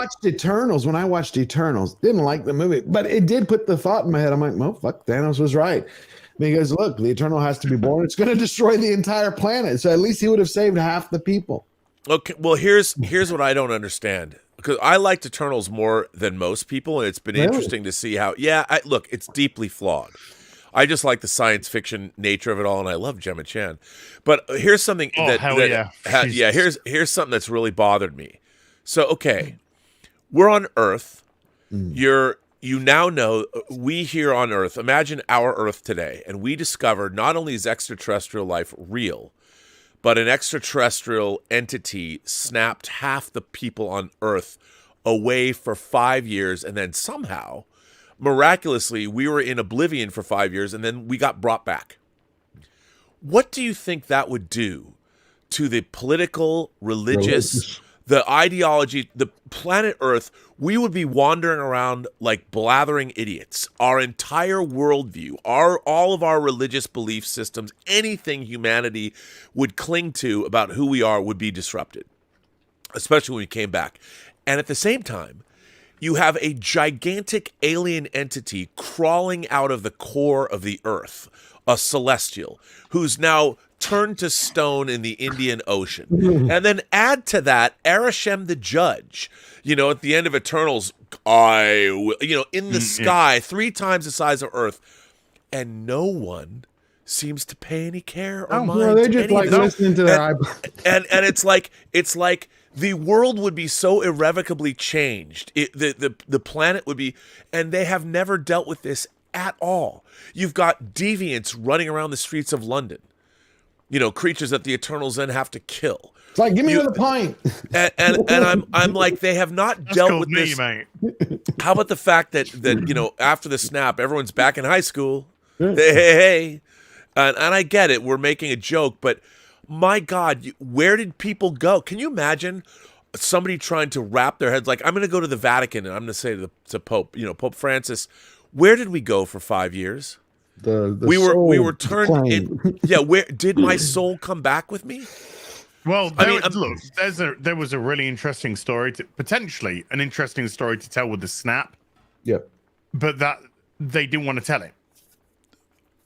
watched Eternals, didn't like the movie, but it did put the thought in my head. I'm like, well, fuck, Thanos was right. And he goes, look, the Eternal has to be born. It's going to destroy the entire planet. So at least he would have saved half the people. Okay, well, here's what I don't understand. Because I liked Eternals more than most people, and it's been interesting to see how. Yeah, look, it's deeply flawed. I just like the science fiction nature of it all, and I love Gemma Chan. But here's something here's something that's really bothered me. So, okay, we're on Earth. You now know we here on Earth. Imagine our Earth today, and we discovered not only is extraterrestrial life real, but an extraterrestrial entity snapped half the people on Earth away for 5 years, and then somehow, miraculously, we were in oblivion for 5 years, and then we got brought back. What do you think that would do to the political, religious, the ideology, the planet Earth? We would be wandering around like blathering idiots. Our entire worldview, all of our religious belief systems, anything humanity would cling to about who we are would be disrupted, especially when we came back. And at the same time, you have a gigantic alien entity crawling out of the core of the Earth, a celestial, who's now turned to stone in the Indian Ocean. And then add to that Arishem the Judge, at the end of Eternals, in the sky, 3 times the size of Earth. And no one seems to pay any care or mind. No, they're just like listening to their iPod. And it's like the world would be so irrevocably changed. The planet would be, and they have never dealt with this at all. You've got deviants running around the streets of London. Creatures that the Eternals then have to kill. It's like, give me another pint. And I'm like, they have not dealt with this. Mate. How about the fact that after the snap, everyone's back in high school. Hey. And I get it. We're making a joke, but my God, where did people go? Can you imagine somebody trying to wrap their heads like, I'm going to go to the Vatican and I'm going to say to Pope, Pope Francis, where did we go for 5 years? We were turned in. Yeah, where did my soul come back with me? Well, there was a really interesting story, potentially an interesting story to tell with the snap. Yep. But that they didn't want to tell it.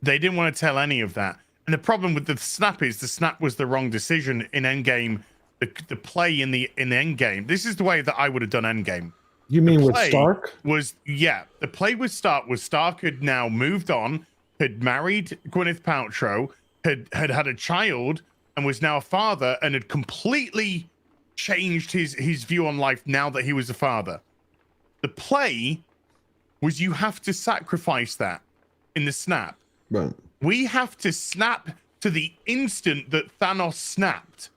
They didn't want to tell any of that. And the problem with the snap is the snap was the wrong decision in Endgame. The play in the Endgame. This is the way that I would have done Endgame. You mean with Stark? The play with Stark was Stark had now moved on, had married Gwyneth Paltrow, had a child, and was now a father, and had completely changed his view on life now that he was a father. The play was you have to sacrifice that in the snap. Right. We have to snap to the instant that Thanos snapped,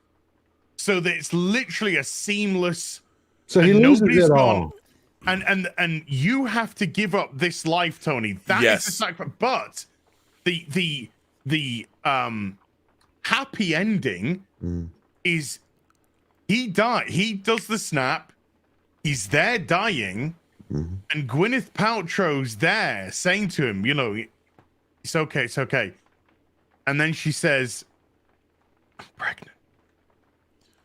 so that it's literally a seamless. So he loses it all. And you have to give up this life, Tony. That is the sacrifice. But the happy ending is he died. He does the snap. He's there dying, and Gwyneth Paltrow's there saying to him, it's okay, it's okay. And then she says, I'm pregnant.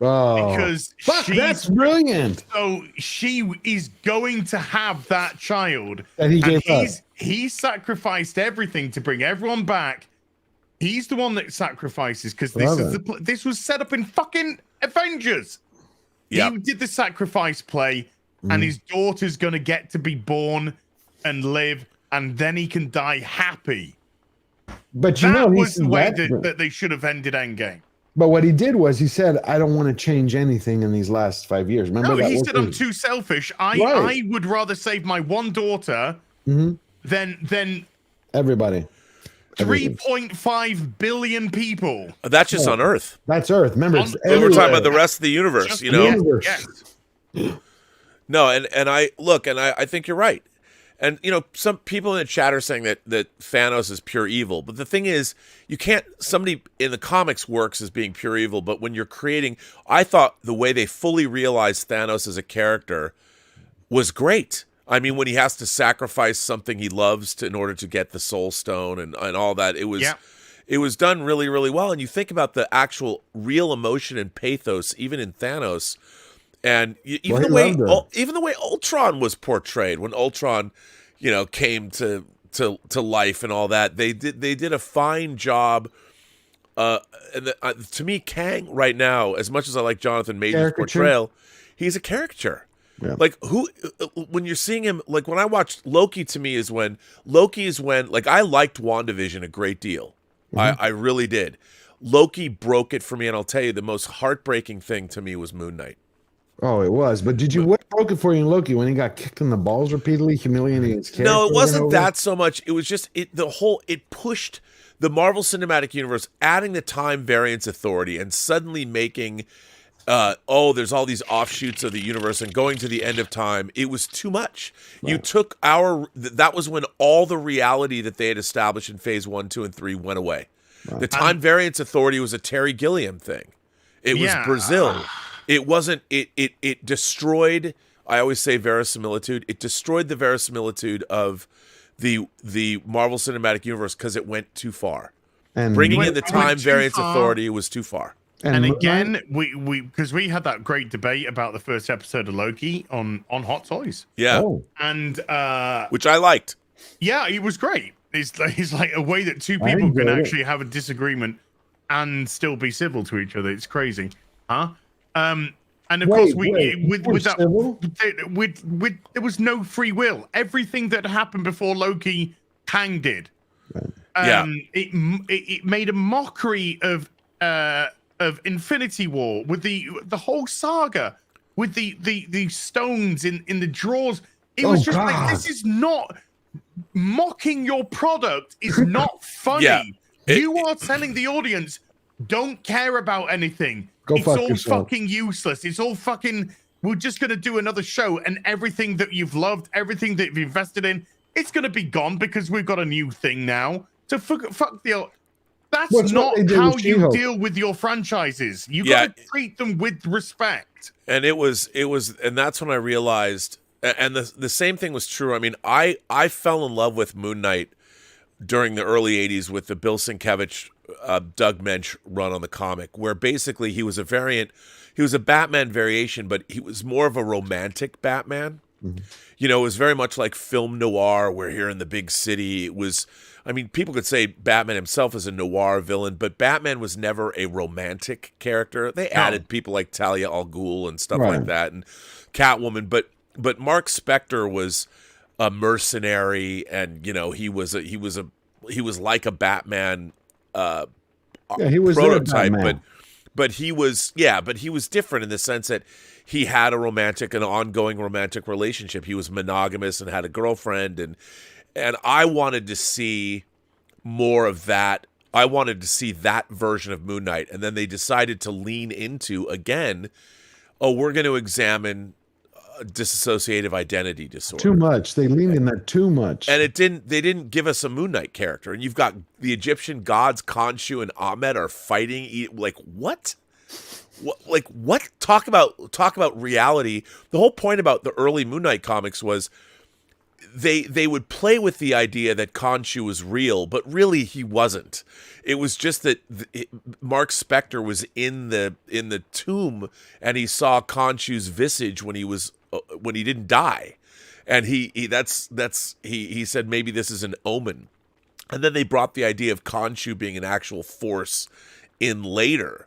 Oh, because that's brilliant. So she is going to have that child. And he sacrificed everything to bring everyone back. He's the one that sacrifices because this was set up in fucking Avengers. Yep. He did the sacrifice play, and his daughter's going to get to be born and live, and then he can die happy. But that was the way that they should have ended Endgame. But what he did was he said, I don't want to change anything in these last 5 years. Remember he said, I'm too selfish. I would rather save my one daughter than everybody. 3.5 billion people. That's just on Earth. That's Earth. Remember, we're talking about the rest of the universe, Universe. Yes. No, and I think you're right. And, some people in the chat are saying that Thanos is pure evil. But the thing is, somebody in the comics works as being pure evil. But when you're creating, I thought the way they fully realized Thanos as a character was great. I mean, when he has to sacrifice something he loves in order to get the Soul Stone and all that, it was done really, really well. And you think about the actual real emotion and pathos, even in Thanos. And even the way Ultron was portrayed, when Ultron, came to to life and all that. They did a fine job. To me, Kang right now, as much as I like Jonathan Major's portrayal, he's a caricature. Yeah. Like when you're seeing him, like when I watched Loki, to me is when like I liked WandaVision a great deal. I really did. Loki broke it for me, and I'll tell you the most heartbreaking thing to me was Moon Knight. Oh, it was. But what broke it for you in Loki when he got kicked in the balls repeatedly, humiliating his character? No, it wasn't that so much. It was just it pushed the Marvel Cinematic Universe, adding the time variance authority and suddenly making there's all these offshoots of the universe and going to the end of time. It was too much. Right. You took that was when all the reality that they had established in phase 1, 2, and 3 went away. Right. The time variance authority was a Terry Gilliam thing. It was Brazil. It wasn't. It destroyed. I always say verisimilitude. It destroyed the verisimilitude of the Marvel Cinematic Universe because it went too far. And bringing in the time variance authority was too far. And again, we because we had that great debate about the first episode of Loki on Hot Toys. Yeah, and which I liked. Yeah, it was great. It's like a way that two people can actually have a disagreement and still be civil to each other. It's crazy, huh? And of course, there was no free will. Everything that happened before Loki, Kang did. It made a mockery of Infinity War with the whole saga with the stones in the drawers. It was just like, this is not mocking your product is not funny. You are telling the audience, don't care about anything. It's all fucking useless. It's all fucking, we're just going to do another show, and everything that you've loved, everything that you've invested in, it's going to be gone because we've got a new thing now. So fuck the... That's not how you deal with your franchises. You got to treat them with respect. And it was, and that's when I realized, and the same thing was true. I mean, I fell in love with Moon Knight during the early 80s with the Bill Sienkiewicz, Doug Mensch run on the comic, where basically he was a variant. He was a Batman variation, but he was more of a romantic Batman. Mm-hmm. You know, it was very much like film noir. We're here in the big city. It was, I mean, people could say Batman himself is a noir villain, but Batman was never a romantic character. They added people like Talia al Ghul and stuff like that, and Catwoman. But Mark Spector was a mercenary, and you know, he was like a Batman he was prototype, but he was different in the sense that he had an ongoing romantic relationship. He was monogamous and had a girlfriend, and I wanted to see more of that. I wanted to see that version of Moon Knight, and then they decided to lean into, again, we're going to examine dissociative identity disorder. Too much. They leaned in that too much. And they didn't give us a Moon Knight character. And you've got the Egyptian gods Khonshu and Ahmed are fighting. Like, what? What? Talk about reality. The whole point about the early Moon Knight comics was they would play with the idea that Khonshu was real, but really he wasn't. It was just that Mark Spector was in the tomb, and he saw Khonshu's visage when he didn't die, and he said maybe this is an omen, and then they brought the idea of Khonshu being an actual force in later.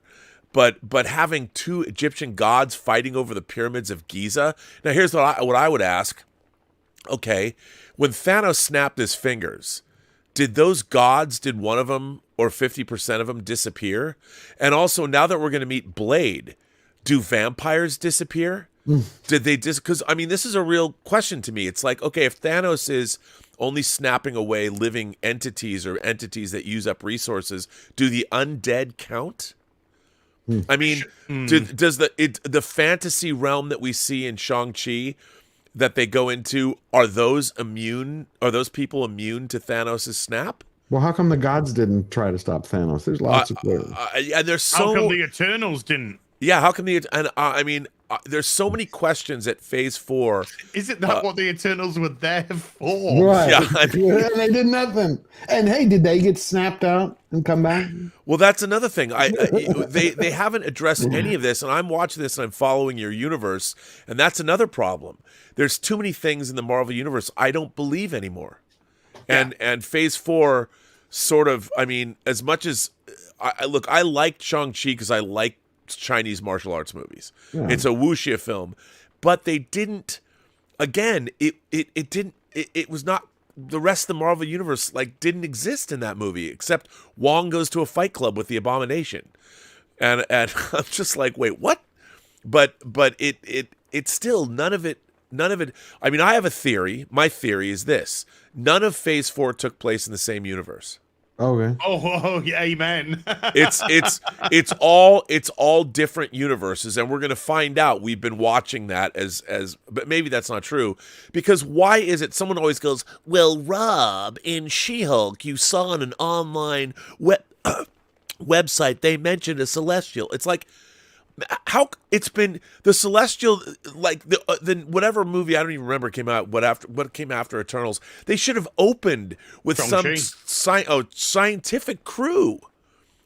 But having two Egyptian gods fighting over the pyramids of Giza. Now here's what I would ask. Okay, when Thanos snapped his fingers, did one of them or 50% of them disappear? And also, now that we're going to meet Blade, do vampires disappear? Did they because I mean, this is a real question to me. It's like, okay, if Thanos is only snapping away living entities or entities that use up resources, do the undead count? I mean, does the fantasy realm that we see in Shang-Chi that they go into, are those people immune to Thanos' snap? Well, how come the gods didn't try to stop Thanos? There's lots of clues. And there's how come the Eternals didn't? Yeah, how come I mean, there's so many questions at Phase 4. Isn't that what the Eternals were there for? Right. Yeah, I mean, they did nothing. And hey, did they get snapped out and come back? Well, that's another thing. They haven't addressed any of this, and I'm watching this and I'm following your universe, and that's another problem. There's too many things in the Marvel universe I don't believe anymore. And Phase 4 sort of, I mean, as much as I liked Shang-Chi because I like Chinese martial arts movies. Yeah. It's a wuxia film, but they didn't. Again, it was not. The rest of the Marvel universe like didn't exist in that movie except Wong goes to a fight club with the Abomination, and I'm just like, wait, what? But it's still none of it. I mean, I have a theory. My theory is this: none of Phase 4 took place in the same universe. Okay. Oh, yeah, amen. It's all different universes, and we're gonna find out. We've been watching that but maybe that's not true, because why is it someone always goes, well, Rob, in She-Hulk you saw on an online website they mentioned a Celestial. It's like, how it's been the Celestial, like the whatever movie, I don't even remember came out. What came after Eternals? They should have opened with some scientific crew,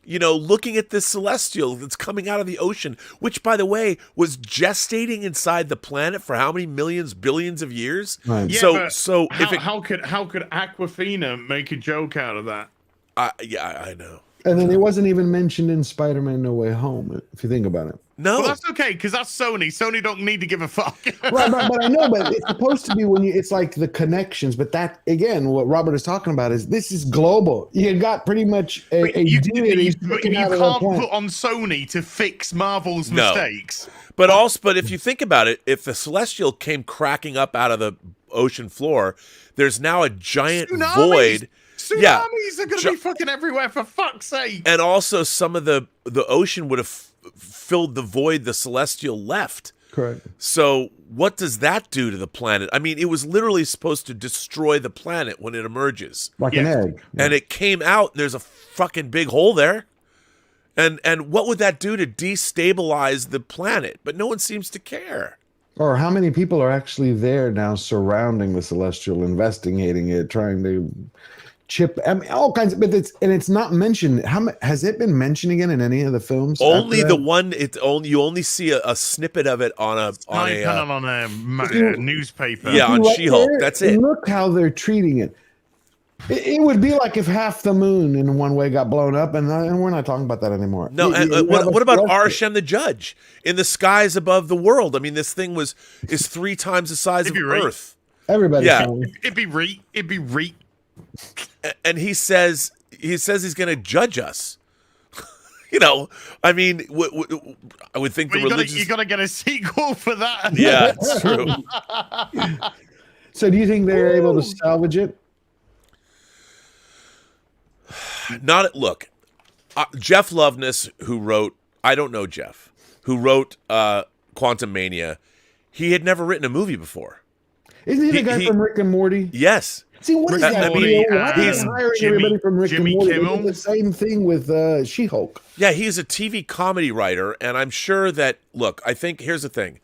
looking at this Celestial that's coming out of the ocean, which, by the way, was gestating inside the planet for how many millions, billions of years? Right. Yeah, so how could Aquafina make a joke out of that? I know. And then it wasn't even mentioned in Spider-Man No Way Home, if you think about it. No, Well, that's okay, because that's Sony. Sony don't need to give a fuck. Right, but I know, but it's supposed to be it's like the connections. But that, again, what Robert is talking about is this is global. You got pretty much you deity can't sticking out of the planet. put on Sony to fix Marvel's mistakes. But if you think about it, if the Celestial came cracking up out of the ocean floor, there's now a giant void. Tsunamis are going to be fucking everywhere, for fuck's sake. And also some of the ocean would have filled the void the Celestial left. Correct. So what does that do to the planet? I mean, it was literally supposed to destroy the planet when it emerges. Like an egg. And it came out, and there's a fucking big hole there. And what would that do to destabilize the planet? But no one seems to care. Or how many people are actually there now surrounding the Celestial, investigating it, trying to chip, I mean, all kinds of, but it's not mentioned. Has it been mentioned again in any of the films? Only the one. You only see a snippet of it on a newspaper. Yeah, on She-Hulk. That's it. Look how they're treating it. It would be like if half the moon in one way got blown up, and we're not talking about that anymore. No, what about Arishem the Judge in the skies above the world? I mean, this thing is 3 times the size of Earth. Everybody, It'd be re. And he says he's going to judge us. I mean, I would think the religious. You got to get a sequel for that. Yeah, it's true. So, do you think they're able to salvage it? Jeff Loveness, who wrote, I don't know Jeff, who wrote Quantum Mania, he had never written a movie before. Isn't he the guy from Rick and Morty? Yes. See, what is that? I mean, he's hiring everybody from Rick and Morty. They did the same thing with She-Hulk. Yeah, he's a TV comedy writer, and I'm sure that, I think, here's the thing.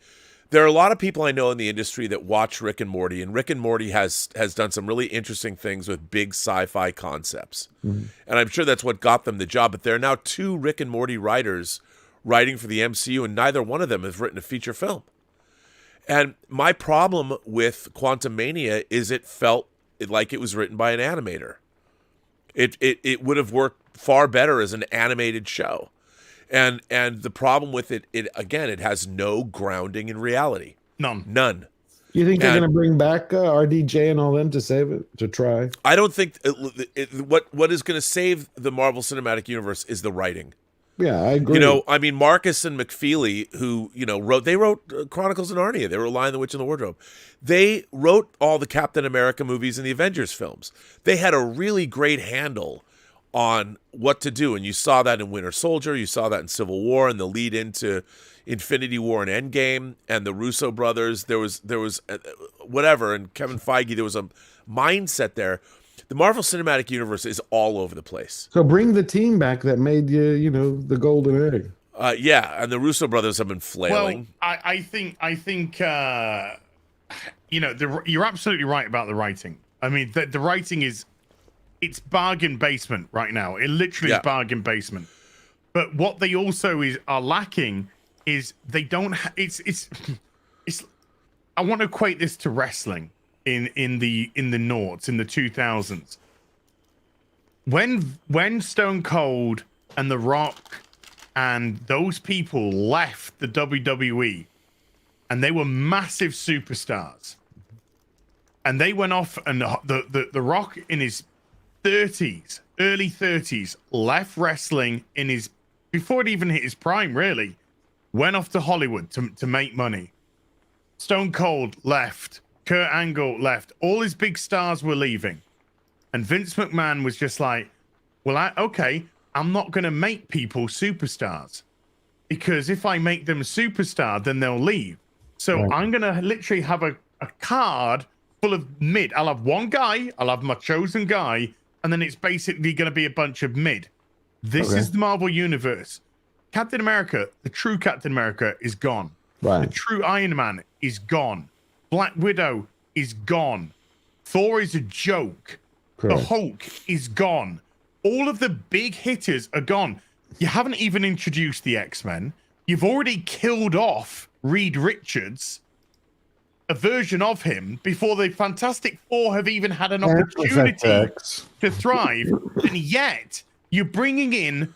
There are a lot of people I know in the industry that watch Rick and Morty, and Rick and Morty has done some really interesting things with big sci-fi concepts. Mm-hmm. And I'm sure that's what got them the job. But there are now 2 Rick and Morty writers writing for the MCU, and neither one of them has written a feature film. And my problem with Quantum Mania is it felt like it was written by an animator. It would have worked far better as an animated show. And the problem with it has no grounding in reality. None. You think they're going to bring back RDJ and all them to save it, to try? I don't think what is going to save the Marvel Cinematic Universe is the writing. Yeah, I agree. I mean, Marcus and McFeely, who wrote Chronicles of Narnia. They wrote Lion, the Witch, and the Wardrobe. They wrote all the Captain America movies and the Avengers films. They had a really great handle on what to do, and you saw that in Winter Soldier, you saw that in Civil War, and the lead into Infinity War and Endgame, and the Russo brothers. There was whatever, and Kevin Feige. There was a mindset there. The Marvel Cinematic Universe is all over the place. So bring the team back that made you, the golden egg. Yeah, and the Russo brothers have been flailing. Well, I think you're absolutely right about the writing. I mean, the writing it's bargain basement right now. It literally is bargain basement. But what they also are lacking is they don't. It's. I want to equate this to wrestling. in the noughts, in the 2000s. When Stone Cold and The Rock and those people left the WWE, and they were massive superstars, and they went off, and the Rock in his 30s, early 30s, left wrestling in his, before it even hit his prime, really, went off to Hollywood to make money. Stone Cold left, Kurt Angle left, all his big stars were leaving, and Vince McMahon was just like, well, I'm not going to make people superstars, because if I make them a superstar, then they'll leave. So Right. I'm going to literally have a card full of mid. I'll have one guy, I'll have my chosen guy, and then it's basically going to be a bunch of mid. This is the Marvel Universe. Captain America, the true Captain America, is gone. Right. The true Iron Man is gone. Black Widow is gone. Thor is a joke. Correct. The Hulk is gone. All of the big hitters are gone. You haven't even introduced the X-Men. You've already killed off Reed Richards, a version of him, before the Fantastic Four have even had an opportunity to thrive. And yet, you're bringing in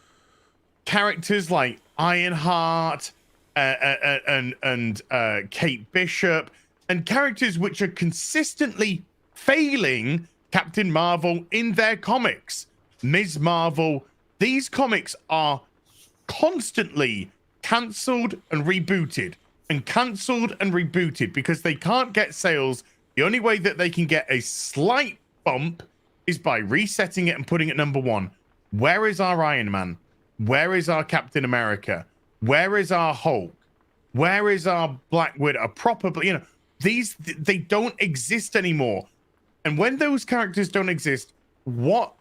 characters like Ironheart and Kate Bishop, and characters which are consistently failing Captain Marvel in their comics. Ms. Marvel, these comics are constantly cancelled and rebooted, and cancelled and rebooted, because they can't get sales. The only way that they can get a slight bump is by resetting it and putting it #1. Where is our Iron Man? Where is our Captain America? Where is our Hulk? Where is our Black Widow? Probably, they don't exist anymore. And when those characters don't exist, what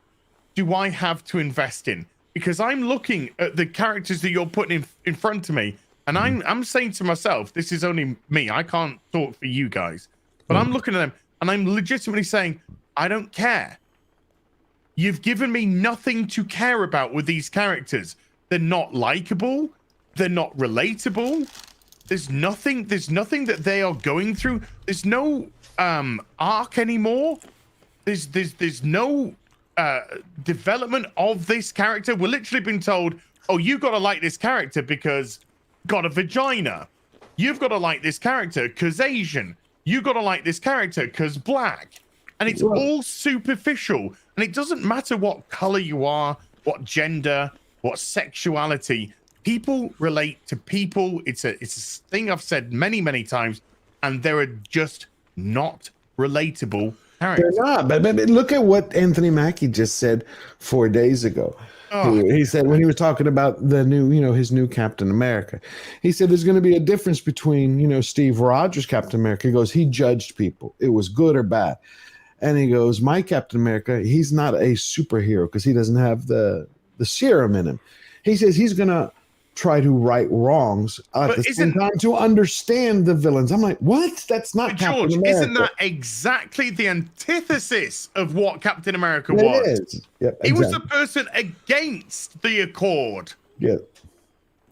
do I have to invest in? Because I'm looking at the characters that you're putting in front of me, and I'm saying to myself, this is only me, I can't talk for you guys, but I'm looking at them and I'm legitimately saying, I don't care. You've given me nothing to care about with these characters. They're not likable, they're not relatable. There's nothing that they are going through. There's no arc anymore. There's no development of this character. We're literally being told, oh, you got to like this character because got a vagina. You've got to like this character because Asian. You got to like this character because black. And it's all superficial. And it doesn't matter what color you are, what gender, what sexuality. People relate to people. It's a thing I've said many, many times, and there are just not relatable characters. They're not. But look at what Anthony Mackie just said 4 days ago. He said, when he was talking about the new, his new Captain America, he said there's going to be a difference between, Steve Rogers' Captain America. He goes, he judged people. It was good or bad. And he goes, my Captain America, he's not a superhero because he doesn't have the serum in him. He says he's going to try to right wrongs at the same time to understand the villains. I'm like, what? That's not Captain George, America. isn't that exactly the antithesis of what Captain America was? It is. Yep, he was the person against the Accord. Yeah.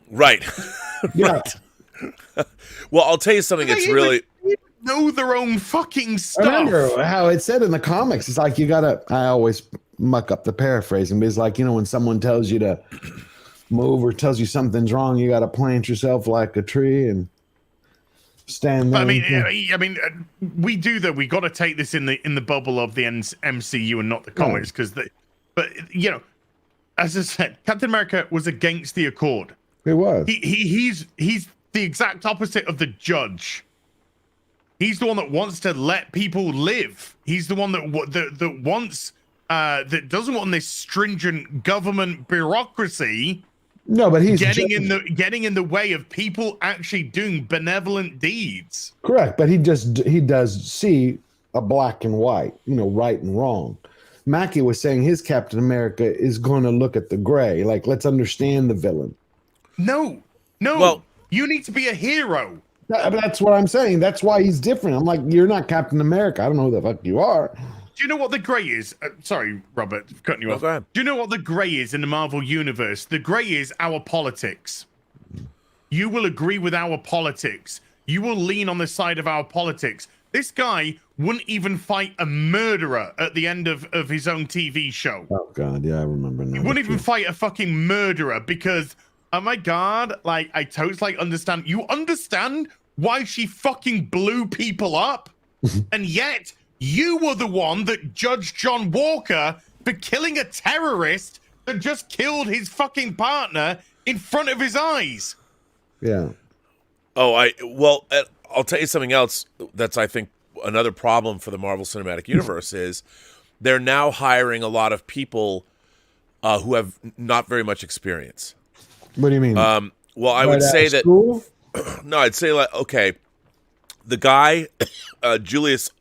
Right. Yeah. Well, I'll tell you something. It's really know their own fucking stuff. I remember how it said in the comics. It's like I always muck up the paraphrasing, but it's like, when someone tells you to move or tells you something's wrong, you got to plant yourself like a tree and stand there. I mean, we do that. We got to take this in the bubble of the MCU and not the comics, because as I said, Captain America was against the Accord. It was. He's the exact opposite of the Judge. He's the one that wants to let people live. He's the one that wants that doesn't want this stringent government bureaucracy. No, but he's getting in the way of people actually doing benevolent deeds. Correct, but he does see a black and white, right and wrong. Mackie was saying his Captain America is going to look at the gray, like, let's understand the villain. No. Well, you need to be a hero. That's what I'm saying. That's why he's different. I'm like, you're not Captain America. I don't know who the fuck you are. Do you know what the gray is? Sorry, Robert, cutting you off. Go ahead. Do you know what the gray is in the Marvel Universe? The gray is our politics. You will agree with our politics. You will lean on the side of our politics. This guy wouldn't even fight a murderer at the end of his own TV show. Oh God, yeah, I remember now. He wouldn't even fight a fucking murderer because, oh my God, like I totally understand. You understand why she fucking blew people up, and yet you were the one that judged John Walker for killing a terrorist that just killed his fucking partner in front of his eyes. Yeah. Oh, I'll tell you something else that's, I think, another problem for the Marvel Cinematic Universe is they're now hiring a lot of people who have not very much experience. What do you mean? Well, I would say that school? no, I'd say like, okay, the guy Julius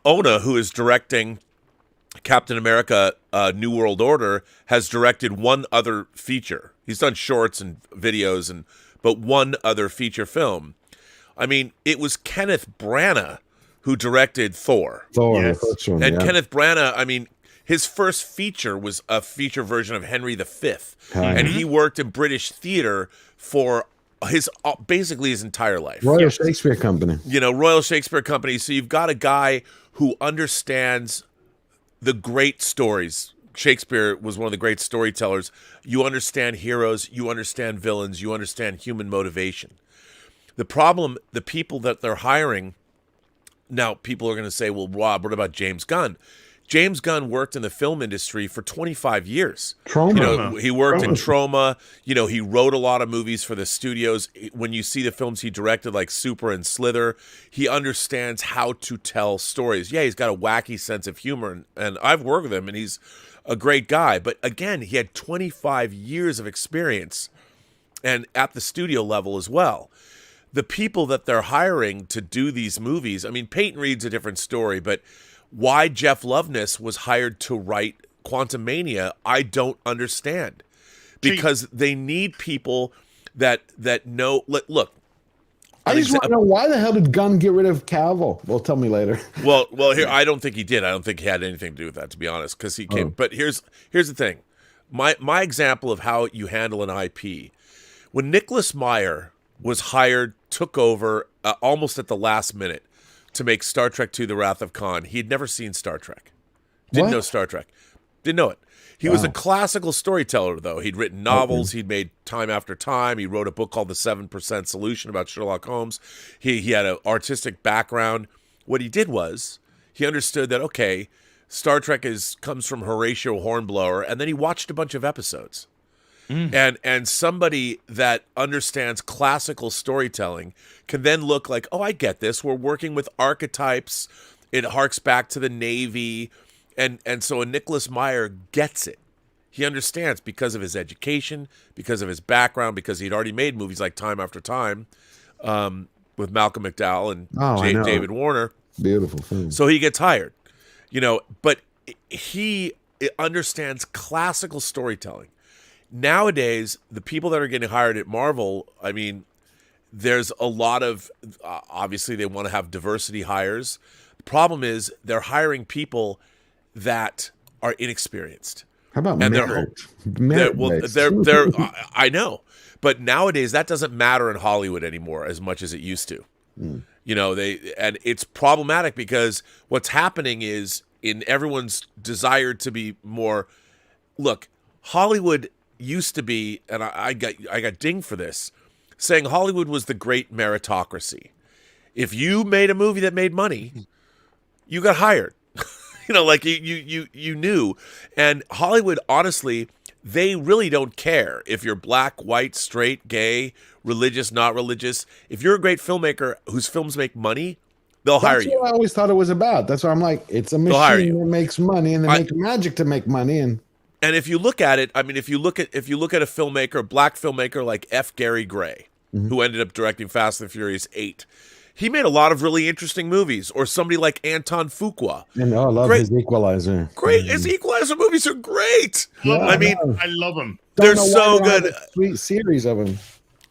Ona, who is directing Captain America: New World Order, has directed one other feature. He's done shorts and videos, but one other feature film. I mean, it was Kenneth Branagh who directed Thor. The first one, And Kenneth Branagh, I mean, his first feature was a feature version of Henry V, and he worked in British theater for his basically his entire life. Royal Shakespeare Company. You know, Royal Shakespeare Company. So you've got a guy who understands the great stories. Shakespeare was one of the great storytellers. You understand heroes, you understand villains, you understand human motivation. The problem, the people that they're hiring, now people are going to say, well, Rob, what about James Gunn? James Gunn worked in the film industry for 25 years. Trauma. You know, he worked in Trauma. You know, he wrote a lot of movies for the studios. When you see the films he directed, like Super and Slither, he understands how to tell stories. Yeah, he's got a wacky sense of humor, and I've worked with him, and he's a great guy. But again, he had 25 years of experience, and at the studio level as well. The people that they're hiring to do these movies, I mean, Peyton Reed's a different story, but why Jeff Loveness was hired to write Quantum Mania, I don't understand. Because they need people that know. Look, I just want to know, why the hell did Gunn get rid of Cavill? Well, tell me later. Well, here, I don't think he did. I don't think he had anything to do with that, to be honest, because he came. But here's the thing. My example of how you handle an IP. When Nicholas Meyer was hired, took over almost at the last minute to make Star Trek II: The Wrath of Khan. He had never seen Star Trek. Didn't know Star Trek. Didn't know it. He was a classical storyteller, though. He'd written novels. He'd made Time After Time. He wrote a book called The 7% Solution about Sherlock Holmes. He had an artistic background. What he did was he understood that, okay, Star Trek comes from Horatio Hornblower, and then he watched a bunch of episodes. And somebody that understands classical storytelling can then look like, oh, I get this. We're working with archetypes. It harks back to the Navy. And so a Nicholas Meyer gets it. He understands because of his education, because of his background, because he'd already made movies like Time After Time with Malcolm McDowell and David Warner. Beautiful film. So he gets hired. You know, but he understands classical storytelling. Nowadays, the people that are getting hired at Marvel, I mean, there's a lot of, obviously they want to have diversity hires. The problem is they're hiring people that are inexperienced. How about and they're I know, but nowadays that doesn't matter in Hollywood anymore as much as it used to. You know, and it's problematic because what's happening is in everyone's desire to be more. Look, Hollywood used to be, and I got dinged for this, saying Hollywood was the great meritocracy. If you made a movie that made money, you got hired. You know, like you knew. And Hollywood, honestly, they really don't care if you're black, white, straight, gay, religious, not religious. If you're a great filmmaker whose films make money, they'll hire you. That's what I always thought it was about. That's why I'm like, it's a machine that makes money, and they make magic to make money. And if you look at it, I mean, if you look at a filmmaker, a black filmmaker like F. Gary Gray, who ended up directing Fast and Furious 8, he made a lot of really interesting movies. Or somebody like Anton Fuqua. And I love his Equalizer. Great, his Equalizer movies are great. Yeah, I love them. They're so good. A sweet series of them.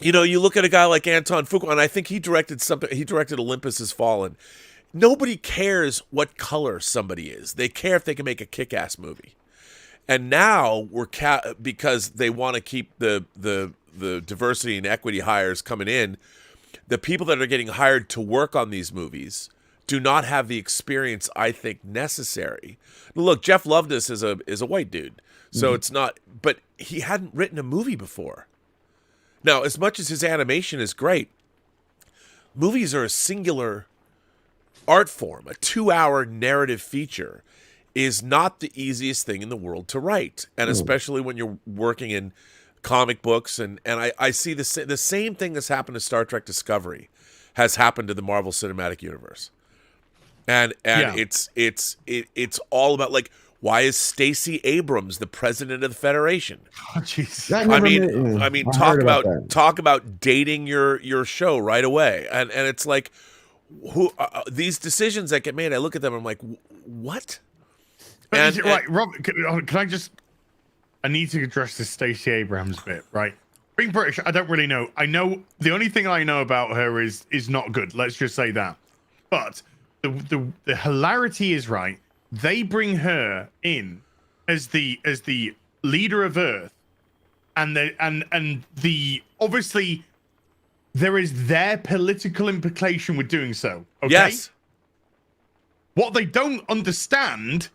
You know, you look at a guy like Anton Fuqua, and I think he directed something. He directed Olympus Has Fallen. Nobody cares what color somebody is. They care if they can make a kick-ass movie. And now because they want to keep the diversity and equity hires coming in, the people that are getting hired to work on these movies do not have the experience I think necessary. Look, Jeff Loveness is a white dude, so it's not. But he hadn't written a movie before. Now, as much as his animation is great, movies are a singular art form. A 2-hour narrative feature is not the easiest thing in the world to write, and especially when you're working in comic books. And I see the same thing that's happened to Star Trek Discovery has happened to the Marvel Cinematic Universe, and it's all about, like, why is Stacey Abrams the president of the Federation? Oh, jeez. I mean, talk about dating your show right away, and it's like, who these decisions that get made? I look at them, I'm like, what? Right, Rob, can I just? I need to address this Stacey Abrams bit, right? Being British, I don't really know. I know the only thing I know about her is not good. Let's just say that. But the hilarity is, right. They bring her in as the leader of Earth, and the obviously there is their political implication with doing so. Okay. Yes. What they don't understand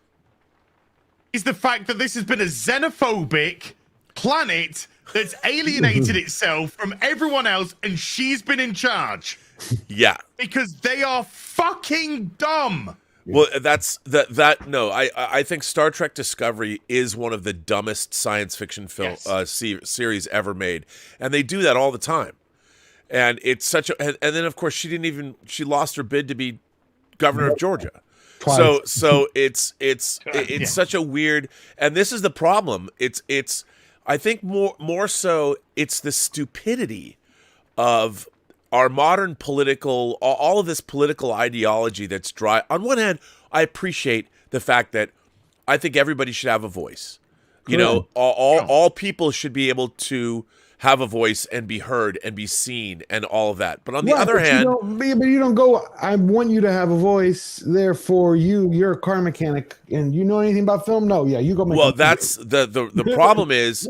is the fact that this has been a xenophobic planet that's alienated itself from everyone else, and she's been in charge. Yeah. Because they are fucking dumb. Well, that's that. No, I think Star Trek Discovery is one of the dumbest science fiction series ever made, and they do that all the time. And it's such a, and then of course she lost her bid to be governor of Georgia. Twice. So it's such a weird, and this is the problem. It's I think more so it's the stupidity of our modern political, all of this political ideology that's dry. On one hand, I appreciate the fact that I think everybody should have a voice. You know, all people should be able to have a voice and be heard and be seen and all of that. But on the other hand, you don't go, I want you to have a voice, therefore you're a car mechanic and you know anything about film? No, yeah, you go make. Well, that's the problem is,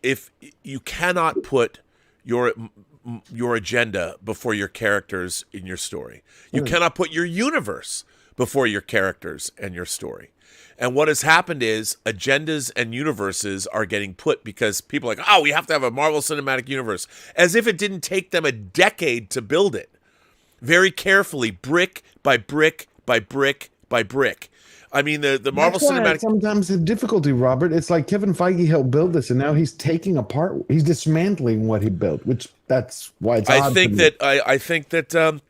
if you cannot put your agenda before your characters in your story. You cannot put your universe before your characters and your story. And what has happened is agendas and universes are getting put because people are like, oh, we have to have a Marvel Cinematic Universe, as if it didn't take them a decade to build it. Very carefully, brick by brick by brick by brick. I mean, the Marvel Cinematic. Sometimes the difficulty, Robert. It's like Kevin Feige helped build this, and now he's taking apart. He's dismantling what he built, which that's why it's. I think that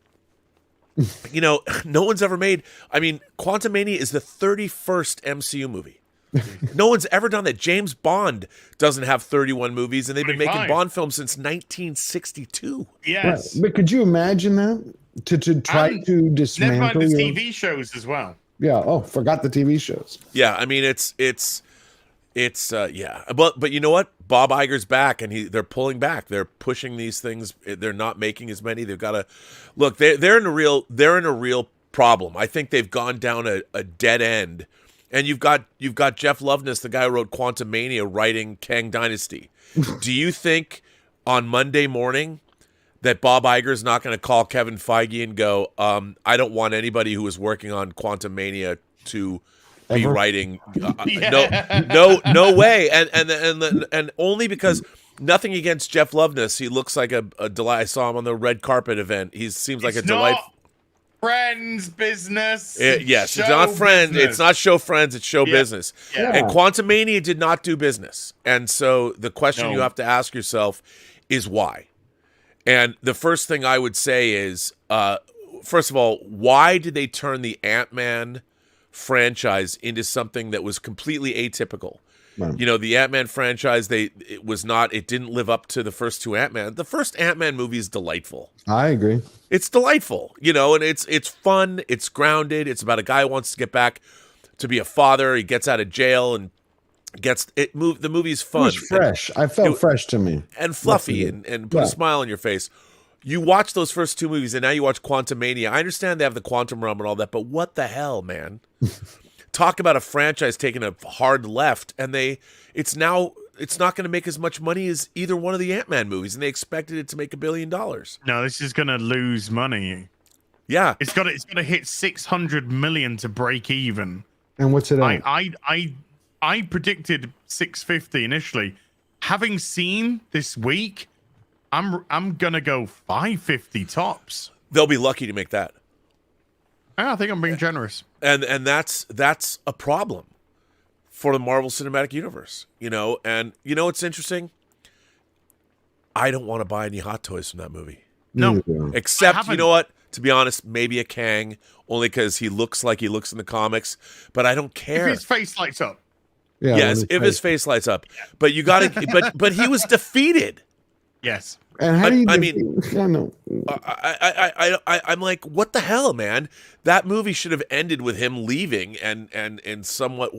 you know, no one's ever made. I mean, Quantumania is the 31st MCU movie. No one's ever done that. James Bond doesn't have 31 movies, and they've been making Bond films since 1962. Yes, right. But could you imagine that to try to dismantle? Never mind the TV shows as well. Yeah. Oh, forgot the TV shows. Yeah, I mean it's yeah. But you know what? Bob Iger's back, and they're pulling back. They're pushing these things. They're not making as many. They've got to look. They're in a real problem. I think they've gone down a dead end. And you've got Jeff Loveness, the guy who wrote Quantumania, writing Kang Dynasty. Do you think on Monday morning that Bob Iger's not going to call Kevin Feige and go, I don't want anybody who is working on Quantumania to be writing. No way. And only because nothing against Jeff Loveness. He looks like a delight. I saw him on the red carpet event. He seems like a delight. Friends business. Yes, it's not friends. It's not show friends. It's show business. Yeah. And Quantumania did not do business. And so the question you have to ask yourself is why. And the first thing I would say is, first of all, why did they turn the Ant-Man franchise into something that was completely atypical? Right. You know, the Ant-Man franchise, it didn't live up to the first two Ant-Man. The first Ant-Man movie is delightful. I agree. It's delightful, you know, and it's fun. It's grounded. It's about a guy who wants to get back to be a father. He gets out of jail and the movie's fun. It was fresh. I felt fresh to me. And fluffy and put a smile on your face. You watch those first two movies and now you watch Quantumania. I understand they have the quantum realm and all that, but what the hell, man? Talk about a franchise taking a hard left, and it's not going to make as much money as either one of the Ant-Man movies, and they expected it to make $1 billion. No, this is going to lose money. Yeah. It's got to hit 600 million to break even. And what's it at? I predicted 650 initially. Having seen this week, I'm gonna go 550 tops. They'll be lucky to make that. I think I'm being generous. And that's a problem for the Marvel Cinematic Universe, you know. And you know what's interesting? I don't want to buy any Hot Toys from that movie. No, except, you know what? To be honest, maybe a Kang, only because he looks like he looks in the comics. But I don't care. If his face lights up. Yeah, yes, if his face lights up. But you got to. but he was defeated. Yes. And how do you? I mean, I know. I'm like, what the hell, man? That movie should have ended with him leaving, and somewhat.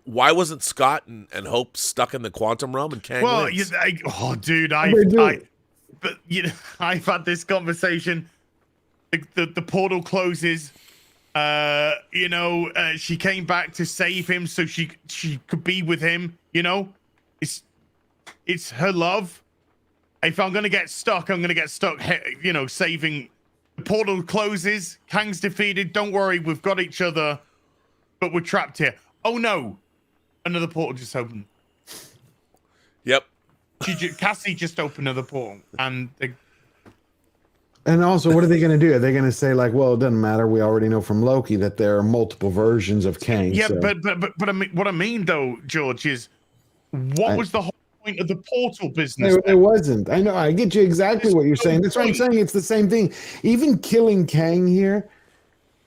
Why wasn't Scott and Hope stuck in the quantum realm and Kang? Well, wins? dude, but you know, I've had this conversation. The portal closes. She came back to save him so she could be with him. You know, it's her love. If I'm gonna get stuck, I'm gonna get stuck. You know, saving. The portal closes. Kang's defeated. Don't worry, we've got each other, but we're trapped here. Oh no, another portal just opened. Yep. Cassie just opened another portal, and And also, what are they going to do? Are they going to say like, "Well, it doesn't matter. We already know from Loki that there are multiple versions of Kang." yeah, so. but I mean, what I mean though, George, is what was the whole point of the portal business? It wasn't. I know. I get you exactly what you're saying. That's why I'm saying it's the same thing. Even killing Kang here,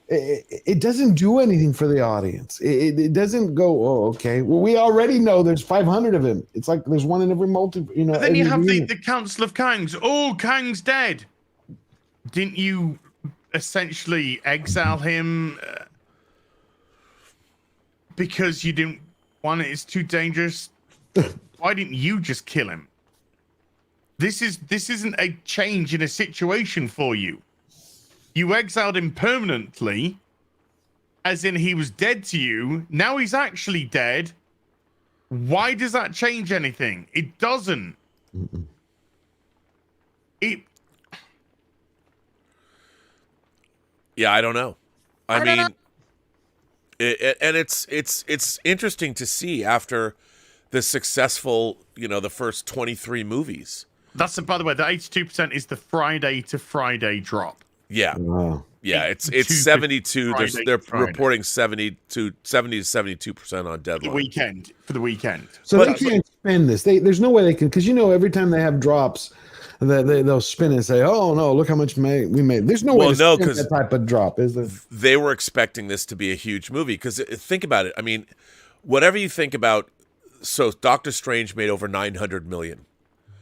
it doesn't do anything for the audience. It doesn't go, oh, okay. Well, we already know there's 500 of him. It's like there's one in every multi. You know. But then you have the Council of Kangs. Oh, Kang's dead. Didn't you essentially exile him because you didn't want it? It's too dangerous. Why didn't you just kill him? This isn't a change in a situation for you. You exiled him permanently, as in he was dead to you. Now he's actually dead. Why does that change anything? It doesn't. Yeah, I don't know. I mean, it's interesting to see after the successful, you know, the first 23 movies. By the way, the 82% is the Friday to Friday drop. Yeah. Wow. Yeah, it's 72. They're reporting 70 to 72% on deadline. For the weekend. So they can't spin this. There's no way they can, because you know every time they have drops, they'll spin and say, "Oh no, look how much we made." There's no way to spin that type of drop, is there? They were expecting this to be a huge movie because think about it. I mean, whatever you think about, so Doctor Strange made over 900 million.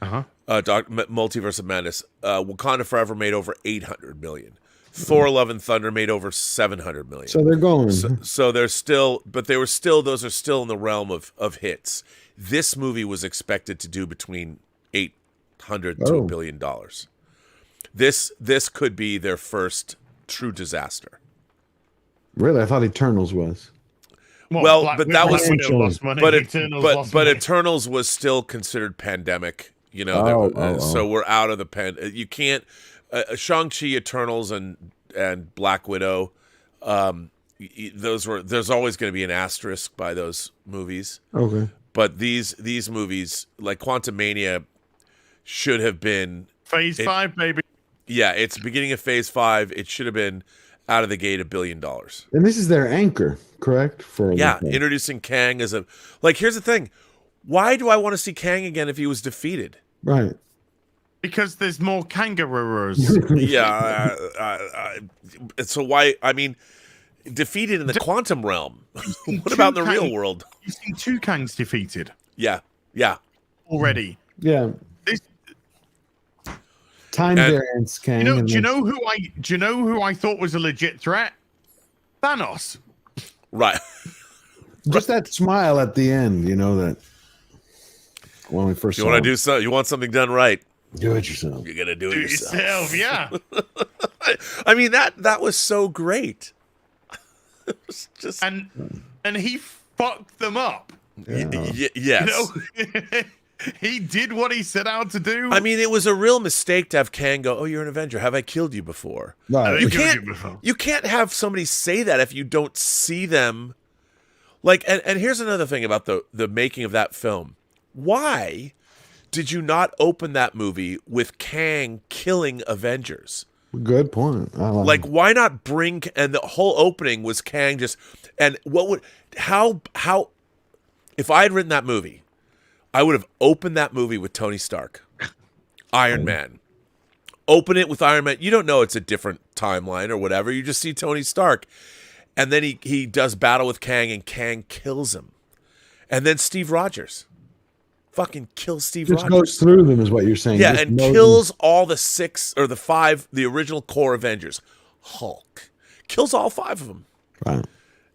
Multiverse of Madness. Wakanda Forever made over 800 million. Thor: Love and Thunder made over 700 million. So they're going. So they're still, but those are still in the realm of hits. This movie was expected to do between $800 to $1 billion. This could be their first true disaster. Really, I thought Eternals was. Well, but that was lost money. But Eternals was still considered pandemic. You know, so we're out of the You can't. Shang-Chi, Eternals, and Black Widow. There's always going to be an asterisk by those movies. Okay. But these movies, like Quantumania, should have been Phase 5, baby. Yeah, it's beginning of Phase 5. It should have been out of the gate $1 billion. And this is their anchor, correct? Introducing Kang as a Here's the thing: why do I want to see Kang again if he was defeated? Right. Because there's more kangaroos. Yeah. So why? I mean, defeated in the quantum realm. What about in the real world? You've seen 2 Kangs defeated. Yeah. Already. Yeah. Time variance Kang. Do you know who I thought was a legit threat? Thanos. Right. Just that smile at the end, you know that. When we first. You want to do so? You want something done right? Do it yourself. You're gonna do it yourself. Yeah. I mean that was so great. It was just and he fucked them up. Yes. You know? He did what he set out to do. I mean, it was a real mistake to have Kang go, "Oh, you're an Avenger. Have I killed you before?" Right. You can't have somebody say that if you don't see them. Like, and here's another thing about the making of that film. Why did you not open that movie with Kang killing Avengers? Good point. Like, why not bring, and the whole opening was Kang just, and what would, how, if I had written that movie, I would have opened that movie with Tony Stark, Iron Man. Open it with Iron Man. You don't know it's a different timeline or whatever. You just see Tony Stark. And then he does battle with Kang, and Kang kills him. And then Steve Rogers. Fucking kills Steve Rogers. Goes through them is what you're saying. Yeah, just and kills all the 6 or the 5, the original core Avengers. Hulk. Kills all 5 of them. Right.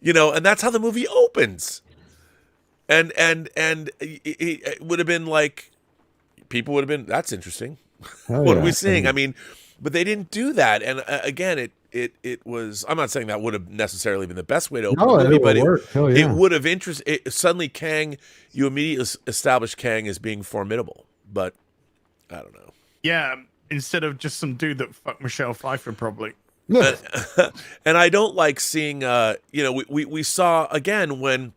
You know, and that's how the movie opens. And it would have been like, people would have been, that's interesting. What are we seeing? I mean, but they didn't do that. And again, it was, I'm not saying that would have necessarily been the best way to open the movie, but it would have suddenly Kang, you immediately establish Kang as being formidable. But I don't know. Yeah, instead of just some dude that fucked Michelle Pfeiffer, probably. And I don't like seeing, we saw again when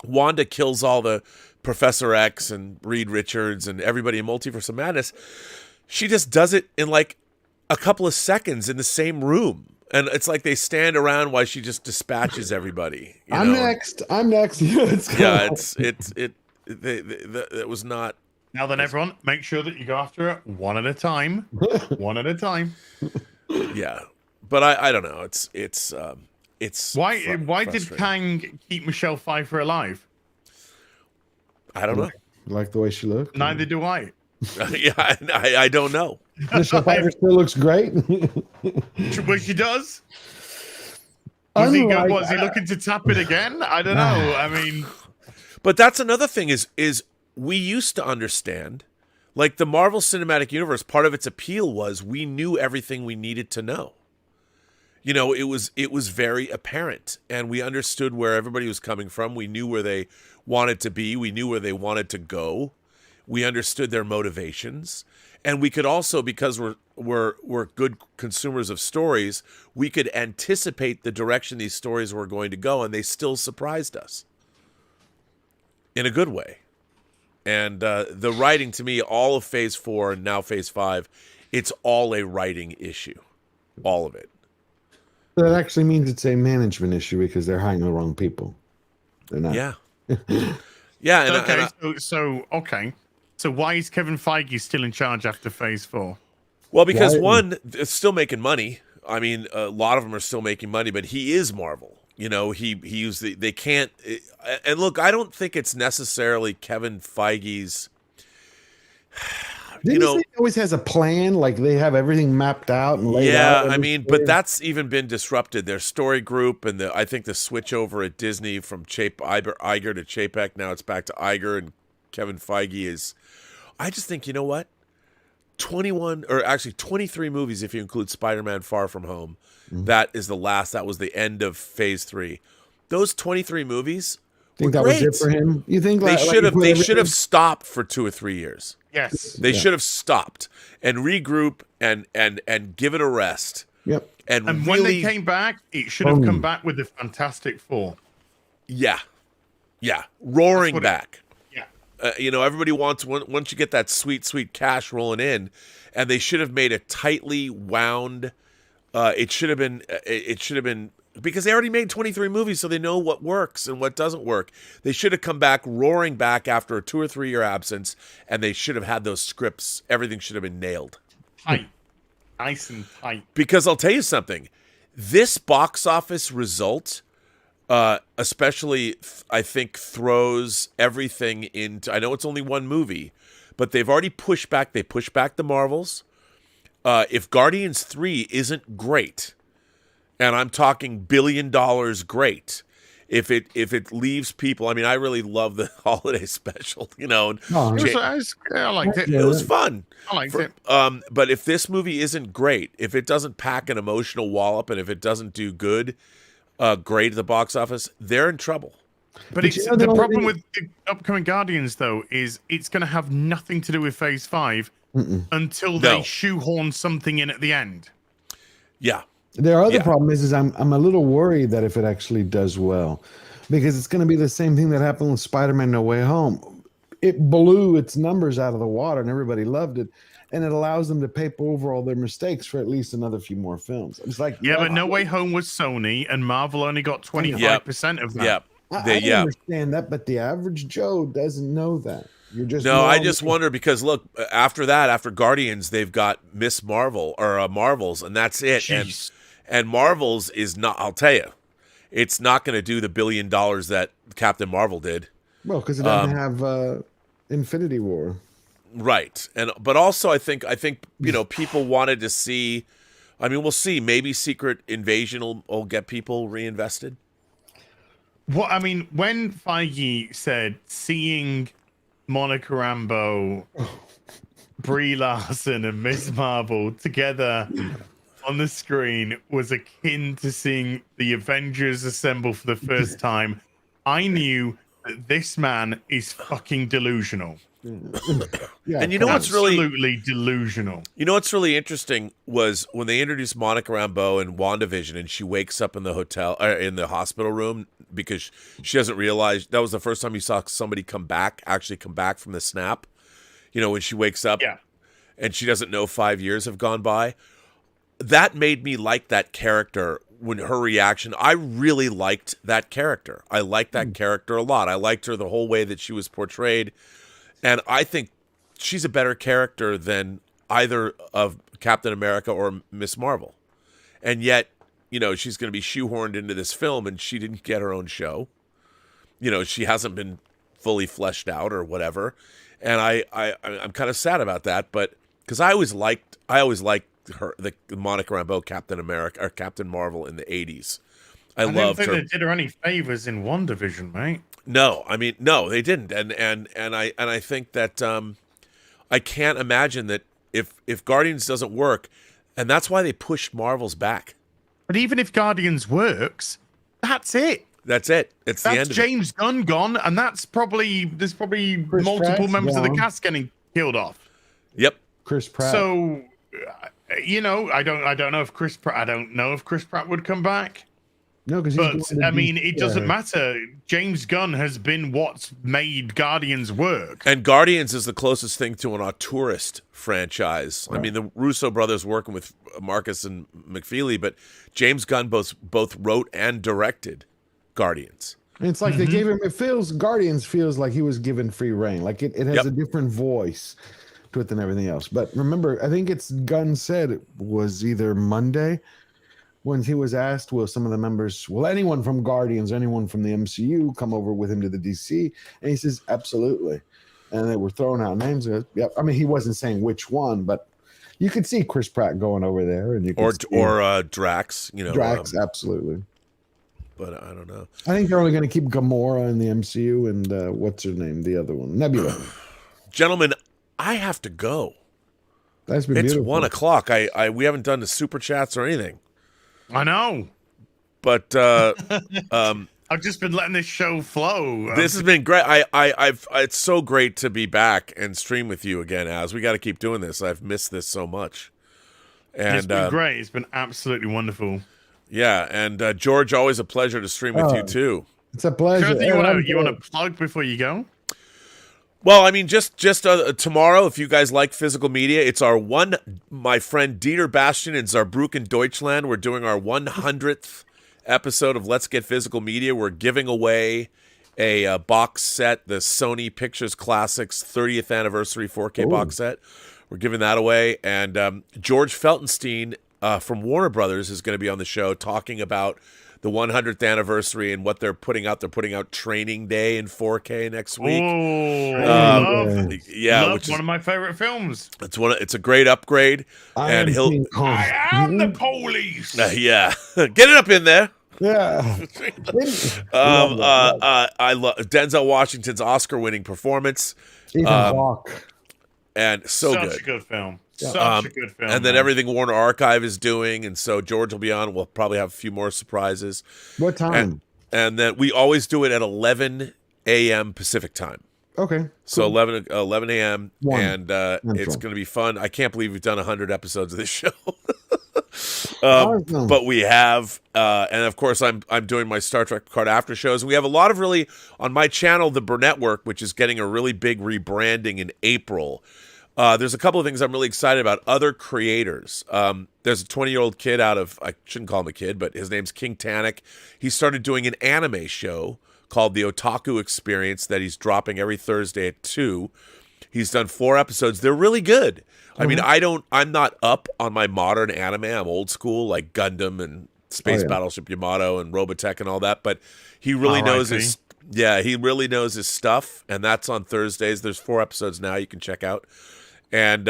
Wanda kills all the Professor X and Reed Richards and everybody in Multiverse of Madness. She just does it in like a couple of seconds in the same room. And it's like they stand around while she just dispatches everybody. I'm next. It was not. Now then, everyone, make sure that you go after it one at a time. One at a time. Yeah. But I don't know. It's why did Kang keep Michelle Pfeiffer alive? I don't know. Like the way she looked. Neither do I. Yeah, I don't know. Michelle Pfeiffer still looks great. Well, she does. Was he looking to tap it again? I don't know. I mean, but that's another thing is we used to understand, like the Marvel Cinematic Universe, part of its appeal was we knew everything we needed to know. You know, it was very apparent, and we understood where everybody was coming from. We knew where they wanted to be. We knew where they wanted to go. We understood their motivations, and we could also, because we're good consumers of stories, we could anticipate the direction these stories were going to go, and they still surprised us in a good way. And the writing, to me, all of Phase 4 and now Phase 5, it's all a writing issue, all of it. That actually means it's a management issue because they're hiring the wrong people. They're not. Yeah. Yeah. So why is Kevin Feige still in charge after Phase 4? Well, because one, it's still making money. I mean, a lot of them are still making money, but he is Marvel. You know, he used they can't. And look, I don't think it's necessarily Kevin Feige's. He always has a plan, like they have everything mapped out and laid out. Yeah, I mean, but that's even been disrupted. Their story group and I think the switch over at Disney from Iger to Chapek, now it's back to Iger, and Kevin Feige is. I just think, you know what? 23 movies if you include Spider-Man Far From Home. Mm-hmm. That is the last. That was the end of Phase 3. Those 23 movies. Think that was it for him? You think they should have stopped for 2 or 3 years. Yes, they should have stopped and regroup and give it a rest. Yep. And really, when they came back, it should have come back with the Fantastic Four. Yeah, roaring back. Yeah, everybody wants once you get that sweet cash rolling in, and they should have made a tightly wound. It should have been. Because they already made 23 movies, so they know what works and what doesn't work. They should have come back roaring back after a 2 or 3 year absence, and they should have had those scripts. Everything should have been nailed. Tight. Nice and tight. Because I'll tell you something. This box office result, especially, I think, throws everything into... I know it's only one movie, but they've already pushed back. They pushed back the Marvels. If Guardians 3 isn't great... And I'm talking $1 billion great. If it leaves people, I mean, I really love the holiday special, I liked it. It was fun. I liked it. But if this movie isn't great, if it doesn't pack an emotional wallop, and if it doesn't do great at the box office, they're in trouble. But But it's you know, the the only problem thing- with the upcoming Guardians, though, is it's going to have nothing to do with Phase 5 until they No. shoehorn something in at the end. Yeah. Their other Yeah. problem is I'm a little worried that if it actually does well, because it's going to be the same thing that happened with Spider-Man: No Way Home. It blew its numbers out of the water, and everybody loved it, and it allows them to paper over all their mistakes for at least another few more films. It's like, Yeah, but No Way Home was Sony, and Marvel only got 25% of that. Yeah. I understand that, but the average Joe doesn't know that. You're just No, I just wonder because look, after that, after Guardians, they've got Miss Marvel or Marvels, and that's it. Jeez. And Marvels is not. I'll tell you, it's not going to do the $1 billion that Captain Marvel did. Well, because it doesn't have Infinity War. Right. But also I think people wanted to see. I mean, we'll see. Maybe Secret Invasion will get people reinvested. Well, I mean, when Feige said seeing Monica Rambeau, Brie Larson, and Miss Marvel together on the screen was akin to seeing the Avengers assemble for the first time, I knew that this man is fucking delusional. Yeah, And you know what's really Absolutely delusional. You know what's really interesting was when they introduced Monica Rambeau in WandaVision, and she wakes up in the hotel, in the hospital room because she doesn't realize that was the first time you saw somebody actually come back from the snap. You know, when she wakes up, Yeah. and she doesn't know 5 years have gone by. That made me like that character. When her reaction, I really liked that character. I liked that character a lot. I liked her the whole way that she was portrayed, and I think she's a better character than either of Captain America or Miss Marvel. And yet, you know, she's going to be shoehorned into this film, and she didn't get her own show. You know, she hasn't been fully fleshed out or whatever. And I'm kind of sad about that, but because I always liked her, the Monica Rambeau Captain America or Captain Marvel in the 80s. I don't loved think her. they did her any favors in WandaVision, mate. No, I mean, no, they didn't. And I think that I can't imagine that if Guardians doesn't work, and that's why they pushed Marvel's back. But even if Guardians works, that's it. That's it. It's the That's end of it. James Gunn gone, and there's probably Chris multiple Pratt's members of the gone. cast getting killed off. Yep. Chris Pratt. So, you know, I don't know if Chris Pratt would come back. no, because But I mean, it doesn't matter. James Gunn has been what's made Guardians work. And Guardians is the closest thing to an auteurist franchise. I mean, the Russo brothers working with Marcus and McFeely, but James Gunn both wrote and directed Guardians. It's like they gave him. Guardians feels like he was given free reign. Like it has Yep. a different voice to it than everything else. But remember, I think it's Gunn said it was either Monday when he was asked, will anyone from Guardians, anyone from the MCU come over with him to the DC? And he says, absolutely. And they were throwing out names. Yep. I mean, he wasn't saying which one, but you could see Chris Pratt going over there, and you could Or Drax, you know. Drax, absolutely. But I don't know. I think they're only going to keep Gamora in the MCU and what's her name, the other one, Nebula. Gentlemen, I have to go. That's been It's beautiful. 1:00. We haven't done the super chats or anything. I know. But I've just been letting this show flow. this has been great. It's so great to be back and stream with you again, Az. We got to keep doing this. I've missed this so much. And it's been great. It's been absolutely wonderful. Yeah, and George, always a pleasure to stream with you too. It's a pleasure. Jonathan, And you want to plug before you go? Well, I mean, just tomorrow, if you guys like physical media, it's my friend Dieter Bastian in Saarbrücken, Deutschland. We're doing our 100th episode of Let's Get Physical Media. We're giving away a box set, the Sony Pictures Classics 30th anniversary 4K box set. We're giving that away. And George Feltenstein from Warner Brothers is going to be on the show talking about the 100th anniversary and what they're putting out. They're putting out Training Day in 4K next week. Love, which is one of my favorite films. It's a great upgrade. And he'll I am the police. yeah. Get it up in there. Yeah. I love Denzel Washington's Oscar-winning performance. Ethan Hawke. And so Such good. a good film. Yeah. Such a good film. And then man. everything Warner Archive is doing, and so George will be on. We'll probably have a few more surprises. What time? And then we always do it at 11 a.m. Pacific time. Okay. So cool. 11 a.m. and it's Central. going to be fun. I can't believe we've done 100 episodes of this show. Awesome. But we have, and of course, I'm doing my Star Trek Picard after shows. We have a lot of really on my channel, the Burnett Work, which is getting a really big rebranding in April. There's a couple of things I'm really excited about. Other creators. There's a 20-year-old kid out of, I shouldn't call him a kid, but his name's King Tannic. He started doing an anime show called The Otaku Experience that he's dropping every Thursday at 2. He's done 4 episodes. They're really good. I mean, I'm not up on my modern anime. I'm old school, like Gundam and Space Battleship Yamato and Robotech and all that. But he really knows his, he really knows his stuff. And that's on Thursdays. There's 4 episodes now you can check out. And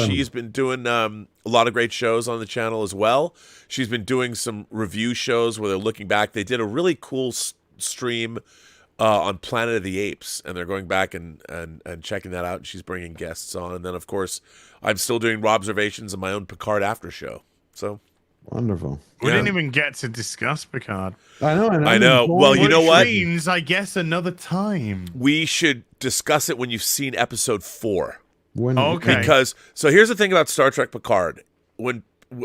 she's been doing a lot of great shows on the channel as well. She's been doing some review shows where they're looking back. They did a really cool stream on Planet of the Apes, and they're going back and checking that out, and she's bringing guests on. And then, of course, I'm still doing Robservations of my own Picard after show. So wonderful. We didn't even get to discuss Picard. I know. I know. Well, you know what? Means, I guess, another time. We should discuss it when you've seen episode 4. Okay. Because, so here's the thing about Star Trek Picard.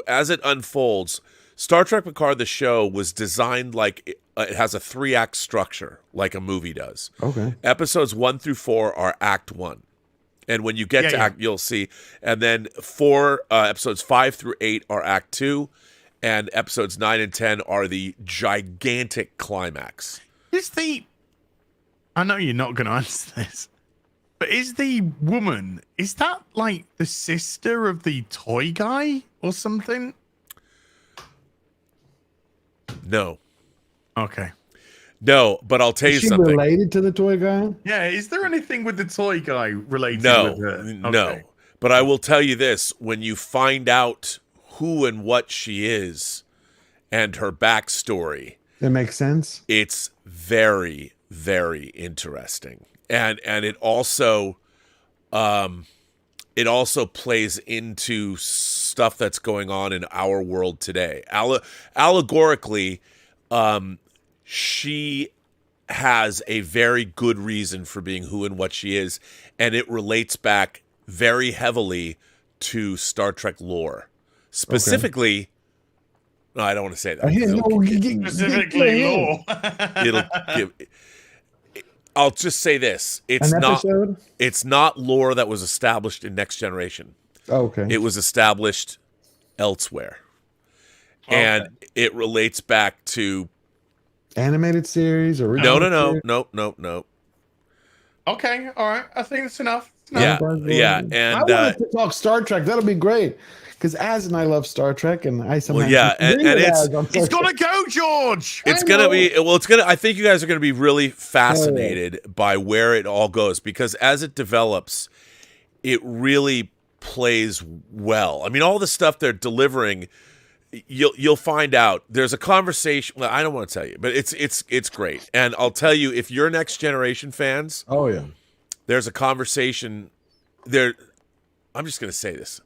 As it unfolds, Star Trek Picard, the show, was designed like it has a 3-act structure, like a movie does. Okay. Episodes 1 through 4 are Act 1. And when you get to Act, you'll see. And then episodes 5 through 8 are Act 2. And episodes 9 and 10 are the gigantic climax. I know you're not going to answer this, but is the woman, is that like the sister of the toy guy or something? No. Okay. No, but I'll tell you something. Is she related to the toy guy? Yeah, is there anything with the toy guy related with her? No. But I will tell you this. When you find out who and what she is and her backstory, That makes sense. It's very, very interesting. And it also plays into stuff that's going on in our world today. Allegorically, she has a very good reason for being who and what she is, and it relates back very heavily to Star Trek lore. Specifically, no, I don't want to say that. Specifically lore. I'll just say this. It's not lore that was established in Next Generation. Oh, okay. It was established elsewhere. And it relates back to animated series or No. Okay, all right. I think it's enough. Yeah. And I wanted to talk Star Trek. That'll be great. Because Az and I love Star Trek, and I sometimes and it's gonna go, George. It's gonna be I think you guys are gonna be really fascinated by where it all goes, because as it develops, it really plays well. I mean, all the stuff they're delivering, you'll find out. There's a conversation. Well, I don't want to tell you, but it's great. And I'll tell you, if you're Next Generation fans, there's a conversation there. I'm just gonna say this.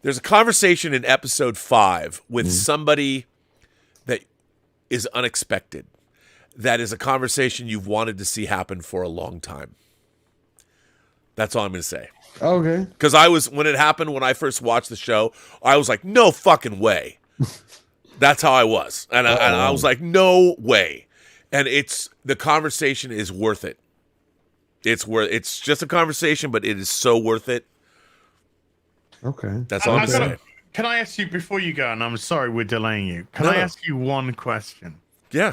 There's a conversation in episode 5 with somebody that is unexpected. That is a conversation you've wanted to see happen for a long time. That's all I'm going to say. Okay. Because when it happened, when I first watched the show, I was like, no fucking way. That's how I was. And I was like, no way. And the conversation is worth it. It's just a conversation, but it is so worth it. Okay. That's all I'm saying. Can I ask you, before you go, and I'm sorry we're delaying you, can I ask you one question? Yeah.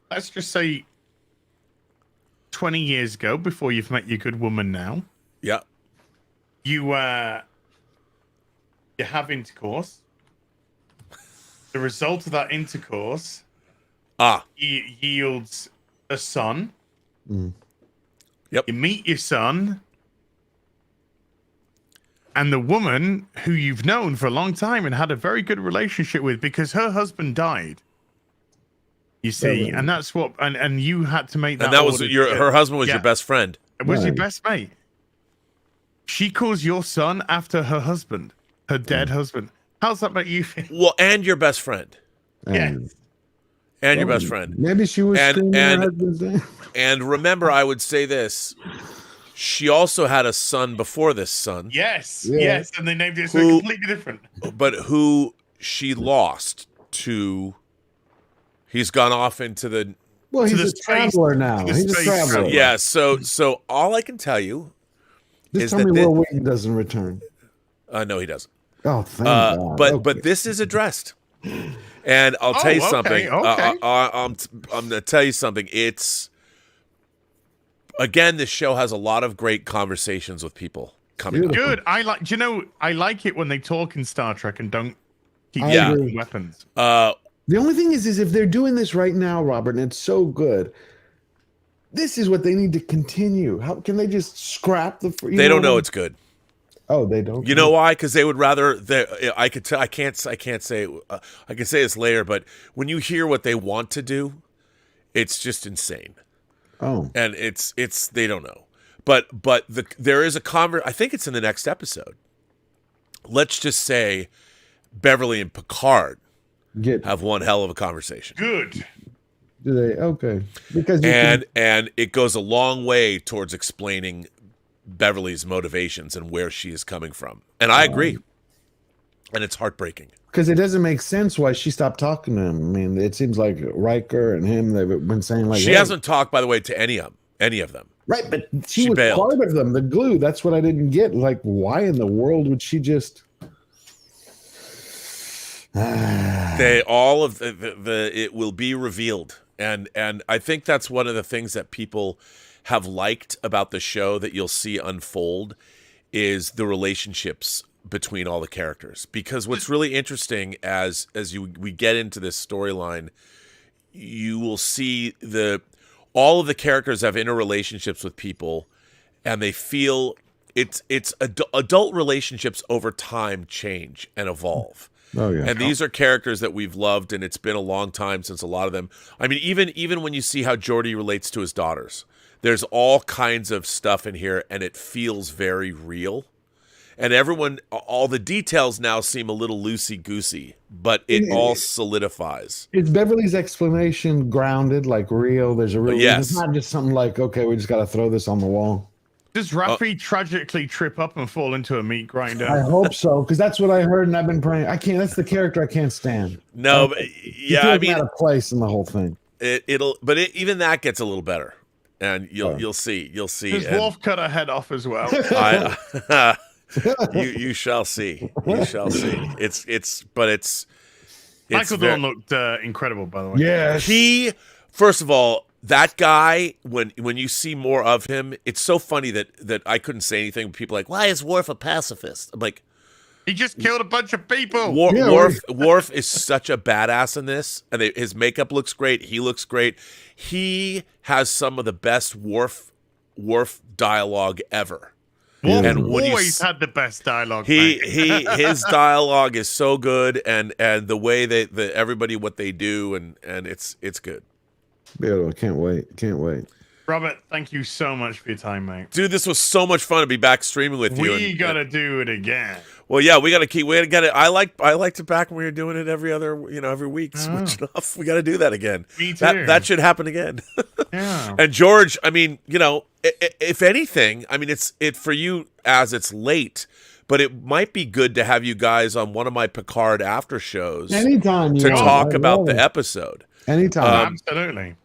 Let's just say 20 years ago, before you've met your good woman now. Yeah. You have intercourse. The result of that intercourse yields a son. Yep. You meet your son, and the woman who you've known for a long time and had a very good relationship with, because her husband died. You see, and that's what, and you had to make that. And that was her husband was your best friend. It was your best mate. She calls your son after her husband, her dead husband. How's that make you feel? Well, and your best friend. Yeah. And your best friend. Maybe she was screaming her husband's name. And remember, I would say this. She also had a son before this son. Yes. Yeah. Yes. And they named it something completely different. But who she lost to. He's gone off into the. Well, he's the a traveler space- now. the He's a space traveler. traveler. Yeah. So all I can tell you. Just is tell me that Will Wheaton doesn't return. No, he doesn't. Oh, thank God. But this is addressed. And I'll tell you something. Okay. I'm going to tell you something. It's again, this show has a lot of great conversations with people coming up. Good. I like it when they talk in Star Trek and don't keep I using agree. weapons. The only thing is if they're doing this right now, Robert, and it's so good, this is what they need to continue. How can they just scrap the? They don't know it's good. Oh, they don't. You know why? Because they would rather. I could tell. I can't say. I can say it's later, but when you hear what they want to do, it's just insane. Oh, And it's they don't know. But there is a I think it's in the next episode. Let's just say Beverly and Picard have one hell of a conversation. Good. do they? Okay, because And it goes a long way towards explaining Beverly's motivations and where she is coming from. And I agree. And it's heartbreaking. because it doesn't make sense why she stopped talking to him. I mean, it seems like Riker and him, they've been saying like She hasn't talked, by the way, to any of them. right, but she she was bailed. part of them. The glue. That's what I didn't get. Like, why in the world would she just? They all of the it will be revealed. And I think that's one of the things that people have liked about the show that you'll see unfold is the relationships between all the characters. Because what's really interesting as we get into this storyline, you will see all of the characters have interrelationships with people, and they feel it's adult relationships over time change and evolve. Oh yeah, And these are characters that we've loved, and it's been a long time since a lot of them. I mean, even when you see how Geordi relates to his daughters, there's all kinds of stuff in here, and it feels very real. And all the details now seem a little loosey-goosey, but it all solidifies. Is Beverly's explanation grounded, like real? There's a real. Yes. It's not just something like, okay, we just got to throw this on the wall. Does Raffi tragically trip up and fall into a meat grinder? I hope so, because that's what I heard, and I've been praying. I can't. That's the character I can't stand. No, but yeah, I mean, out of place in the whole thing. even that gets a little better, and you'll see. Does and Wolf cut her head off as well? you shall see. You shall see. It's Michael very- Dorn looked incredible, by the way. Yes. He, first of all, that guy, when you see more of him, it's so funny that I couldn't say anything. People are like, why is Worf a pacifist? I'm like, He just killed a bunch of people. Worf is such a badass in this, and his makeup looks great. He looks great. He has some of the best Worf dialogue ever. Wolf And when you always had the best dialogue. his dialogue is so good, and the way everybody what they do, and it's good. Beautiful. Can't wait. Robert, thank you so much for your time, mate. Dude, this was so much fun to be back streaming with you. We gotta do it again. Well, yeah, we gotta get it. I liked it back when we were doing it every week. Switching off. We gotta do that again. Me too. That should happen again. Yeah. And George, I mean, if anything, I mean, it's for you as it's late, but it might be good to have you guys on one of my Picard after shows Anytime you to want. talk I about love the it. episode. Anytime. Absolutely.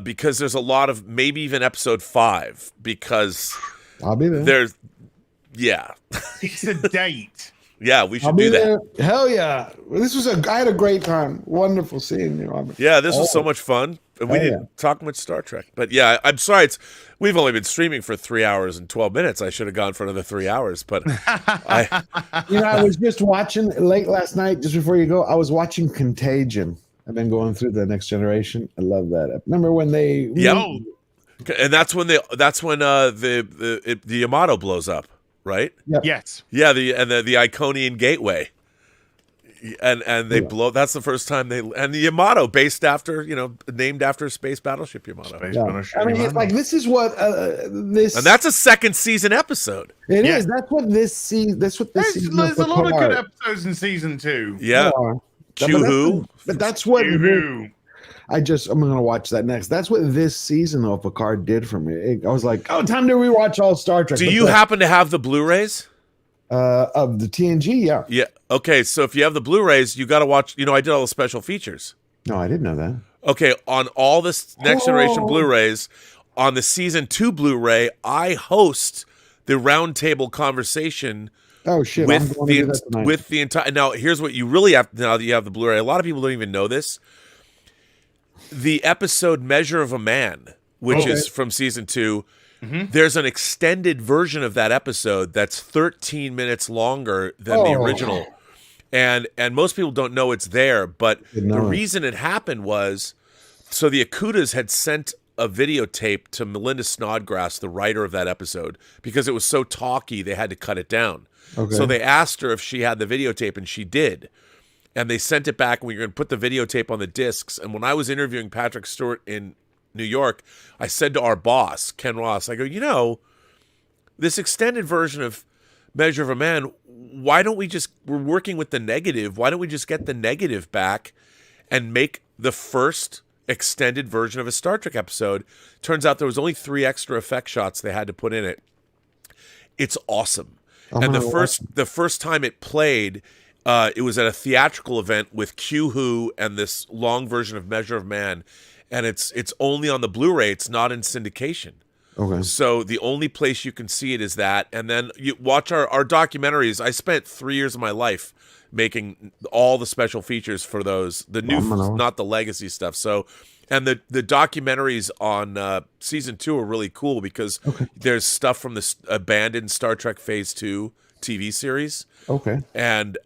Because there's a lot of maybe even episode 5 because I'll be there. there's yeah. It's a date. Yeah, we I'll should be do that. there. Hell yeah! I had a great time. Wonderful seeing you, Robert. Yeah, this was so much fun. And we Oh, didn't talk much Star Trek. But yeah, I'm sorry. We've only been streaming for 3 hours and 12 minutes. I should have gone for another 3 hours. But I I was just watching late last night, just before you go. I was watching Contagion. I've been going through the Next Generation. I love that. Remember when they? yeah, and that's when the Yamato blows up, right? Yep. Yes. Yeah, the Iconian Gateway. and they blow. That's the first time and the Yamato named after a space battleship Yamato. I mean, it's like this is what this, and that's a second season episode. It is. That's what this season. That's what this season. There's a lot of good episodes in season 2. Yeah, but that's what. I'm gonna watch that next. That's what this season of Picard did for me. I was like, oh, time to rewatch all Star Trek. Do you happen to have the Blu-rays? Of the TNG, yeah. Yeah. Okay, so if you have the Blu-rays, you got to watch. I did all the special features. No, I didn't know that. Okay, on all this Next Generation Blu-rays, on the season 2 Blu-ray, I host the roundtable conversation. Oh shit! With the entire. Now, here's what you really have. Now that you have the Blu-ray, a lot of people don't even know this. The episode "Measure of a Man," which is from season 2. There's an extended version of that episode that's 13 minutes longer than the original. And most people don't know it's there, but the reason it happened was, so the Akutas had sent a videotape to Melinda Snodgrass, the writer of that episode, because it was so talky they had to cut it down. So they asked her if she had the videotape, and she did. And they sent it back, and we were going to put the videotape on the discs. And when I was interviewing Patrick Stewart in New York, I said to our boss, Ken Ross, I go, this extended version of Measure of a Man, why don't we we're working with the negative, why don't we just get the negative back and make the first extended version of a Star Trek episode? Turns out there was only 3 extra effect shots they had to put in it. It's awesome. And the first time it played, it was at a theatrical event with Q-Who and this long version of Measure of Man. And it's only on the Blu-ray. It's not in syndication. Okay. So the only place you can see it is that. And then you watch our documentaries. I spent 3 years of my life making all the special features for those. The new, not the legacy stuff. So, and the documentaries on season 2 are really cool because there's stuff from the abandoned Star Trek Phase 2 TV series. Okay. And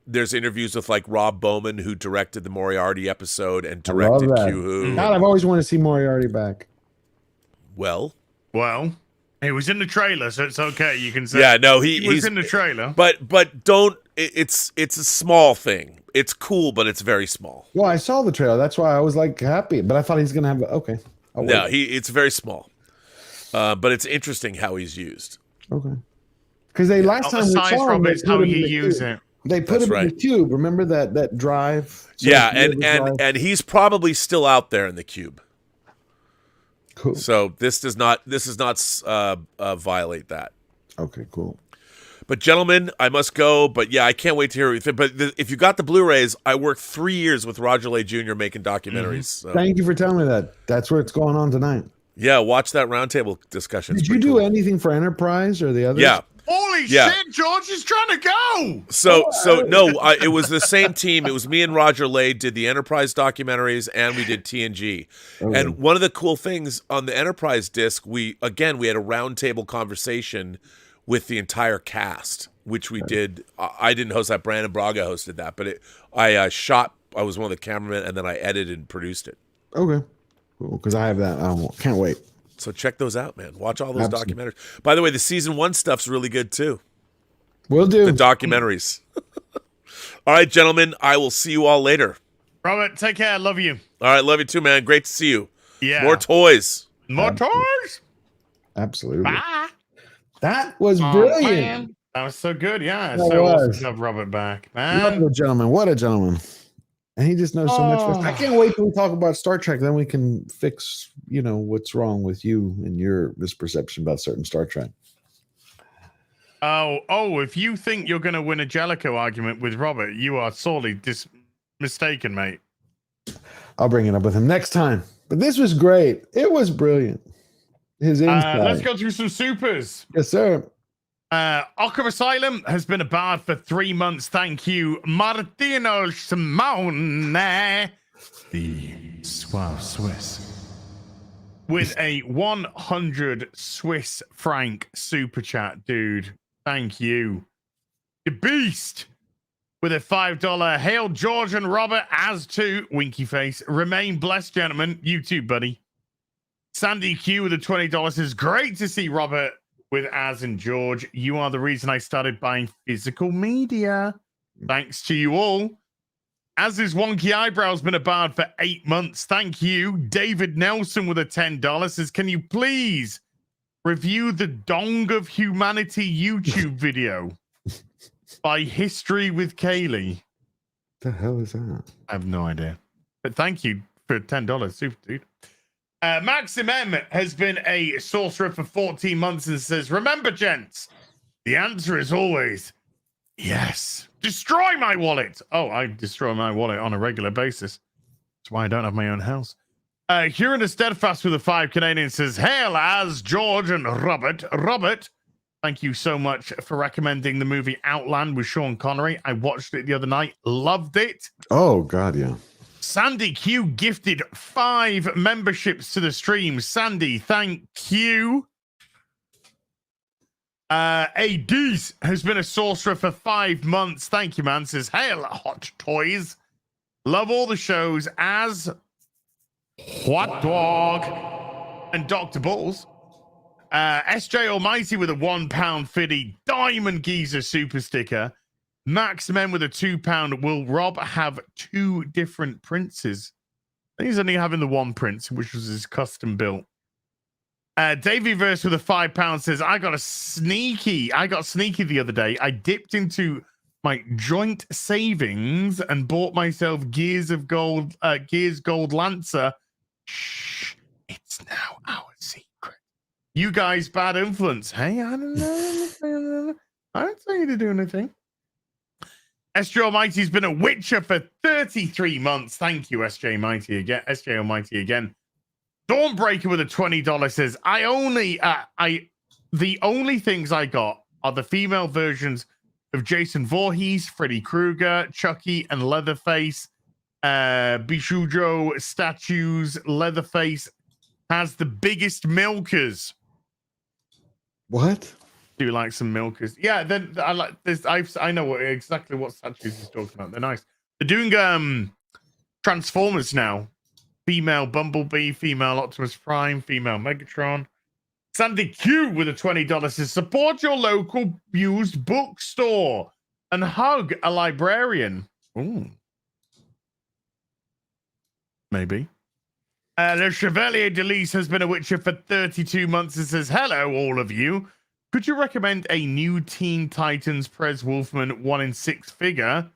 there's interviews with like Rob Bowman, who directed the Moriarty episode and directed Q-Who. God, I've always wanted to see Moriarty back. Well, he was in the trailer, so it's okay. You can say, yeah, no, he's in the trailer. But don't. It's a small thing. It's cool, but it's very small. Well, I saw the trailer. That's why I was like happy. But I thought he's gonna have. Okay. No, it's very small. But it's interesting how he's used. Okay. Because last time we saw him, how you use it. They put him in the cube. Remember that drive? So and he's probably still out there in the cube. Cool. So this does not violate that. Okay, cool. But gentlemen, I must go. But yeah, I can't wait to hear it. But if you got the Blu-rays, I worked 3 years with Roger Lay Jr. making documentaries. So. Thank you for telling me that. That's where it's going on tonight. Yeah, watch that roundtable discussion. Did you do anything for Enterprise or the others? Yeah. Holy shit, George is trying to go. So no, it was the same team. It was me and Roger Lay did the Enterprise documentaries, and we did TNG. Okay. And one of the cool things on the Enterprise disc, we had a roundtable conversation with the entire cast, which we did. I didn't host that. Brandon Braga hosted that, but I was one of the cameramen, and then I edited and produced it. Okay, cool. Because I have that. I can't wait. So check those out, man. Watch all those documentaries. By the way, the season 1 stuff's really good too. Will do. The documentaries. All right, gentlemen. I will see you all later. Robert, take care. Love you. All right, love you too, man. Great to see you. Yeah. More toys. More toys. Absolutely. Bye. That was brilliant. Man. That was so good. Yeah. So awesome to have Robert back, man. What a gentleman. What a gentleman. And he just knows so much. I can't wait till we talk about Star Trek. Then we can fix, what's wrong with you and your misperception about certain Star Trek. Oh, if you think you're going to win a Jellicoe argument with Robert, you are sorely mistaken, mate. I'll bring it up with him next time. But this was great. It was brilliant. His insight. Let's go through some supers. Yes, sir. Arkham Asylum has been a bard for 3 months. Thank you, Martino Simone, the Suave Swiss, with a 100 Swiss franc super chat, dude. Thank you. The Beast with a $5. Hail George and Robert, as to winky face. Remain blessed, gentlemen. You too, buddy. Sandy Q with a $20 is great to see Robert with Az and George. You are the reason I started buying physical media. Thanks to you all. As his wonky eyebrows been about for 8 months. Thank you. David Nelson with a $10 says, can you please review the Dong of Humanity YouTube video by History with Kaylee? The hell is that? I have no idea. But thank you for $10, super dude. Maxim M has been a sorcerer for 14 months and says, remember, gents, the answer is always yes. Destroy my wallet. Oh, I destroy my wallet on a regular basis. That's why I don't have my own house. Huron the Steadfast with a 5 Canadian says, hail as George and Robert. Robert, thank you so much for recommending the movie Outland with Sean Connery. I watched it the other night. Loved it. Oh, God, yeah. Sandy Q gifted 5 memberships to the stream. Sandy, thank you. ADs has been a sorcerer for 5 months. Thank you, man. Says, hail, Hot Toys. Love all the shows as Hot Dog and Dr. Balls. SJ Almighty with a £1.50 Diamond Geezer super sticker. Max Men with a £2. Will Rob have 2 different princes? He's only having the one prince, which was his custom built. Davey Verse with a £5 says, I got sneaky the other day. I dipped into my joint savings and bought myself Gears Gold Lancer. Shh, it's now our secret. You guys, bad influence. Hey, I don't know. I don't tell you to do anything. SJ Almighty's been a Witcher for 33 months. Thank you, SJ Almighty again. Dawnbreaker with a $20 says, the only things I got are the female versions of Jason Voorhees, Freddy Krueger, Chucky, and Leatherface. Bishujo statues. Leatherface has the biggest milkers. What? Do you like some milkers? Yeah, then I like this. I know exactly what statues he's talking about. They're nice. They're doing Transformers now. Female Bumblebee, female Optimus Prime, female Megatron. Sandy Q with a $20 says, support your local used bookstore and hug a librarian. Ooh. Maybe. Le Chevalier Delise has been a Witcher for 32 months and says, hello, all of you. Could you recommend a new Teen Titans Prez Wolfman 1 in 6 figure?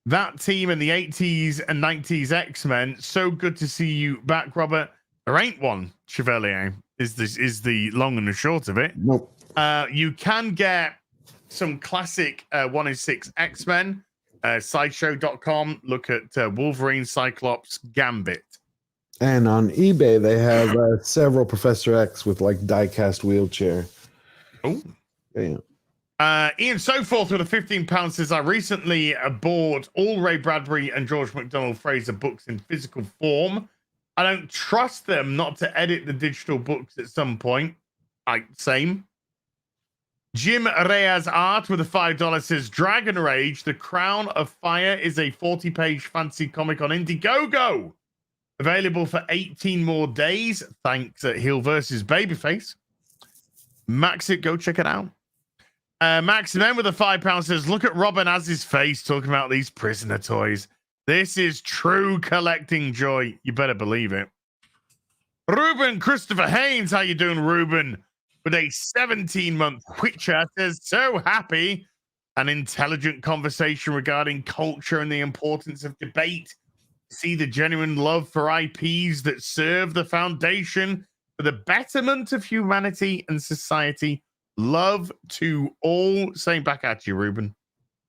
That team in the 80s and 90s X-Men. So good to see you back, Robert. There ain't one, Chevalier, is the long and the short of it. Nope. You can get some classic 1 in 6 X-Men. Sideshow.com. Look at Wolverine, Cyclops, Gambit. And on eBay, they have several Professor X with like die-cast wheelchair. Oh. Yeah. Ian Soforth with a £15 says, I recently bought all Ray Bradbury and George McDonald Fraser books in physical form. I don't trust them not to edit the digital books at some point. Same. Jim Reyes Art with a $5 says, Dragon Rage, The Crown of Fire is a 40-page fancy comic on Indiegogo. Available for 18 more days. Thanks at Heel versus Babyface. Max it, go check it out. Max Men with a £5 says, look at Robin as his face talking about these prisoner toys. This is true collecting joy. You better believe it. Ruben Christopher Haynes, how you doing, Ruben? With a 17-month Witcher says, so happy. An intelligent conversation regarding culture and the importance of debate. See the genuine love for IPs that serve the foundation for the betterment of humanity and society. Love to all. Same back at you, Ruben.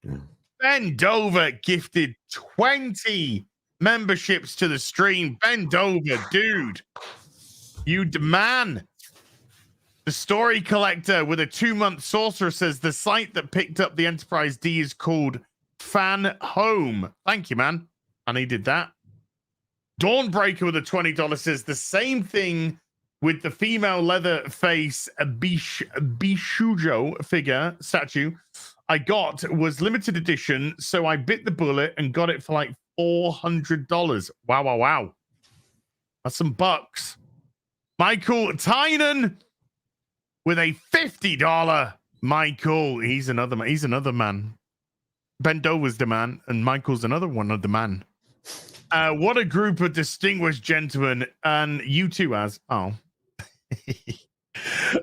Yeah. Ben Dover gifted 20 memberships to the stream. Ben Dover, dude. You demand. The Story Collector with a 2-month sorcerer says the site that picked up the Enterprise D is called Fan Home. Thank you, man. I needed that. Dawnbreaker with a $20 says the same thing with the female Leatherface Bishujo figure statue I got was limited edition, so I bit the bullet and got it for like $400. Wow. That's some bucks. Michael Tynan with a $50. Michael, he's another man. Bendover's the man, and Michael's another one of the man. What a group of distinguished gentlemen, and you too, as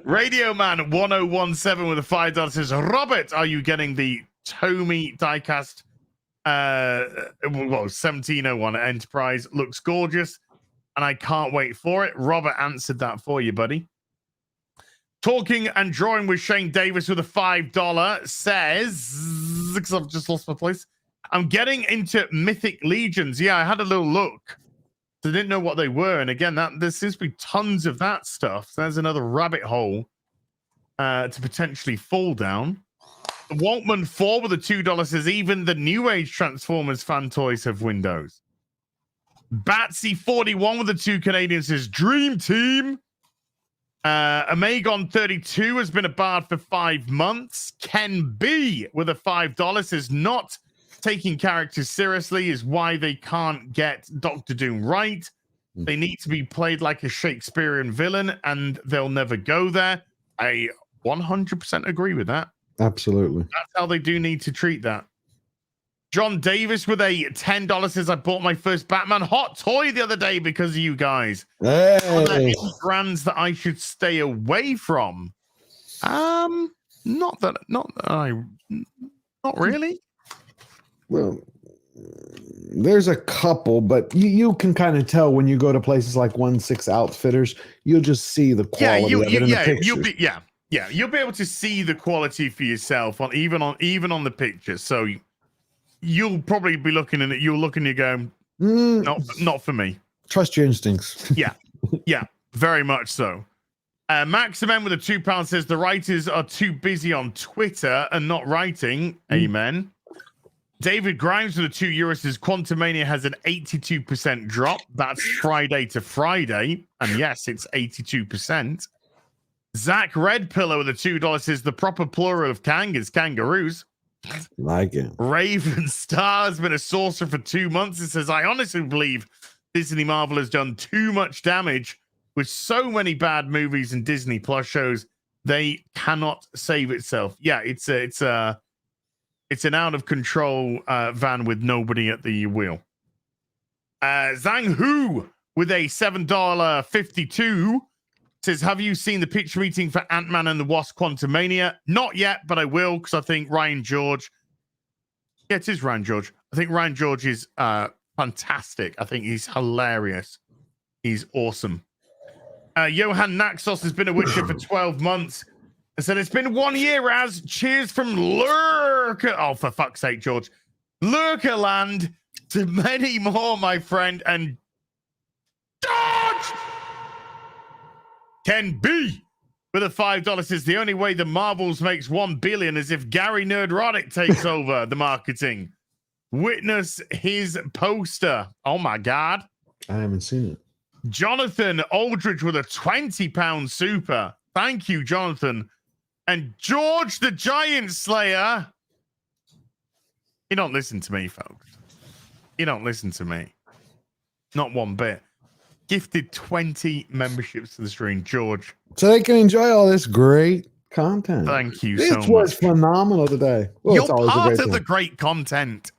Radio Man 1017 with a $5 says, Robert, are you getting the Tomy diecast? 1701 Enterprise looks gorgeous, and I can't wait for it. Robert answered that for you, buddy. Talking and Drawing with Shane Davis with a $5 says, because I've just lost my place, I'm getting into Mythic Legions. Yeah, I had a little look. I didn't know what they were. And again, there seems to be tons of that stuff. So there's another rabbit hole to potentially fall down. Waltman 4 with a $2 says, even the New Age Transformers fan toys have windows. Batsy 41 with the 2 Canadian says, Dream Team. Amagon 32 has been a bard for 5 months. Ken B with a $5 says, not taking characters seriously is why they can't get Doctor Doom right. They need to be played like a Shakespearean villain, and they'll never go there. I 100% agree with that. Absolutely. That's how they do need to treat that. John Davis with a $10 says, I bought my first Batman hot toy the other day because of you guys. Hey. Are there any brands that I should stay away from? Not really. Well, there's a couple, but you can kind of tell when you go to places like 1-6 Outfitters, you'll just see the quality of it in the pictures. You'll be able to see the quality for yourself even on the pictures. So you'll probably be looking at it. You'll look and you go, not for me. Trust your instincts. Yeah, very much so. Maximum with a £2 says the writers are too busy on Twitter and not writing. Amen. David Grimes with a €2 says Quantumania has an 82% drop. That's Friday to Friday. And yes, it's 82%. Zach Redpillar with a $2 says the proper plural of Kang is kangaroos. Like it. Raven Star has been a sorcerer for 2 months. It says, I honestly believe Disney Marvel has done too much damage with so many bad movies and Disney Plus shows. They cannot save itself. Yeah, it's an out of control van with nobody at the wheel. Zhang Hu with a $7.52 says, have you seen the pitch meeting for Ant-Man and the Wasp Quantumania? Not yet, but I will, because I think Ryan George. Yeah, it is Ryan George. I think Ryan George is fantastic. I think he's hilarious. He's awesome. Johan Naxos has been a Witcher for 12 months. I said, it's been 1 year, as cheers from Lurker. Oh, for fuck's sake, George. Lurkerland to many more, my friend. And George! Ken B with a $5 says, the only way the Marvels makes $1 billion is if Gary Nerdrotic takes over the marketing. Witness his poster. Oh, my God. I haven't seen it. Jonathan Aldridge with a £20 super. Thank you, Jonathan. And George the Giant Slayer. You don't listen to me, folks. You don't listen to me. Not one bit. Gifted 20 memberships to the stream, George. So they can enjoy all this great content. Thank you so much. This was phenomenal today. Well, You're it's always part a of the great content.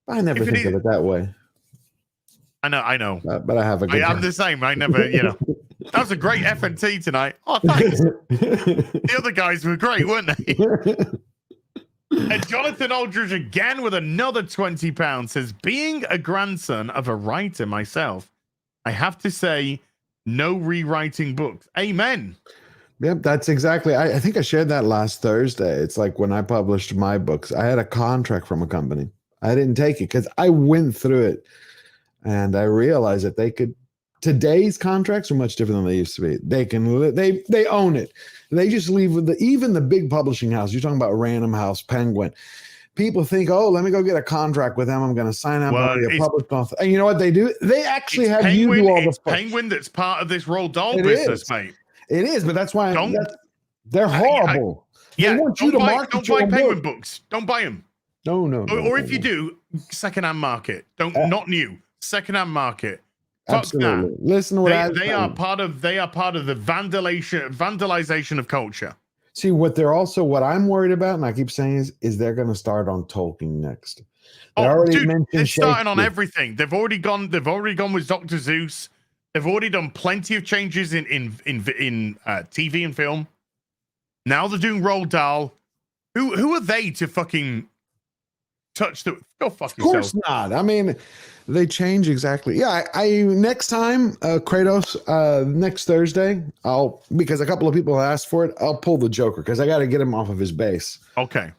I never think of it that way. I know. But I have a good I'm the same. I never, That was a great FNT tonight. Oh, thanks. The other guys were great, weren't they? And Jonathan Aldridge again with another £20 says, being a grandson of a writer myself, I have to say, no rewriting books. Amen. Yep, that's exactly. I think I shared that last Thursday. It's like when I published my books, I had a contract from a company. I didn't take it because I went through it and I realized that they could. Today's contracts are much different than they used to be. They own it. They just leave with even the big publishing house. You're talking about Random House, Penguin. People think, oh, let me go get a contract with them. I'm going to sign up and be a published author. And you know what they do? They actually have Penguin, you do all the Penguin that's part of this Roald Dahl business, mate. It is, but that's why they're horrible. They want you to market your Penguin books. Don't buy them. No. Or if you do, secondhand market. Not new. Secondhand market. Fuck Absolutely. That. Listen to what they are part of the vandalization of culture. See, what I'm worried about, and I keep saying is they're going to start on Tolkien next. They already Dude, mentioned they're starting on Shakespeare. everything. They've already gone with Dr. Zeus. They've already done plenty of changes in TV and film. Now they're doing Roald Dahl. Who are they to fucking touch the? Go fuck yourself. Of course not. I mean, they change exactly. Yeah, I next time Kratos next Thursday, because a couple of people asked for it, I'll pull the Joker because I got to get him off of his base. Okay.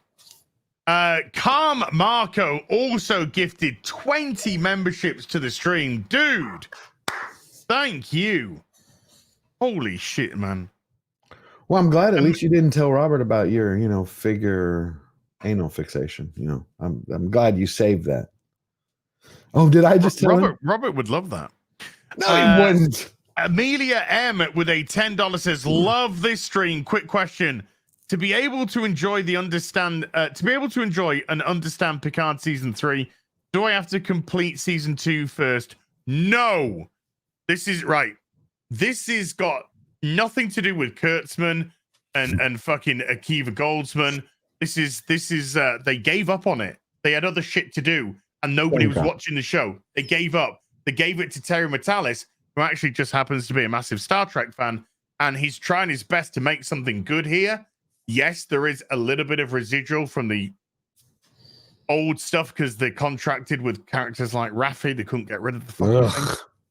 Calm Marco also gifted 20 memberships to the stream. Dude, thank you. Holy shit, man. Well, I'm glad at least you didn't tell Robert about your, figure anal fixation. I'm glad you saved that. Oh, did I just tell him? Robert would love that. No, he wouldn't. Amelia M with a $10 says, love this stream. Quick question. To be able to enjoy and understand Picard season 3, do I have to complete season 2 first? No. This is right. This has got nothing to do with Kurtzman and fucking Akiva Goldsman. This is they gave up on it. They had other shit to do and nobody was watching the show. They gave up. They gave it to Terry Matalis, who actually just happens to be a massive Star Trek fan, and he's trying his best to make something good here. Yes, there is a little bit of residual from the old stuff because they contracted with characters like Raffi. They couldn't get rid of the fucking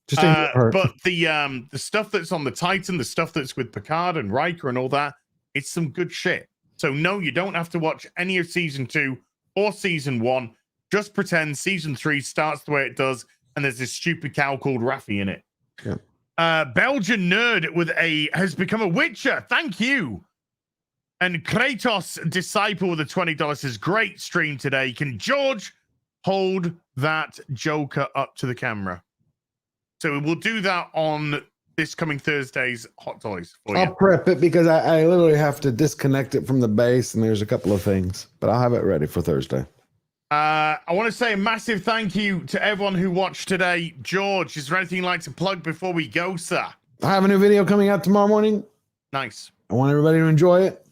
thing. But the stuff that's on the Titan, the stuff that's with Picard and Riker and all that, it's some good shit. So no, you don't have to watch any of season 2 or season 1. Just pretend season 3 starts the way it does, and there's this stupid cow called Raffi in it. Yeah. Belgian Nerd has become a Witcher. Thank you. And Kratos Disciple with a $20 says, great stream today. Can George hold that Joker up to the camera? So we'll do that on this coming Thursday's Hot Toys for you. I'll prep it because I literally have to disconnect it from the base, and there's a couple of things, but I'll have it ready for Thursday. I want to say a massive thank you to everyone who watched today. George, is there anything you'd like to plug before we go, sir? I have a new video coming out tomorrow morning. Nice. I want everybody to enjoy it.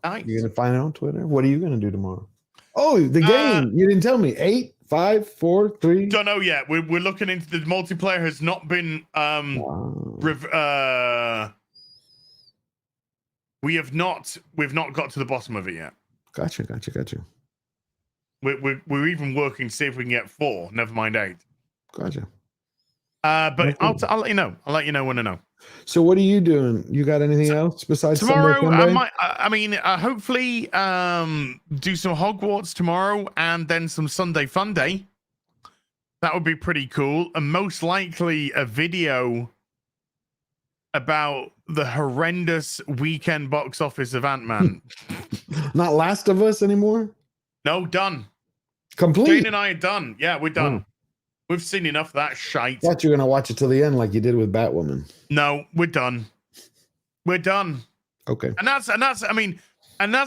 Nice. You're going to find it on Twitter. What are you going to do tomorrow? Oh, the game. You didn't tell me. 8, 5, 4, 3. Don't know yet. We're looking into the multiplayer. Has not been we've not got to the bottom of it yet. Gotcha. We're even working to see if we can get 4. Never mind 8. Gotcha. But I'll let you know. I'll let you know when I know. So what are you doing? You got anything else besides tomorrow? Sunday? I mean, hopefully do some Hogwarts tomorrow and then some Sunday Fun Day. That would be pretty cool. And most likely a video about the horrendous weekend box office of Ant-Man. Not Last of Us anymore? No, done. Complete. Jane and I are done. Yeah, we're done. We've seen enough of that shite. Thought you were gonna watch it till the end like you did with Batwoman. No, we're done. We're done. Okay. And that's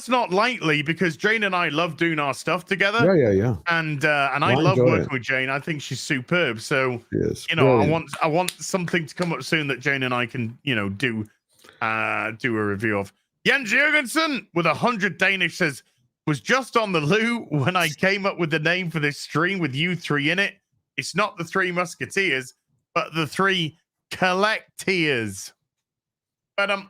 not lightly because Jane and I love doing our stuff together. Yeah. And I love working with Jane. I think she's superb. So yes, brilliant. I want something to come up soon that Jane and I can do a review of. Jens Jurgensen with 100 Danish says, was just on the loo when I came up with the name for this stream with you 3 in it. It's not the 3 Musketeers, but the 3 Collecteers. But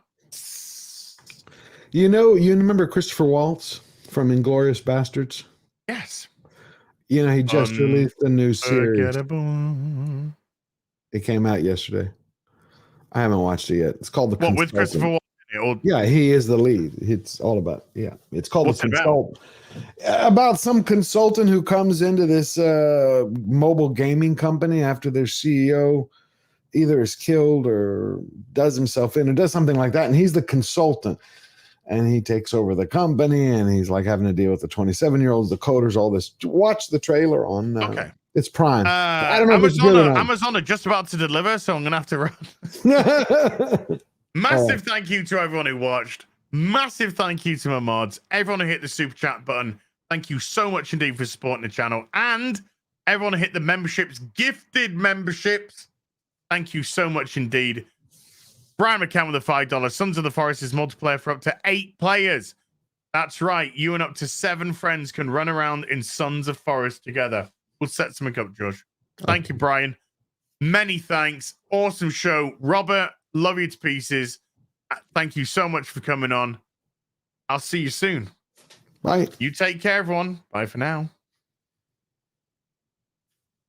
you remember Christopher Waltz from Inglourious Bastards? Yes. He just released a new series. It came out yesterday. I haven't watched it yet. It's called The Consultant. With Christopher Waltz? Yeah, he is the lead. It's all about, it's called The Consultant. About some consultant who comes into this mobile gaming company after their CEO either is killed or does himself in or does something like that. And he's the consultant. And he takes over the company and he's like having to deal with the 27-year-olds, the coders, all this. Watch the trailer on it's Prime. I don't know if it's good or not. Amazon are just about to deliver, so I'm going to have to run. Massive thank you to everyone who watched. Massive thank you to my mods. Everyone who hit the super chat button. Thank you so much indeed for supporting the channel. And everyone who hit the memberships, gifted memberships. Thank you so much indeed. Brian McCann with a $5. Sons of the Forest is multiplayer for up to 8 players. That's right. You and up to 7 friends can run around in Sons of Forest together. We'll set something up, George. Thank you, Brian. Many thanks. Awesome show. Robert, love you to pieces. Thank you so much for coming on. I'll see you soon. Bye. You take care, everyone. Bye for now.